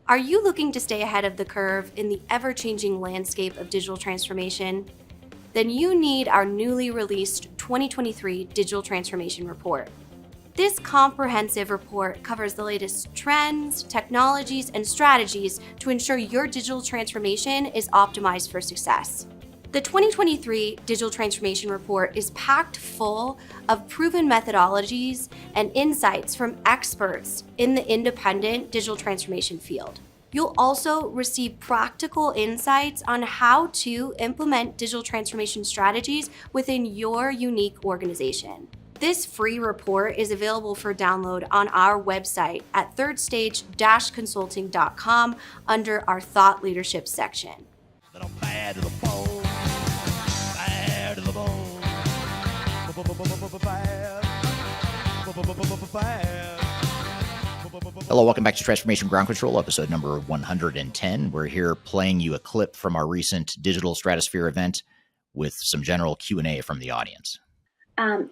Are you looking to stay ahead of the curve in the ever-changing landscape of digital transformation? Then you need our newly released 2023 Digital Transformation Report. This comprehensive report covers the latest trends, technologies, and strategies to ensure your digital transformation is optimized for success. The 2023 Digital Transformation Report is packed full of proven methodologies and insights from experts in the independent digital transformation field. You'll also receive practical insights on how to implement digital transformation strategies within your unique organization. This free report is available for download on our website at thirdstage-consulting.com under our Thought Leadership section. Bad to the bone, bad to the bone, bad. Hello, welcome back to Transformation Ground Control, episode number 110. We're here playing you a clip from our recent Digital Stratosphere event with some general Q&A from the audience.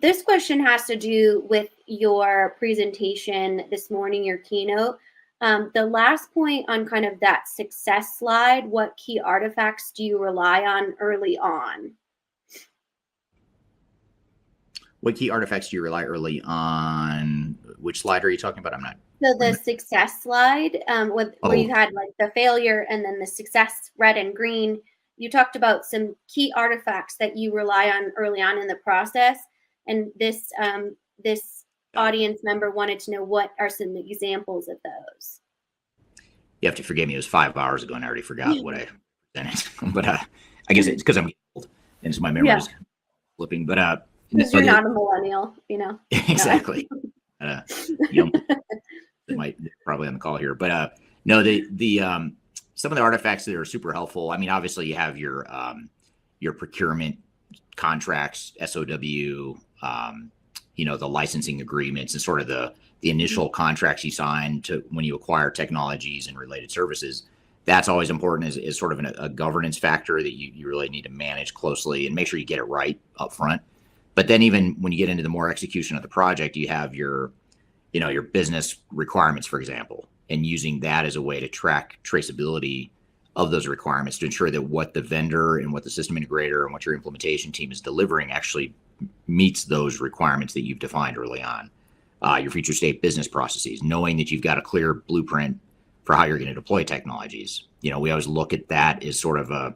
This question has to do with your presentation this morning, your keynote. The last point on kind of that success slide, what key artifacts do you rely on early on? What key artifacts do you rely early on? Which slide are you talking about? I'm not. So the success slide, where you had like the failure and then the success, red and green. You talked about some key artifacts that you rely on early on in the process. And this audience member wanted to know what are some examples of those. You have to forgive me. It was 5 hours ago and I already forgot what I presented. But I guess it's because I'm old and so my memory is flipping. But because you're not a millennial, you know. Exactly. They might probably on the call here. But no, the some of the artifacts that are super helpful. I mean, obviously you have your procurement contracts, SOW, the licensing agreements and sort of the initial contracts you sign to when you acquire technologies and related services. That's always important as sort of a governance factor that you really need to manage closely and make sure you get it right up front. But then even when you get into the more execution of the project, you have your business requirements, for example, and using that as a way to track traceability of those requirements to ensure that what the vendor and what the system integrator and what your implementation team is delivering actually meets those requirements that you've defined early on. Your future state business processes, knowing that you've got a clear blueprint for how you're going to deploy technologies. We always look at that as sort of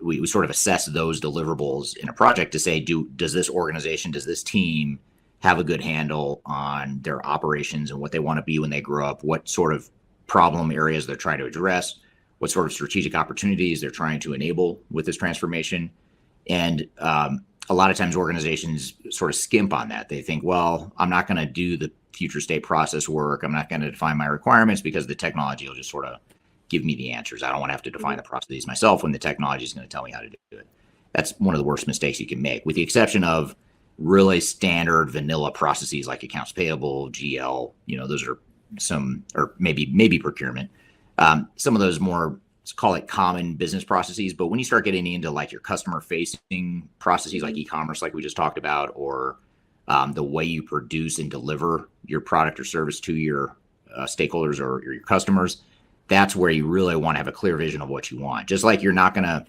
we sort of assess those deliverables in a project to say, does this organization, does this team have a good handle on their operations and what they want to be when they grow up, what sort of problem areas they're trying to address, what sort of strategic opportunities they're trying to enable with this transformation. And a lot of times organizations sort of skimp on that. They think, well, I'm not going to do the future state process work. I'm not going to define my requirements because the technology will just sort of give me the answers. I don't want to have to define the processes myself when the technology is going to tell me how to do it. That's one of the worst mistakes you can make, with the exception of really standard vanilla processes like accounts payable, GL, those are some, or maybe procurement. Some of those more, let's call it common business processes. But when you start getting into like your customer facing processes like e-commerce, like we just talked about, or the way you produce and deliver your product or service to your stakeholders or your customers, that's where you really want to have a clear vision of what you want. Just like you're not going to,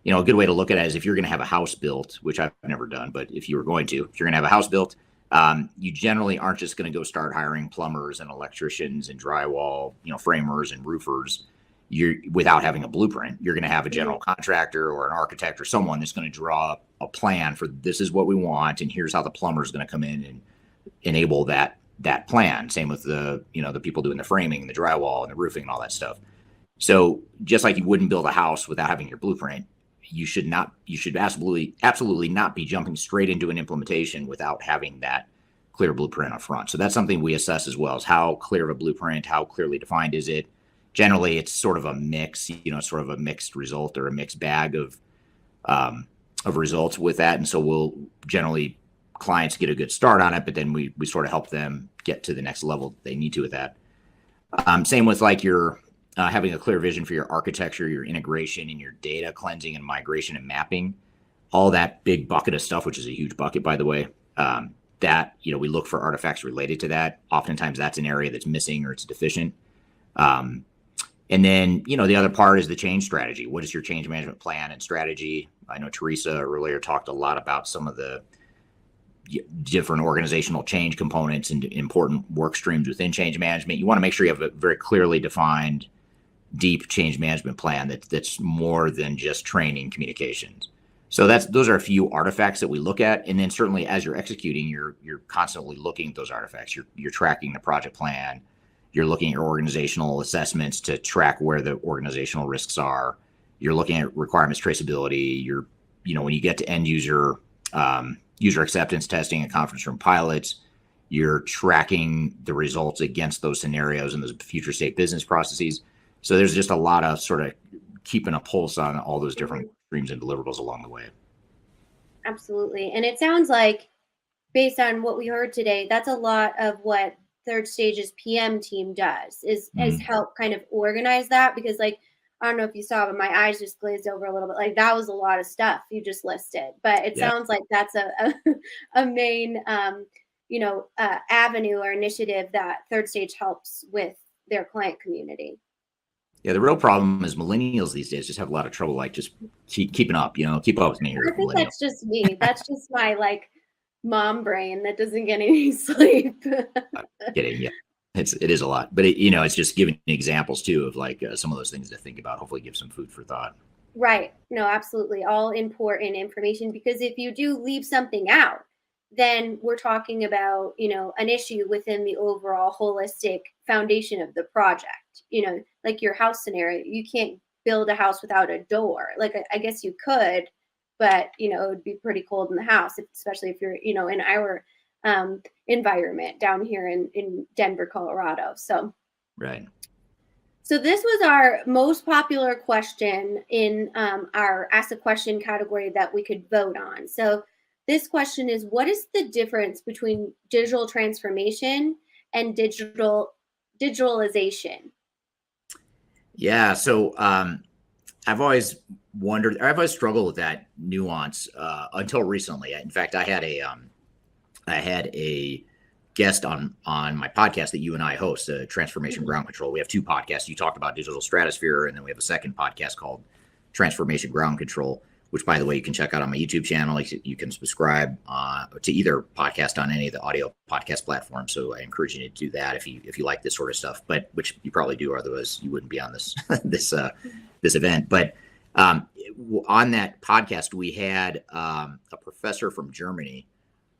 a good way to look at it is if you're going to have a house built, which I've never done, but if you're going to have a house built, you generally aren't just going to go start hiring plumbers and electricians and drywall, framers and roofers without having a blueprint. You're going to have a general contractor or an architect or someone that's going to draw up a plan for this is what we want, and here's how the plumber is going to come in and enable that plan. Same with the people doing the framing and the drywall and the roofing and all that stuff. So just like you wouldn't build a house without having your blueprint, you should absolutely not be jumping straight into an implementation without having that clear blueprint up front. So that's something we assess as well, is how clear of a blueprint, how clearly defined is it? Generally, it's sort of a mix, sort of a mixed result or a mixed bag of results with that. And so clients get a good start on it, but then we sort of help them get to the next level they need to with that. Same with like your having a clear vision for your architecture, your integration, and your data cleansing and migration and mapping, all that big bucket of stuff, which is a huge bucket, by the way, that, we look for artifacts related to that. Oftentimes that's an area that's missing or it's deficient. And then, the other part is the change strategy. What is your change management plan and strategy? I know Teresa earlier talked a lot about some of the different organizational change components and important work streams within change management. You want to make sure you have a very clearly defined, deep change management plan that's more than just training communications. So those are a few artifacts that we look at, and then certainly as you're executing, you're constantly looking at those artifacts. You're tracking the project plan. You're looking at your organizational assessments to track where the organizational risks are. You're looking at requirements traceability. When you get to end user acceptance testing and conference room pilots, you're tracking the results against those scenarios and those future state business processes. So there's just a lot of sort of keeping a pulse on all those different streams and deliverables along the way. Absolutely. And it sounds like, based on what we heard today, that's a lot of what Third Stage's PM team does is help kind of organize that, because like, I don't know if you saw, but my eyes just glazed over a little bit. Like, that was a lot of stuff you just listed, but it sounds like that's a main, avenue or initiative that Third Stage helps with their client community. Yeah, the real problem is millennials these days just have a lot of trouble, like just keeping up, keep up with me. I think that's just me. That's just my mom brain that doesn't get any sleep. Kidding, yeah. It is a lot, but it's just giving examples too of some of those things to think about. Hopefully give some food for thought. Right. No, absolutely. All important information, because if you do leave something out, then we're talking about, an issue within the overall holistic foundation of the project. Like your house scenario, you can't build a house without a door. Like, I guess you could, but, it would be pretty cold in the house, especially if you're, in our environment down here in Denver, Colorado. So, right. So this was our most popular question in our Ask a Question category that we could vote on. So this question is, what is the difference between digital transformation and digitalization? Yeah. So I've always struggled with that nuance until recently. In fact, I had a guest on my podcast that you and I host, Transformation Ground Control. We have two podcasts. You talked about digital stratosphere, and then we have a second podcast called Transformation Ground Control, which, by the way, you can check out on my YouTube channel. You can subscribe to either podcast on any of the audio podcast platforms. So I encourage you to do that if you like this sort of stuff, but which you probably do, otherwise you wouldn't be on this this event. But on that podcast, we had a professor from Germany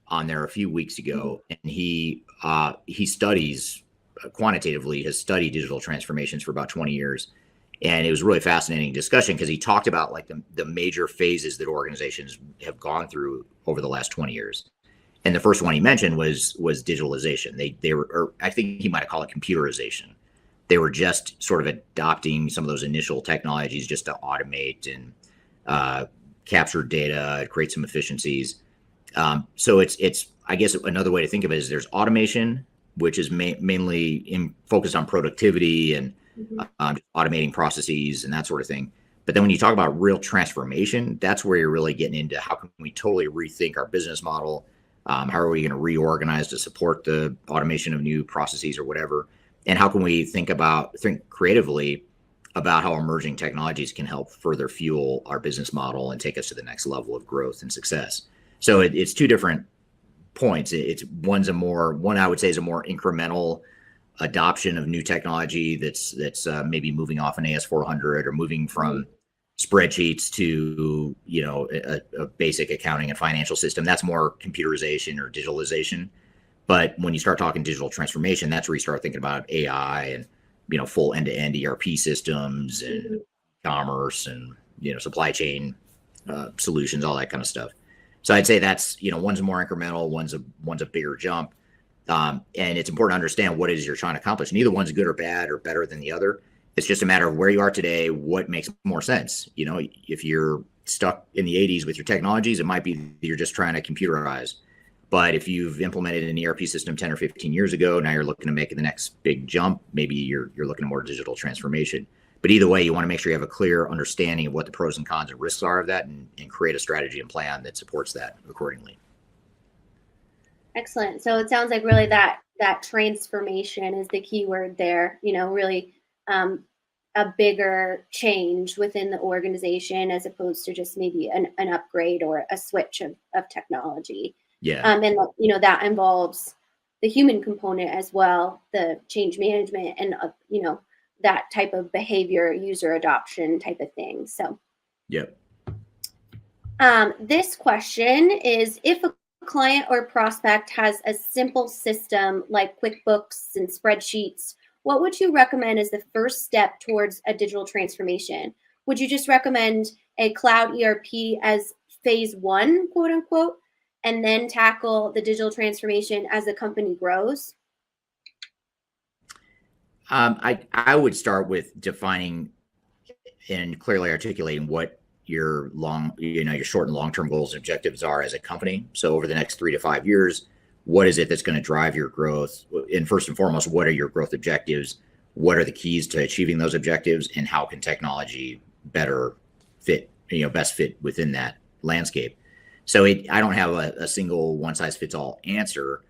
on there a few weeks ago, and he studies quantitatively, has studied digital transformations for about 20 years. And it was a really fascinating discussion because he talked about the major phases that organizations have gone through over the last 20 years. And the first one he mentioned was digitalization. They were, or I think he might have called it computerization. They were just sort of adopting some of those initial technologies just to automate and capture data, create some efficiencies. So it's I guess another way to think of it is there's automation, which is mainly focused on productivity and automating processes and that sort of thing. But then when you talk about real transformation, that's where you're really getting into how can we totally rethink our business model? How are we going to reorganize to support the automation of new processes or whatever? And how can we think creatively about how emerging technologies can help further fuel our business model and take us to the next level of growth and success? So it's two different points. One I would say is a more incremental adoption of new technology that's maybe moving off an AS400 or moving from spreadsheets to a basic accounting and financial system. That's more computerization or digitalization. But when you start talking digital transformation, that's where you start thinking about AI and full end-to-end ERP systems and commerce and supply chain solutions, all that kind of stuff. So I'd say that's one's more incremental, one's a bigger jump. And it's important to understand what it is you're trying to accomplish. Neither one's good or bad or better than the other. It's just a matter of where you are today, what makes more sense. If you're stuck in the 80s with your technologies, it might be that you're just trying to computerize. But if you've implemented an ERP system 10 or 15 years ago, now you're looking to make the next big jump, maybe you're looking at more digital transformation. But either way, you want to make sure you have a clear understanding of what the pros and cons and risks are of that and create a strategy and plan that supports that accordingly. Excellent. So it sounds like really that transformation is the key word there, really a bigger change within the organization as opposed to just maybe an upgrade or a switch of technology. Yeah. And that involves the human component as well, the change management and that type of behavior, user adoption type of thing. So Yep. this question is, if a client or prospect has a simple system like QuickBooks and spreadsheets, what would you recommend as the first step towards a digital transformation? Would you just recommend a cloud ERP as phase one, quote unquote, and then tackle the digital transformation as the company grows? I would start with defining and clearly articulating what your short and long-term goals and objectives are as a company. So over the next 3 to 5 years, what is it that's going to drive your growth? And first and foremost, what are your growth objectives? What are the keys to achieving those objectives? And how can technology better fit, best fit within that landscape? So I don't have a single one-size-fits-all answer,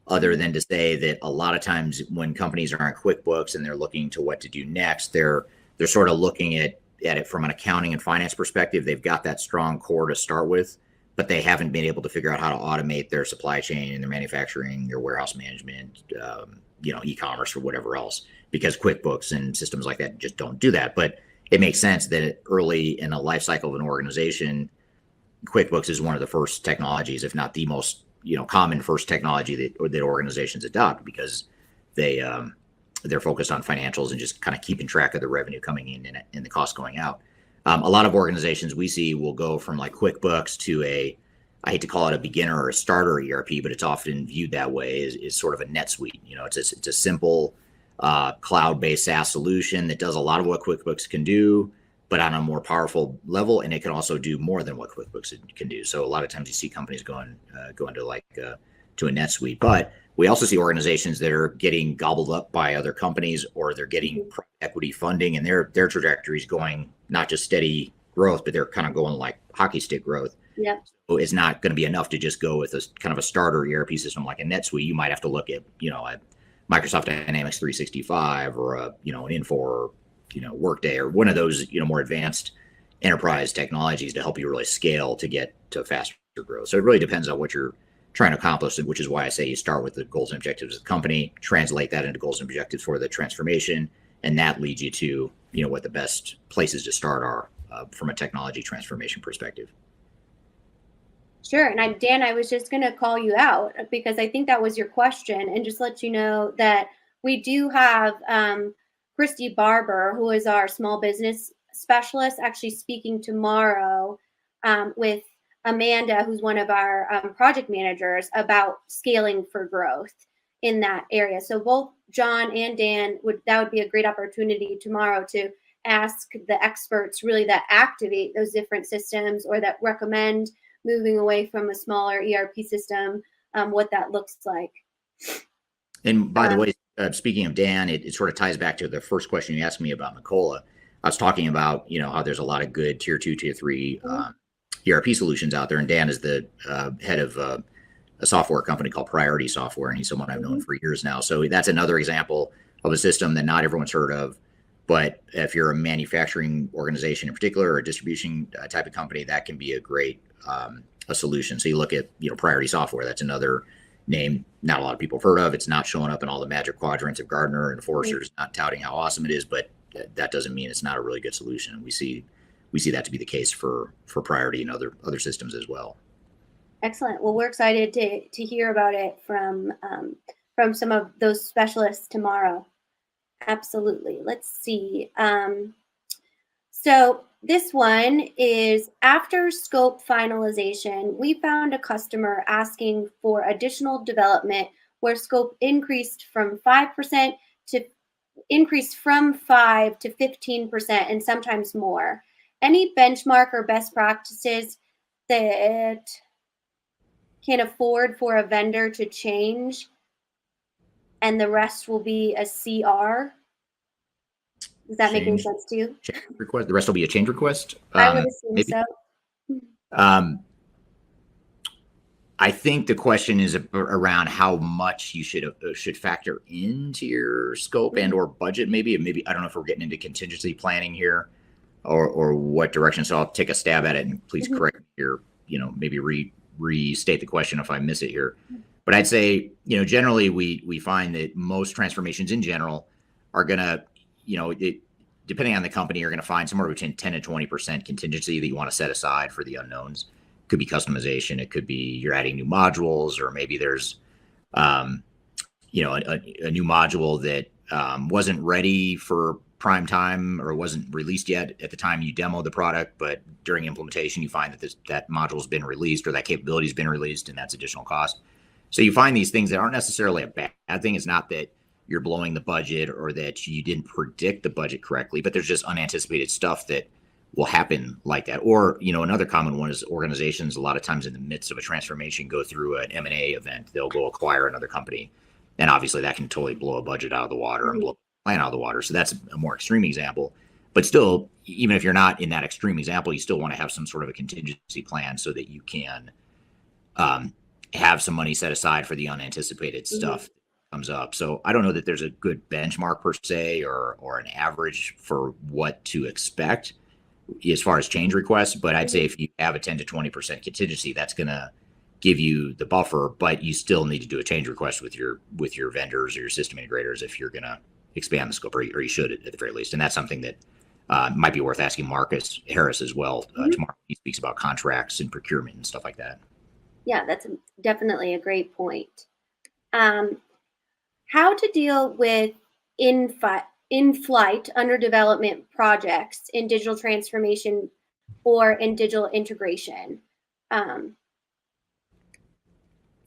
other than to say that a lot of times when companies are on QuickBooks and they're looking to what to do next, they're sort of looking at it from an accounting and finance perspective. They've got that strong core to start with, but they haven't been able to figure out how to automate their supply chain and their manufacturing, their warehouse management, e-commerce or whatever else, because QuickBooks and systems like that just don't do that. But it makes sense that early in the life cycle of an organization, QuickBooks is one of the first technologies, if not the most common first technology that organizations adopt, because they're focused on financials and just kind of keeping track of the revenue coming in and the cost going out. A lot of organizations we see will go from like QuickBooks to I hate to call it a beginner or a starter ERP, but it's often viewed that way, is sort of a NetSuite. It's a simple cloud-based SaaS solution that does a lot of what QuickBooks can do, but on a more powerful level, and it can also do more than what QuickBooks can do. So a lot of times you see companies going to a NetSuite, but we also see organizations that are getting gobbled up by other companies, or they're getting private equity funding, and their trajectory is going not just steady growth, but they're kind of going like hockey stick growth. Yeah. So it's not going to be enough to just go with a kind of a starter ERP system like a NetSuite. You might have to look at a Microsoft Dynamics 365 or an Infor, Workday, or one of those more advanced enterprise technologies to help you really scale to get to faster growth. So it really depends on what you're trying to accomplish, which is why I say you start with the goals and objectives of the company, translate that into goals and objectives for the transformation, and that leads you to what the best places to start are from a technology transformation perspective. Sure. And Dan, I was just going to call you out because I think that was your question, and just let you know that we do have Christy Barber, who is our small business specialist, actually speaking tomorrow with Amanda, who's one of our project managers, about scaling for growth in that area. So both John and Dan would be a great opportunity tomorrow to ask the experts really that activate those different systems, or that recommend moving away from a smaller ERP system, what that looks like. And by the way, speaking of Dan, it sort of ties back to the first question you asked me about Nicola. I was talking about, how there's a lot of good tier 2, tier 3 ERP solutions out there. And Dan is the head of a software company called Priority Software. And he's someone I've known for years now. So that's another example of a system that not everyone's heard of. But if you're a manufacturing organization in particular, or a distribution type of company, that can be a great a solution. So you look at, Priority Software, that's another name not a lot of people have heard of. It's not showing up in all the magic quadrants of Gartner and Forrester's, not touting how awesome it is, but that doesn't mean it's not a really good solution. And we see that to be the case for Priority and other systems as well. Excellent. Well, we're excited to hear about it from some of those specialists tomorrow. Absolutely. Let's see. So this one is, after scope finalization, we found a customer asking for additional development where scope increased from 5 to 15% and sometimes more. Any benchmark or best practices that can afford for a vendor to change and the rest will be a CR? Does that make any sense to you? Change request. The rest will be a change request. I would assume maybe so. I think the question is around how much you should factor into your scope and or budget. Maybe I don't know if we're getting into contingency planning here, or what direction. So I'll take a stab at it, and please correct me here. Maybe restate the question if I miss it here. But I'd say, generally we find that most transformations in general are going to, depending on the company, you're going to find somewhere between 10 and 20% contingency that you want to set aside for the unknowns. It could be customization. It could be you're adding new modules, or maybe there's, a new module that wasn't ready for prime time or wasn't released yet at the time you demoed the product, but during implementation you find that that module's been released or that capability's been released, and that's additional cost. So you find these things that aren't necessarily a bad thing. It's not that you're blowing the budget or that you didn't predict the budget correctly, but there's just unanticipated stuff that will happen like that. Or, another common one is organizations a lot of times in the midst of a transformation go through an M&A event. They'll go acquire another company, and obviously that can totally blow a budget out of the water and blow a plan out of the water. So that's a more extreme example. But still, even if you're not in that extreme example, you still want to have some sort of a contingency plan so that you can have some money set aside for the unanticipated stuff that comes up. So I don't know that there's a good benchmark per se or an average for what to expect as far as change requests. But I'd say if you have a 10 to 20% contingency, that's going to give you the buffer, but you still need to do a change request with your vendors or your system integrators if you're going to expand the scope, or you should at the very least. And that's something that might be worth asking Marcus Harris as well tomorrow. He speaks about contracts and procurement and stuff like that. Yeah, that's definitely a great point. How to deal with in-flight, under development projects in digital transformation or in digital integration. Does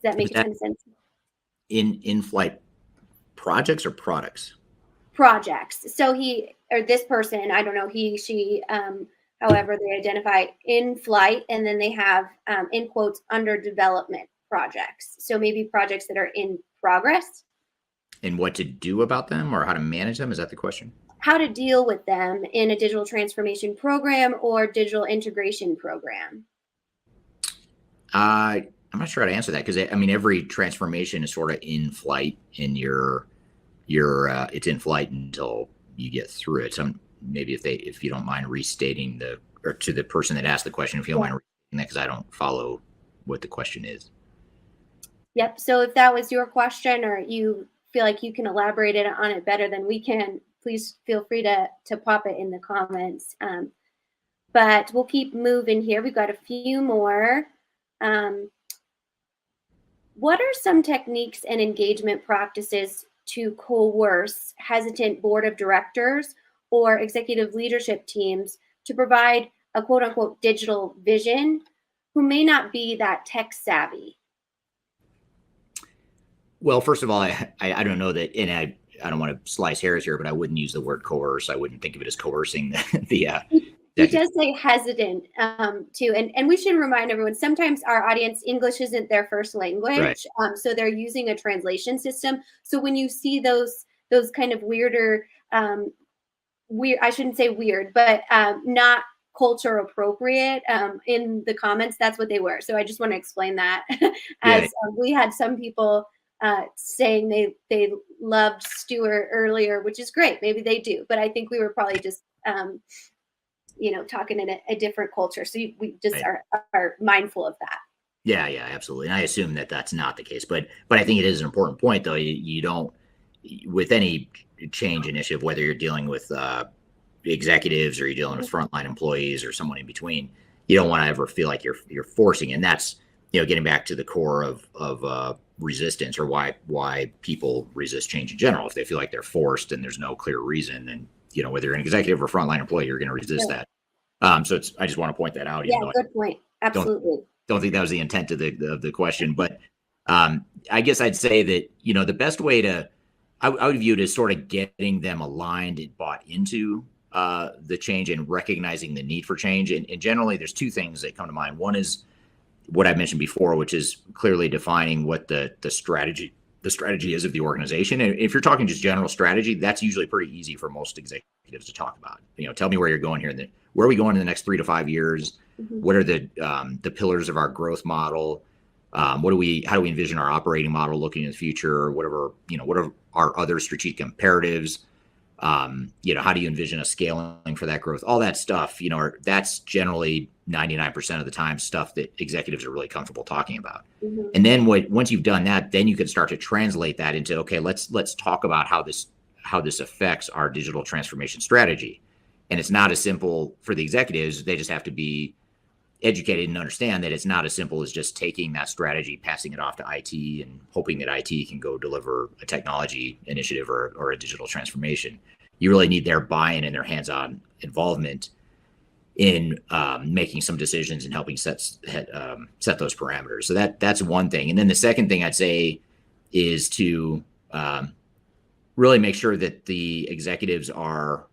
that make a ton of sense? In-flight projects or products? Projects. So this person, I don't know, he, she, however they identify in flight, and then they have, in quotes, under development projects. So maybe projects that are in progress. And what to do about them or how to manage them? Is that the question? How to deal with them in a digital transformation program or digital integration program? I'm not sure how to answer that, because every transformation is sort of in flight, and it's in flight until you get through it. So maybe if you don't mind restating or to the person that asked the question, if you don't mind restating that, because I don't follow what the question is. Yep. So if that was your question, or you feel like you can elaborate on it better than we can, please feel free to pop it in the comments. But we'll keep moving here. We've got a few more. What are some techniques and engagement practices to coerce hesitant board of directors or executive leadership teams to provide a quote unquote digital vision who may not be that tech savvy? Well, first of all, I don't know that, and I don't want to slice hairs here, but I wouldn't use the word coerce. I wouldn't think of it as coercing He does say hesitant too, and we should remind everyone, sometimes our audience, English isn't their first language, right. So they're using a translation system. So when you see those kind of weirder, I shouldn't say weird, but not culture appropriate in the comments, that's what they were. So I just want to explain that. We had some people saying they loved Stuart earlier, which is great. Maybe they do, but I think we were probably just talking in a different culture. So we just are mindful of that. Yeah, absolutely. And I assume that that's not the case, but I think it is an important point, though. You don't, with any change initiative, whether you're dealing with executives or you're dealing with frontline employees or someone in between, you don't want to ever feel like you're forcing. And that's, getting back to the core of resistance, or why people resist change in general. If they feel like they're forced and there's no clear reason, then whether you're an executive or frontline employee, you're going to resist that. So I just want to point that out. Yeah, good point. Absolutely. Don't think that was the intent of the question, but I guess I'd say that the best way I would view it as sort of getting them aligned and bought into the change and recognizing the need for change. And generally, there's two things that come to mind. One is what I mentioned before, which is clearly defining what the strategy is of the organization. And if you're talking just general strategy, that's usually pretty easy for most executives to talk about. Tell me where you're going here. Where are we going in the next 3 to 5 years? Mm-hmm. What are the pillars of our growth model? How do we envision our operating model looking in the future? What are our other strategic imperatives? How do you envision a scaling for that growth? All that stuff, that's generally 99% of the time stuff that executives are really comfortable talking about. Mm-hmm. And then once you've done that, then you can start to translate that into, okay, let's talk about how this affects our digital transformation strategy. And it's not as simple for the executives. They just have to be educated and understand that it's not as simple as just taking that strategy, passing it off to IT, and hoping that IT can go deliver a technology initiative or a digital transformation. You really need their buy-in and their hands-on involvement in making some decisions and helping set those parameters. So that's one thing. And then the second thing I'd say is to really make sure that the executives are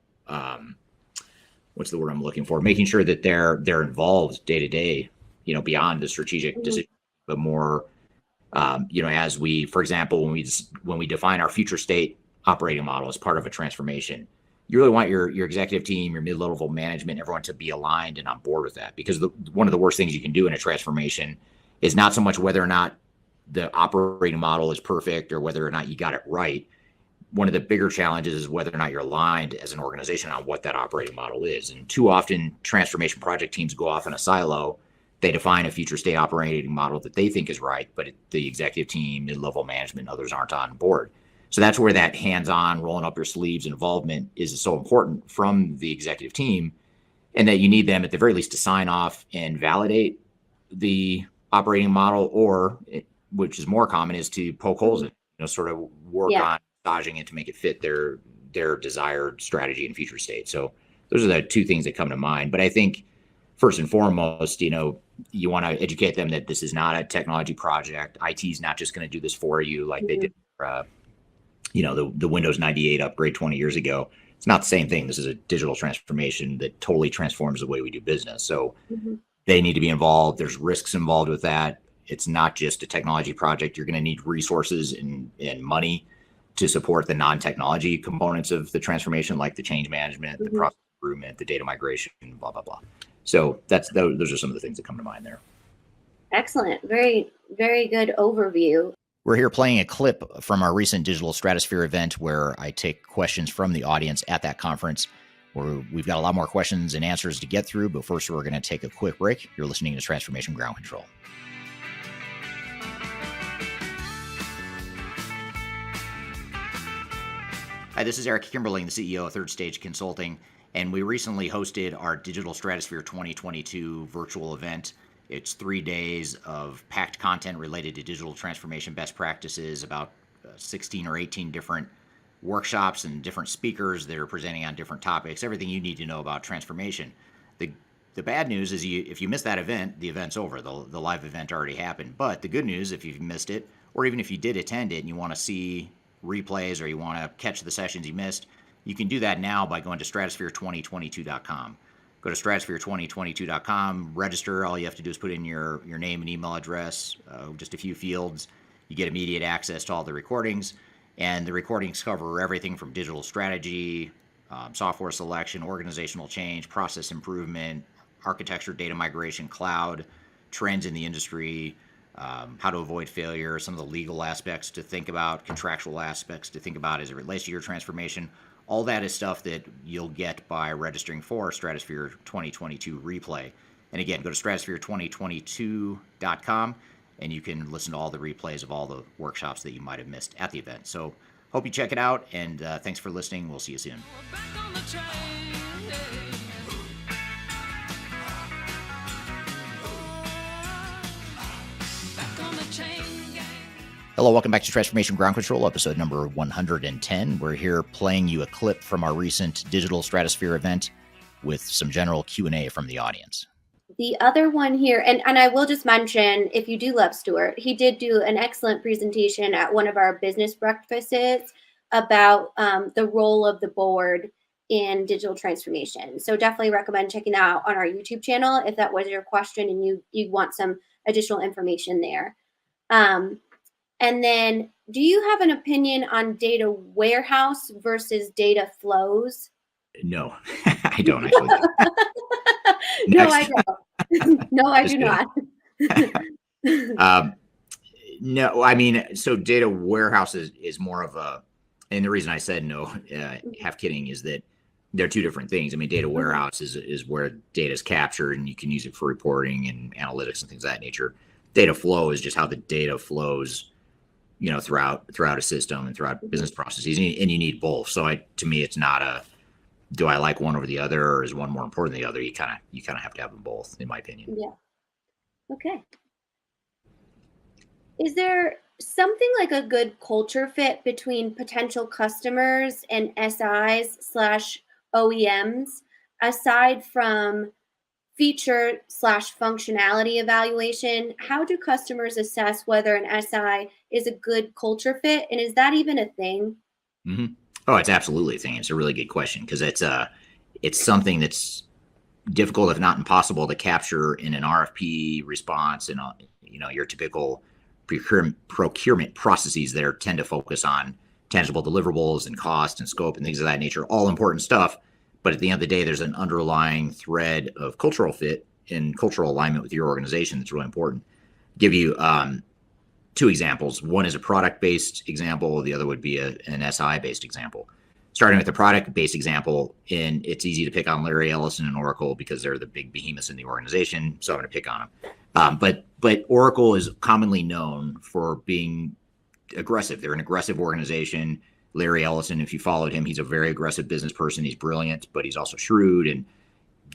what's the word I'm looking for? Making sure that they're involved day to day, beyond the strategic decision, but more, as we, for example, when we define our future state operating model as part of a transformation, you really want your executive team, your mid-level management, everyone to be aligned and on board with that. Because one of the worst things you can do in a transformation is not so much whether or not the operating model is perfect or whether or not you got it right. One of the bigger challenges is whether or not you're aligned as an organization on what that operating model is. And too often transformation project teams go off in a silo. They define a future state operating model that they think is right, but the executive team, mid-level management, and others aren't on board. So that's where that hands-on, rolling up your sleeves involvement is so important from the executive team, and that you need them at the very least to sign off and validate the operating model, or, which is more common, is to poke holes in, sort of work on massaging it to make it fit their desired strategy and future state. So those are the two things that come to mind. But I think first and foremost, you want to educate them that this is not a technology project. IT is not just going to do this for you like they did for, the Windows 98 upgrade 20 years ago. It's not the same thing. This is a digital transformation that totally transforms the way we do business. So they need to be involved. There's risks involved with that. It's not just a technology project. You're going to need resources and money to support the non-technology components of the transformation, like the change management, the process improvement, the data migration, blah, blah, blah. So those are some of the things that come to mind there. Excellent. Very, very good overview. We're here playing a clip from our recent Digital Stratosphere event where I take questions from the audience at that conference, where we've got a lot more questions and answers to get through. But first, we're going to take a quick break. You're listening to Transformation Ground Control. Hi, this is Eric Kimberling, the CEO of Third Stage Consulting, and we recently hosted our Digital Stratosphere 2022 virtual event. It's 3 days of packed content related to digital transformation best practices, about 16 or 18 different workshops and different speakers that are presenting on different topics, everything you need to know about transformation. The bad news is if you miss that event, the event's over. The live event already happened. But the good news, if you've missed it, or even if you did attend it and you want to see replays or you want to catch the sessions you missed, you can do that now by going to stratosphere2022.com. Go to stratosphere2022.com, register. All you have to do is put in your name and email address, just a few fields. You get immediate access to all the recordings, and the recordings cover everything from digital strategy, software selection, organizational change, process improvement, architecture, data migration, cloud, trends in the industry, how to avoid failure, some of the legal aspects to think about, contractual aspects to think about as it relates to your transformation. All that is stuff that you'll get by registering for Stratosphere 2022 replay. And again, go to stratosphere2022.com and you can listen to all the replays of all the workshops that you might have missed at the event. So hope you check it out, and thanks for listening. We'll see you soon. Hello, welcome back to Transformation Ground Control, episode number 110. We're here playing you a clip from our recent Digital Stratosphere event with some general Q&A from the audience. The other one here, and I will just mention, if you do love Stuart, he did do an excellent presentation at one of our business breakfasts about the role of the board in digital transformation. So definitely recommend checking that out on our YouTube channel if that was your question and you want some additional information there. And then, do you have an opinion on data warehouse versus data flows? No, I don't actually. No, I don't. No, I do not. No, I mean, so data warehouse is more of And the reason I said no, half kidding, is that they're two different things. I mean, data warehouse is where data is captured and you can use it for reporting and analytics and things of that nature. Data flow is just how the data flows, throughout a system and throughout business processes, and you need both. So to me, it's not a, do I like one over the other, or is one more important than the other? You kind of have to have them both, in my opinion. Yeah. Okay. Is there something like a good culture fit between potential customers and SIs/OEMs, aside from feature/functionality evaluation? How do customers assess whether an SI is a good culture fit, and is that even a thing? Mm-hmm. Oh, it's absolutely a thing. It's a really good question, because it's something that's difficult, if not impossible, to capture in an RFP response, and your typical procurement processes there tend to focus on tangible deliverables and cost and scope and things of that nature, all important stuff. But at the end of the day, there's an underlying thread of cultural fit and cultural alignment with your organization that's really important. Give you two examples. One is a product-based example. The other would be an SI-based example. Starting with the product-based example, and it's easy to pick on Larry Ellison and Oracle because they're the big behemoths in the organization, so I'm going to pick on them. But Oracle is commonly known for being aggressive. They're an aggressive organization. Larry Ellison, if you followed him, he's a very aggressive business person. He's brilliant, but he's also shrewd and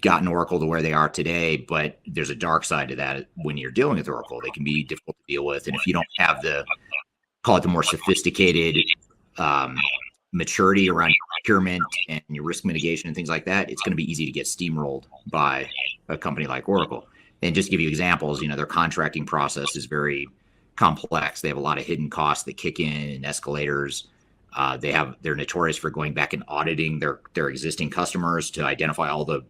gotten Oracle to where they are today. But there's a dark side to that when you're dealing with Oracle. They can be difficult to deal with. And if you don't have the more sophisticated maturity around your procurement and your risk mitigation and things like that, it's going to be easy to get steamrolled by a company like Oracle. And just to give you examples, their contracting process is very complex. They have a lot of hidden costs that kick in and escalators. They're notorious for going back and auditing their existing customers to identify all the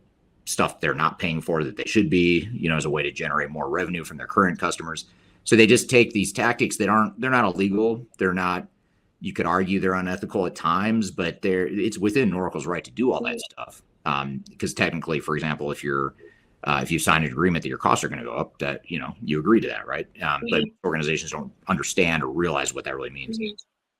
stuff they're not paying for that they should be, as a way to generate more revenue from their current customers. So they just take these tactics they're not illegal. They're not, you could argue they're unethical at times, but it's within Oracle's right to do all that stuff. Because technically, for example, if you sign an agreement that your costs are going to go up, that, you agree to that, right? But organizations don't understand or realize what that really means.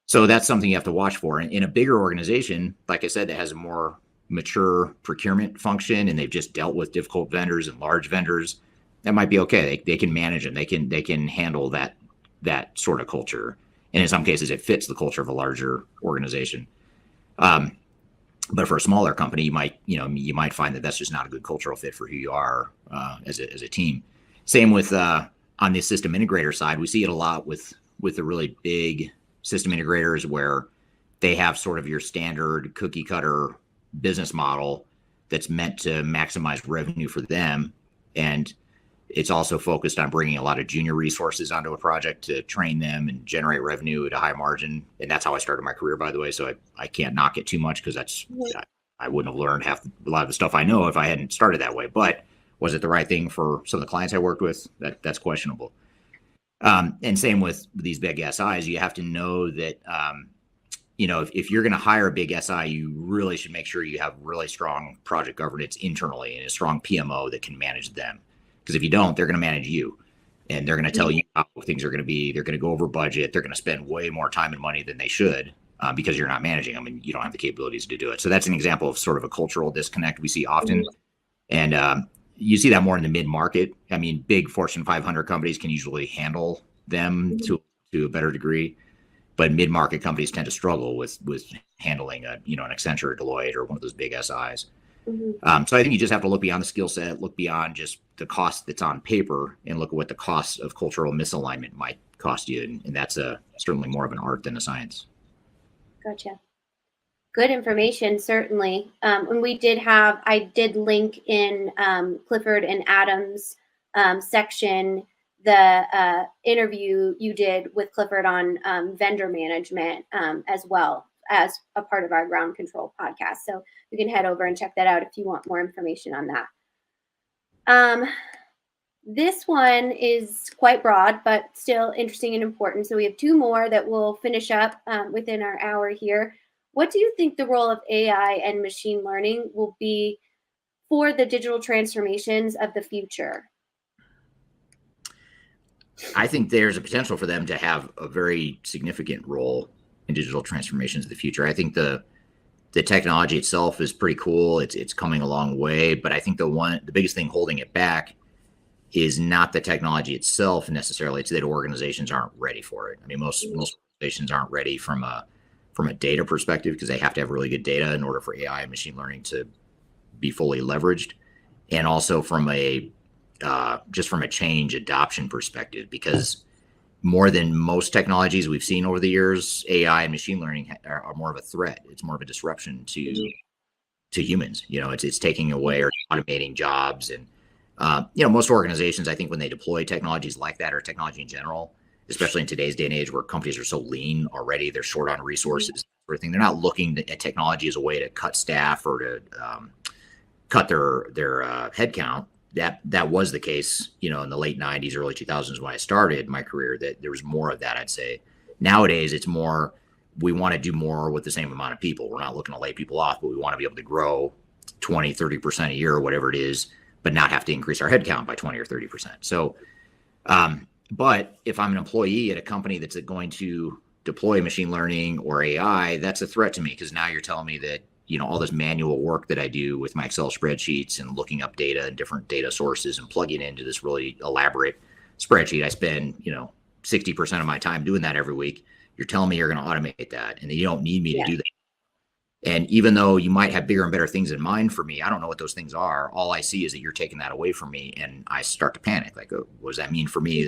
So that's something you have to watch for. And in a bigger organization, like I said, that has a more mature procurement function, and they've just dealt with difficult vendors and large vendors, that might be okay. They can manage them. They can handle that sort of culture. And in some cases, it fits the culture of a larger organization. But for a smaller company, you might find that that's just not a good cultural fit for who you are as a team. Same with on the system integrator side, we see it a lot with the really big system integrators, where they have sort of your standard cookie cutter business model that's meant to maximize revenue for them, and it's also focused on bringing a lot of junior resources onto a project to train them and generate revenue at a high margin. And that's how I started my career, by the way. So I can't knock it too much, because I wouldn't have learned a lot of the stuff I know if I hadn't started that way. But was it the right thing for some of the clients I worked with? That's questionable. And same with these big SIs. You have to know that, if you're going to hire a big SI, you really should make sure you have really strong project governance internally and a strong PMO that can manage them. Because if you don't, they're going to manage you, and they're going to tell you how things are going to be. They're going to go over budget. They're going to spend way more time and money than they should because you're not managing them and you don't have the capabilities to do it. So that's an example of sort of a cultural disconnect we see often. And you see that more in the mid-market. I mean, big Fortune 500 companies can usually handle them to a better degree, but mid-market companies tend to struggle with handling an Accenture or Deloitte or one of those big SIs. So I think you just have to look beyond the skill set, look beyond just the cost that's on paper, and look at what the cost of cultural misalignment might cost you. And that's certainly more of an art than a science. Gotcha. Good information, certainly. And I did link in Clifford and Adam's section the interview you did with Clifford on vendor management as well as a part of our Ground Control podcast. So you can head over and check that out if you want more information on that. This one is quite broad, but still interesting and important. So we have two more that we'll finish up within our hour here. What do you think the role of AI and machine learning will be for the digital transformations of the future? I think there's a potential for them to have a very significant role in digital transformations of the future. I think the technology itself is pretty cool. It's coming a long way, but I think the biggest thing holding it back is not the technology itself necessarily. It's that organizations aren't ready for it. I mean, most organizations aren't ready from a data perspective because they have to have really good data in order for AI and machine learning to be fully leveraged, and also from a change adoption perspective, because more than most technologies we've seen over the years, AI and machine learning are more of a threat. It's more of a disruption to humans. It's taking away or automating jobs. And most organizations, I think, when they deploy technologies like that, or technology in general, especially in today's day and age where companies are so lean already, they're short on resources, sort of thing. They're not looking at technology as a way to cut staff or to cut their headcount. That was the case, in the late 90s, early 2000s when I started my career, that there was more of that, I'd say. Nowadays, it's more, we want to do more with the same amount of people. We're not looking to lay people off, but we want to be able to grow 20, 30% a year or whatever it is, but not have to increase our headcount by 20 or 30%. So, but if I'm an employee at a company that's going to deploy machine learning or AI, that's a threat to me, because now you're telling me that, all this manual work that I do with my Excel spreadsheets and looking up data and different data sources and plugging it into this really elaborate spreadsheet, I spend, 60% of my time doing that every week. You're telling me you're going to automate that, and you don't need me to do that. And even though you might have bigger and better things in mind for me, I don't know what those things are. All I see is that you're taking that away from me, and I start to panic. Like, oh, what does that mean for me?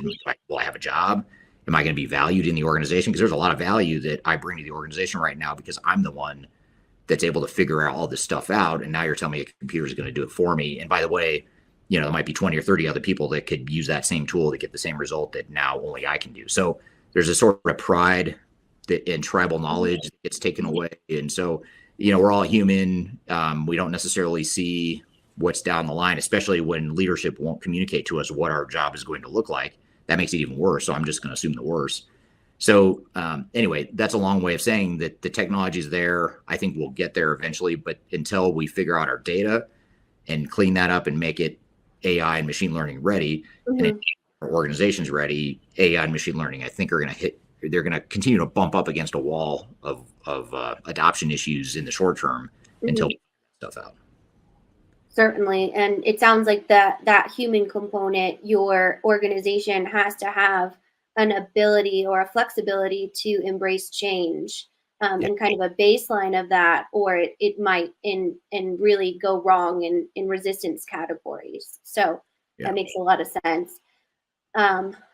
Will I have a job? Am I going to be valued in the organization? Because there's a lot of value that I bring to the organization right now, because I'm the one that's able to figure out all this stuff out. And now you're telling me a computer is going to do it for me. And by the way, there might be 20 or 30 other people that could use that same tool to get the same result that now only I can do. So there's a sort of pride and tribal knowledge that gets taken away. And so, we're all human. We don't necessarily see what's down the line, especially when leadership won't communicate to us what our job is going to look like. That makes it even worse. So I'm just going to assume the worst. So anyway, that's a long way of saying that the technology is there. I think we'll get there eventually, but until we figure out our data and clean that up and make it AI and machine learning ready, and our organizations ready, AI and machine learning, I think they're going to continue to bump up against a wall of adoption issues in the short term until we figure stuff out. Certainly. And it sounds like that human component, your organization has to have an ability or a flexibility to embrace change, and kind of a baseline of that, or it might and really go wrong in resistance categories. So that makes a lot of sense.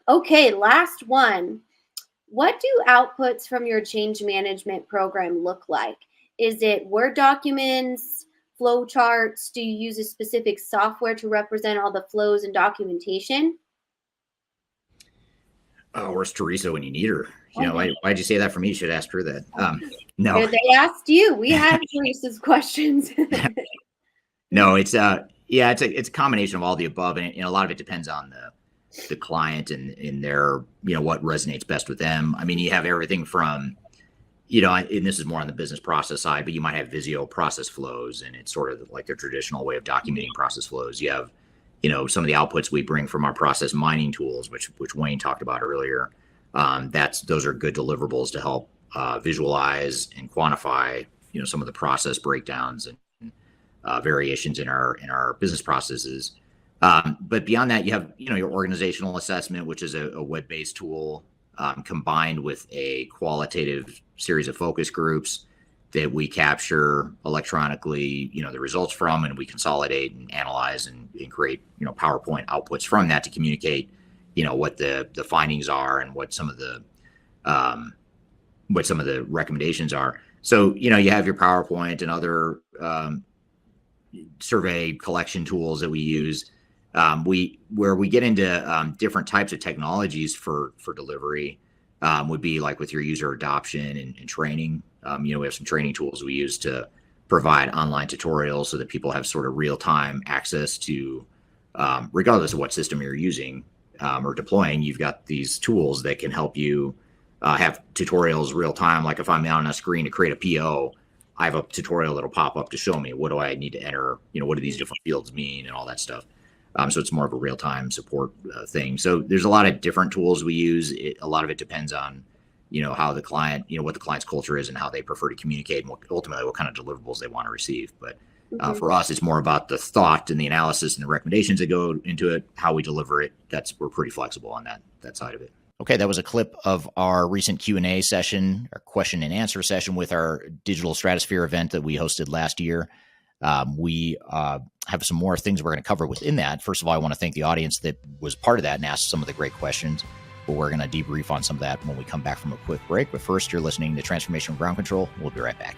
Okay, last one. What do outputs from your change management program look like? Is it Word documents, flow charts? Do you use a specific software to represent all the flows and documentation? Where's Teresa when you need her? Why'd you say that for me? You should ask her that. No. They asked you. We had Teresa's questions. No, it's a combination of all the above, and a lot of it depends on the client and their, what resonates best with them. I mean, you have everything from, and this is more on the business process side, but you might have Visio process flows, and it's sort of like their traditional way of documenting process flows. You have, some of the outputs we bring from our process mining tools, which Wayne talked about earlier. Those are good deliverables to help visualize and quantify, some of the process breakdowns and variations in our business processes. But beyond that, you have, your organizational assessment, which is a web-based tool, combined with a qualitative series of focus groups that we capture electronically, the results from, and we consolidate and analyze and create, PowerPoint outputs from that to communicate, what the findings are and what some of the recommendations are. So, you have your PowerPoint and other survey collection tools that we use. Where we get into different types of technologies for delivery would be like with your user adoption and training. We have some training tools we use to provide online tutorials so that people have sort of real-time access to, regardless of what system you're using or deploying, you've got these tools that can help you have tutorials real-time. Like if I'm on a screen to create a PO, I have a tutorial that'll pop up to show me what do I need to enter, what do these different fields mean and all that stuff. So it's more of a real-time support thing. So there's a lot of different tools we use. A lot of it depends on how the client, what the client's culture is and how they prefer to communicate, and ultimately what kind of deliverables they want to receive. But for us, it's more about the thought and the analysis and the recommendations that go into it, how we deliver it. We're pretty flexible on that side of it. Okay, that was a clip of our recent Q&A session, our question and answer session with our Digital Stratosphere event that we hosted last year. We have some more things we're going to cover within that. First of all, I want to thank the audience that was part of that and asked some of the great questions. But we're going to debrief on some of that when we come back from a quick break. But first, you're listening to Transformation Ground Control. We'll be right back.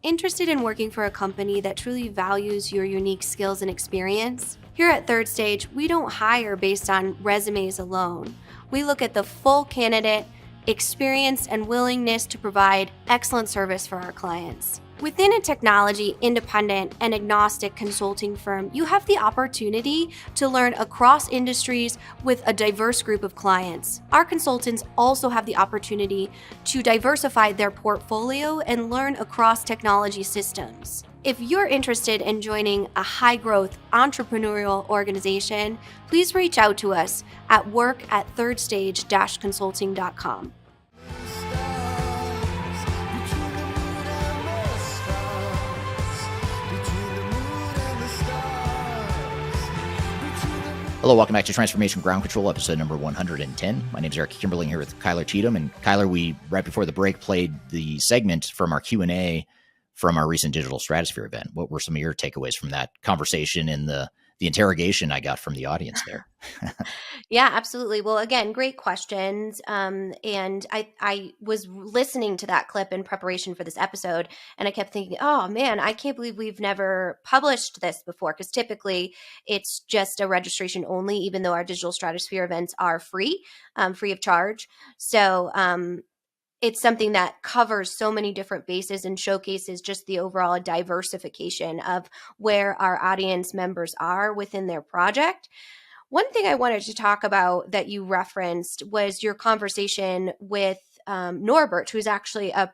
Interested in working for a company that truly values your unique skills and experience? Here at Third Stage, we don't hire based on resumes alone. We look at the full candidate, experience, and willingness to provide excellent service for our clients. Within a technology, independent, and agnostic consulting firm, you have the opportunity to learn across industries with a diverse group of clients. Our consultants also have the opportunity to diversify their portfolio and learn across technology systems. If you're interested in joining a high-growth entrepreneurial organization, please reach out to us at work@thirdstage-consulting.com. Hello, welcome back to Transformation Ground Control, episode number 110. My name is Eric Kimberling here with Kyler Cheatham. And Kyler, we, right before the break, played the segment from our Q&A from our recent Digital Stratosphere event. What were some of your takeaways from that conversation and the interrogation I got from the audience there? Yeah, absolutely. Well, again, great questions. And I was listening to that clip in preparation for this episode, and I kept thinking, oh man, I can't believe we've never published this before, because typically it's just a registration only, even though our Digital Stratosphere events are free of charge. So it's something that covers so many different bases and showcases just the overall diversification of where our audience members are within their project. One thing I wanted to talk about that you referenced was your conversation with Norbert, who's actually a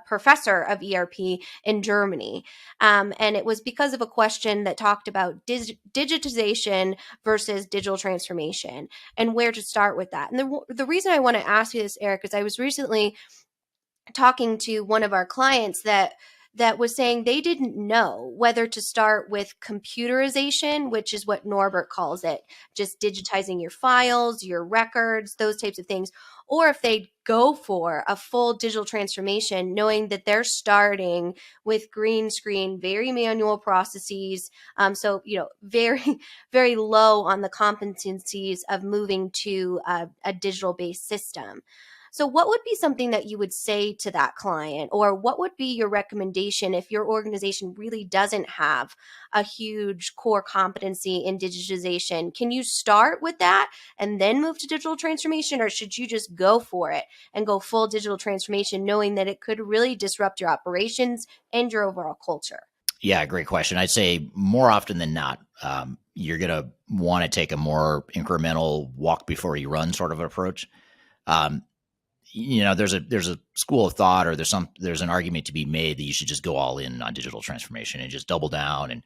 professor of ERP in Germany. And it was because of a question that talked about digitization versus digital transformation and where to start with that. And the reason I want to ask you this, Eric, is I was recently talking to one of our clients that was saying they didn't know whether to start with computerization, which is what Norbert calls it, just digitizing your files, your records, those types of things, or if they'd go for a full digital transformation, knowing that they're starting with green screen, very manual processes. So, very, very low on the competencies of moving to a digital-based system. So what would be something that you would say to that client, or what would be your recommendation if your organization really doesn't have a huge core competency in digitization? Can you start with that and then move to digital transformation, or should you just go for it and go full digital transformation, knowing that it could really disrupt your operations and your overall culture? Yeah, great question. I'd say more often than not, you're going to want to take a more incremental walk before you run sort of approach. There's a school of thought, or there's an argument to be made that you should just go all in on digital transformation and just double down and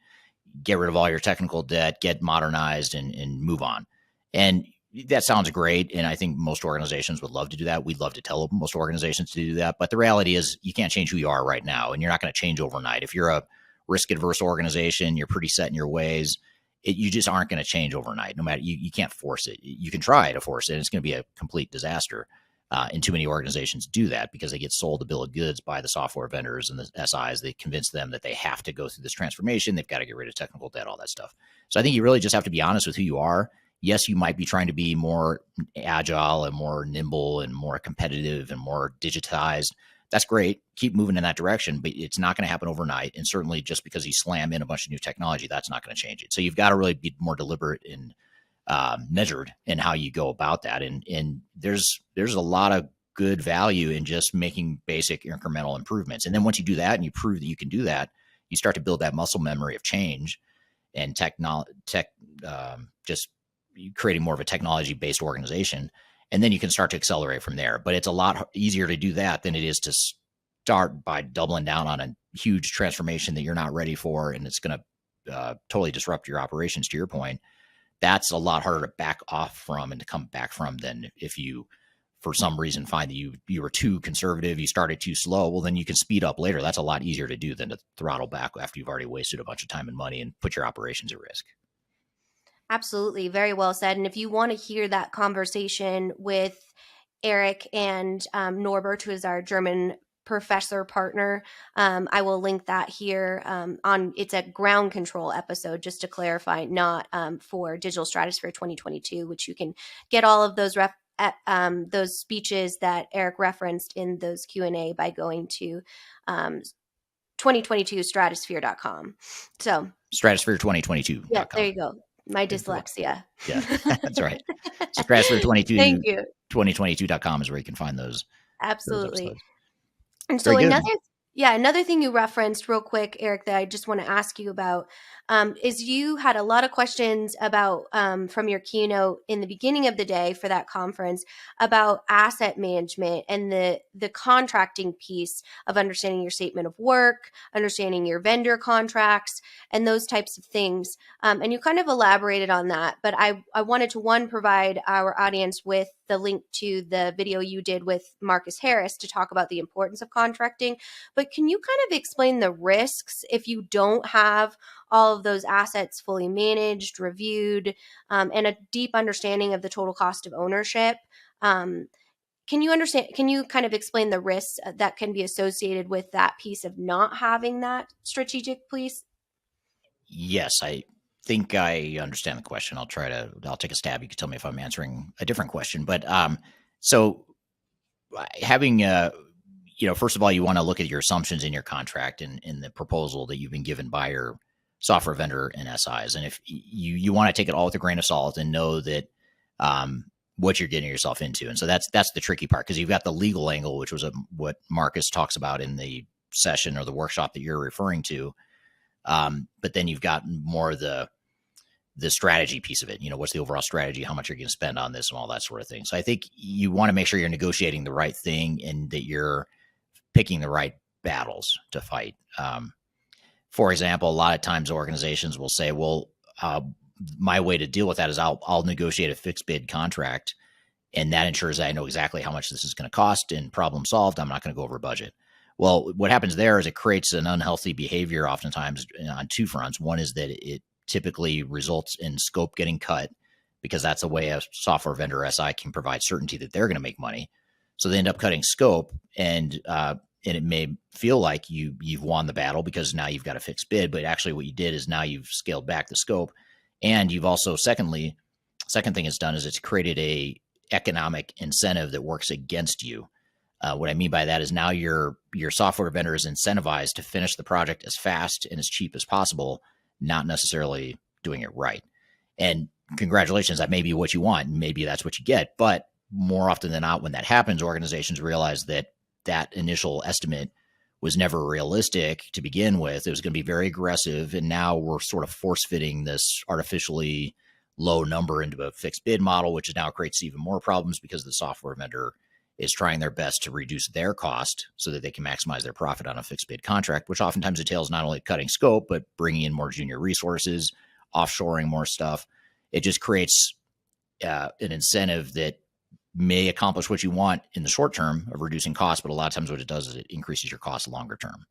get rid of all your technical debt, get modernized and move on. And that sounds great. And I think most organizations would love to do that. We'd love to tell most organizations to do that. But the reality is you can't change who you are right now, and you're not going to change overnight. If you're a risk adverse organization, you're pretty set in your ways. You just aren't going to change overnight. No matter, you can't force it. You can try to force it, and it's going to be a complete disaster. And too many organizations do that because they get sold a bill of goods by the software vendors and the SIs. They convince them that they have to go through this transformation. They've got to get rid of technical debt, all that stuff. So I think you really just have to be honest with who you are. Yes, you might be trying to be more agile and more nimble and more competitive and more digitized. That's great. Keep moving in that direction, but it's not going to happen overnight. And certainly just because you slam in a bunch of new technology, that's not going to change it. So you've got to really be more deliberate and measured in how you go about that. And there's a lot of good value in just making basic incremental improvements. And then once you do that and you prove that you can do that, you start to build that muscle memory of change and just creating more of a technology-based organization. And then you can start to accelerate from there. But it's a lot easier to do that than it is to start by doubling down on a huge transformation that you're not ready for. And it's going to totally disrupt your operations, to your point. that's a lot harder to back off from and to come back from than if you, for some reason, find that you were too conservative, you started too slow. Well, then you can speed up later. That's a lot easier to do than to throttle back after you've already wasted a bunch of time and money and put your operations at risk. Absolutely. Very well said. And if you want to hear that conversation with Eric and Norbert, who is our German professor partner, I will link that here on. It's a ground control episode, just to clarify, not for Digital Stratosphere 2022, which you can get all of those those speeches that Eric referenced in those Q&A by going to 2022stratosphere.com. So Stratosphere2022.com. Yeah, there you go. My dyslexia. Yeah, that's right. So Stratosphere22, Thank you. 2022.com is where you can find those. Absolutely. Those And so Very good. another thing you referenced real quick, Eric, that I just want to ask you about is you had a lot of questions about from your keynote in the beginning of the day for that conference about asset management and the contracting piece of understanding your statement of work, understanding your vendor contracts, and those types of things. And you kind of elaborated on that, but I wanted to, provide our audience with the link to the video you did with Marcus Harris to talk about the importance of contracting. But can you kind of explain the risks if you don't have all of those assets fully managed, reviewed, and a deep understanding of the total cost of ownership? Can you kind of explain the risks that can be associated with that piece of not having that strategic piece? Yes, I think I understand the question. I'll take a stab. You can tell me if I'm answering a different question. But so having first of all, you want to look at your assumptions in your contract and in the proposal that you've been given by your software vendor and SIs. And if you want to take it all with a grain of salt and know that what you're getting yourself into. And so that's the tricky part, because you've got the legal angle, which was what Marcus talks about in the session or the workshop that you're referring to. But then you've got more the strategy piece of it. What's the overall strategy, how much you're going to spend on this and all that sort of thing. So I think you want to make sure you're negotiating the right thing and that you're picking the right battles to fight. For example, a lot of times organizations will say, well, my way to deal with that is I'll negotiate a fixed bid contract, and that ensures that I know exactly how much this is going to cost, and problem solved. I'm not going to go over budget. Well, what happens there is it creates an unhealthy behavior oftentimes on two fronts. One is that it typically results in scope getting cut, because that's a way a software vendor SI can provide certainty that they're going to make money. So they end up cutting scope, and it may feel like you've won the battle because now you've got a fixed bid, but actually what you did is now you've scaled back the scope, and you've also second thing it's done is it's created a economic incentive that works against you. What I mean by that is now your software vendor is incentivized to finish the project as fast and as cheap as possible, not necessarily doing it right. And congratulations, that may be what you want. Maybe that's what you get. But more often than not, when that happens, organizations realize that initial estimate was never realistic to begin with. It was going to be very aggressive. And now we're sort of force fitting this artificially low number into a fixed bid model, which now creates even more problems because the software vendor is trying their best to reduce their cost so that they can maximize their profit on a fixed bid contract, which oftentimes entails not only cutting scope, but bringing in more junior resources, offshoring more stuff. It just creates an incentive that may accomplish what you want in the short term of reducing costs, but a lot of times what it does is it increases your costs longer term.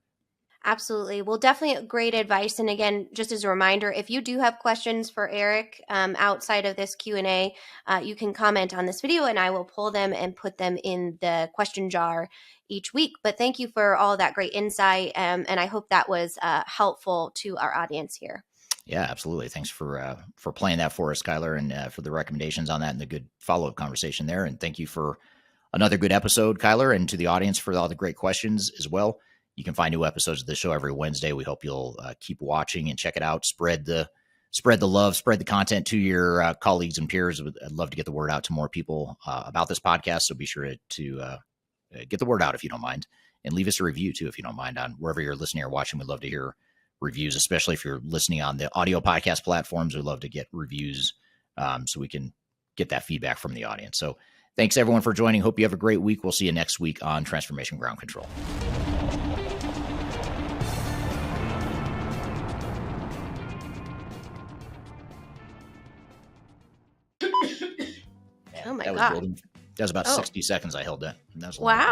Absolutely. Well, definitely great advice. And again, just as a reminder, if you do have questions for Eric outside of this Q&A, you can comment on this video and I will pull them and put them in the question jar each week. But thank you for all that great insight. And I hope that was helpful to our audience here. Yeah, absolutely. Thanks for playing that for us, Skylar, and for the recommendations on that and the good follow-up conversation there. And thank you for another good episode, Kyler, and to the audience for all the great questions as well. You can find new episodes of the show every Wednesday. We hope you'll keep watching and check it out. Spread the love, spread the content to your colleagues and peers. I'd love to get the word out to more people about this podcast. So be sure to get the word out if you don't mind, and leave us a review too if you don't mind on wherever you're listening or watching. We'd love to hear reviews, especially if you're listening on the audio podcast platforms. We'd love to get reviews so we can get that feedback from the audience. So thanks everyone for joining. Hope you have a great week. We'll see you next week on Transformation Ground Control. Oh my that was God. building. That was about Oh. 60 seconds I held that. That was a long time. Wow.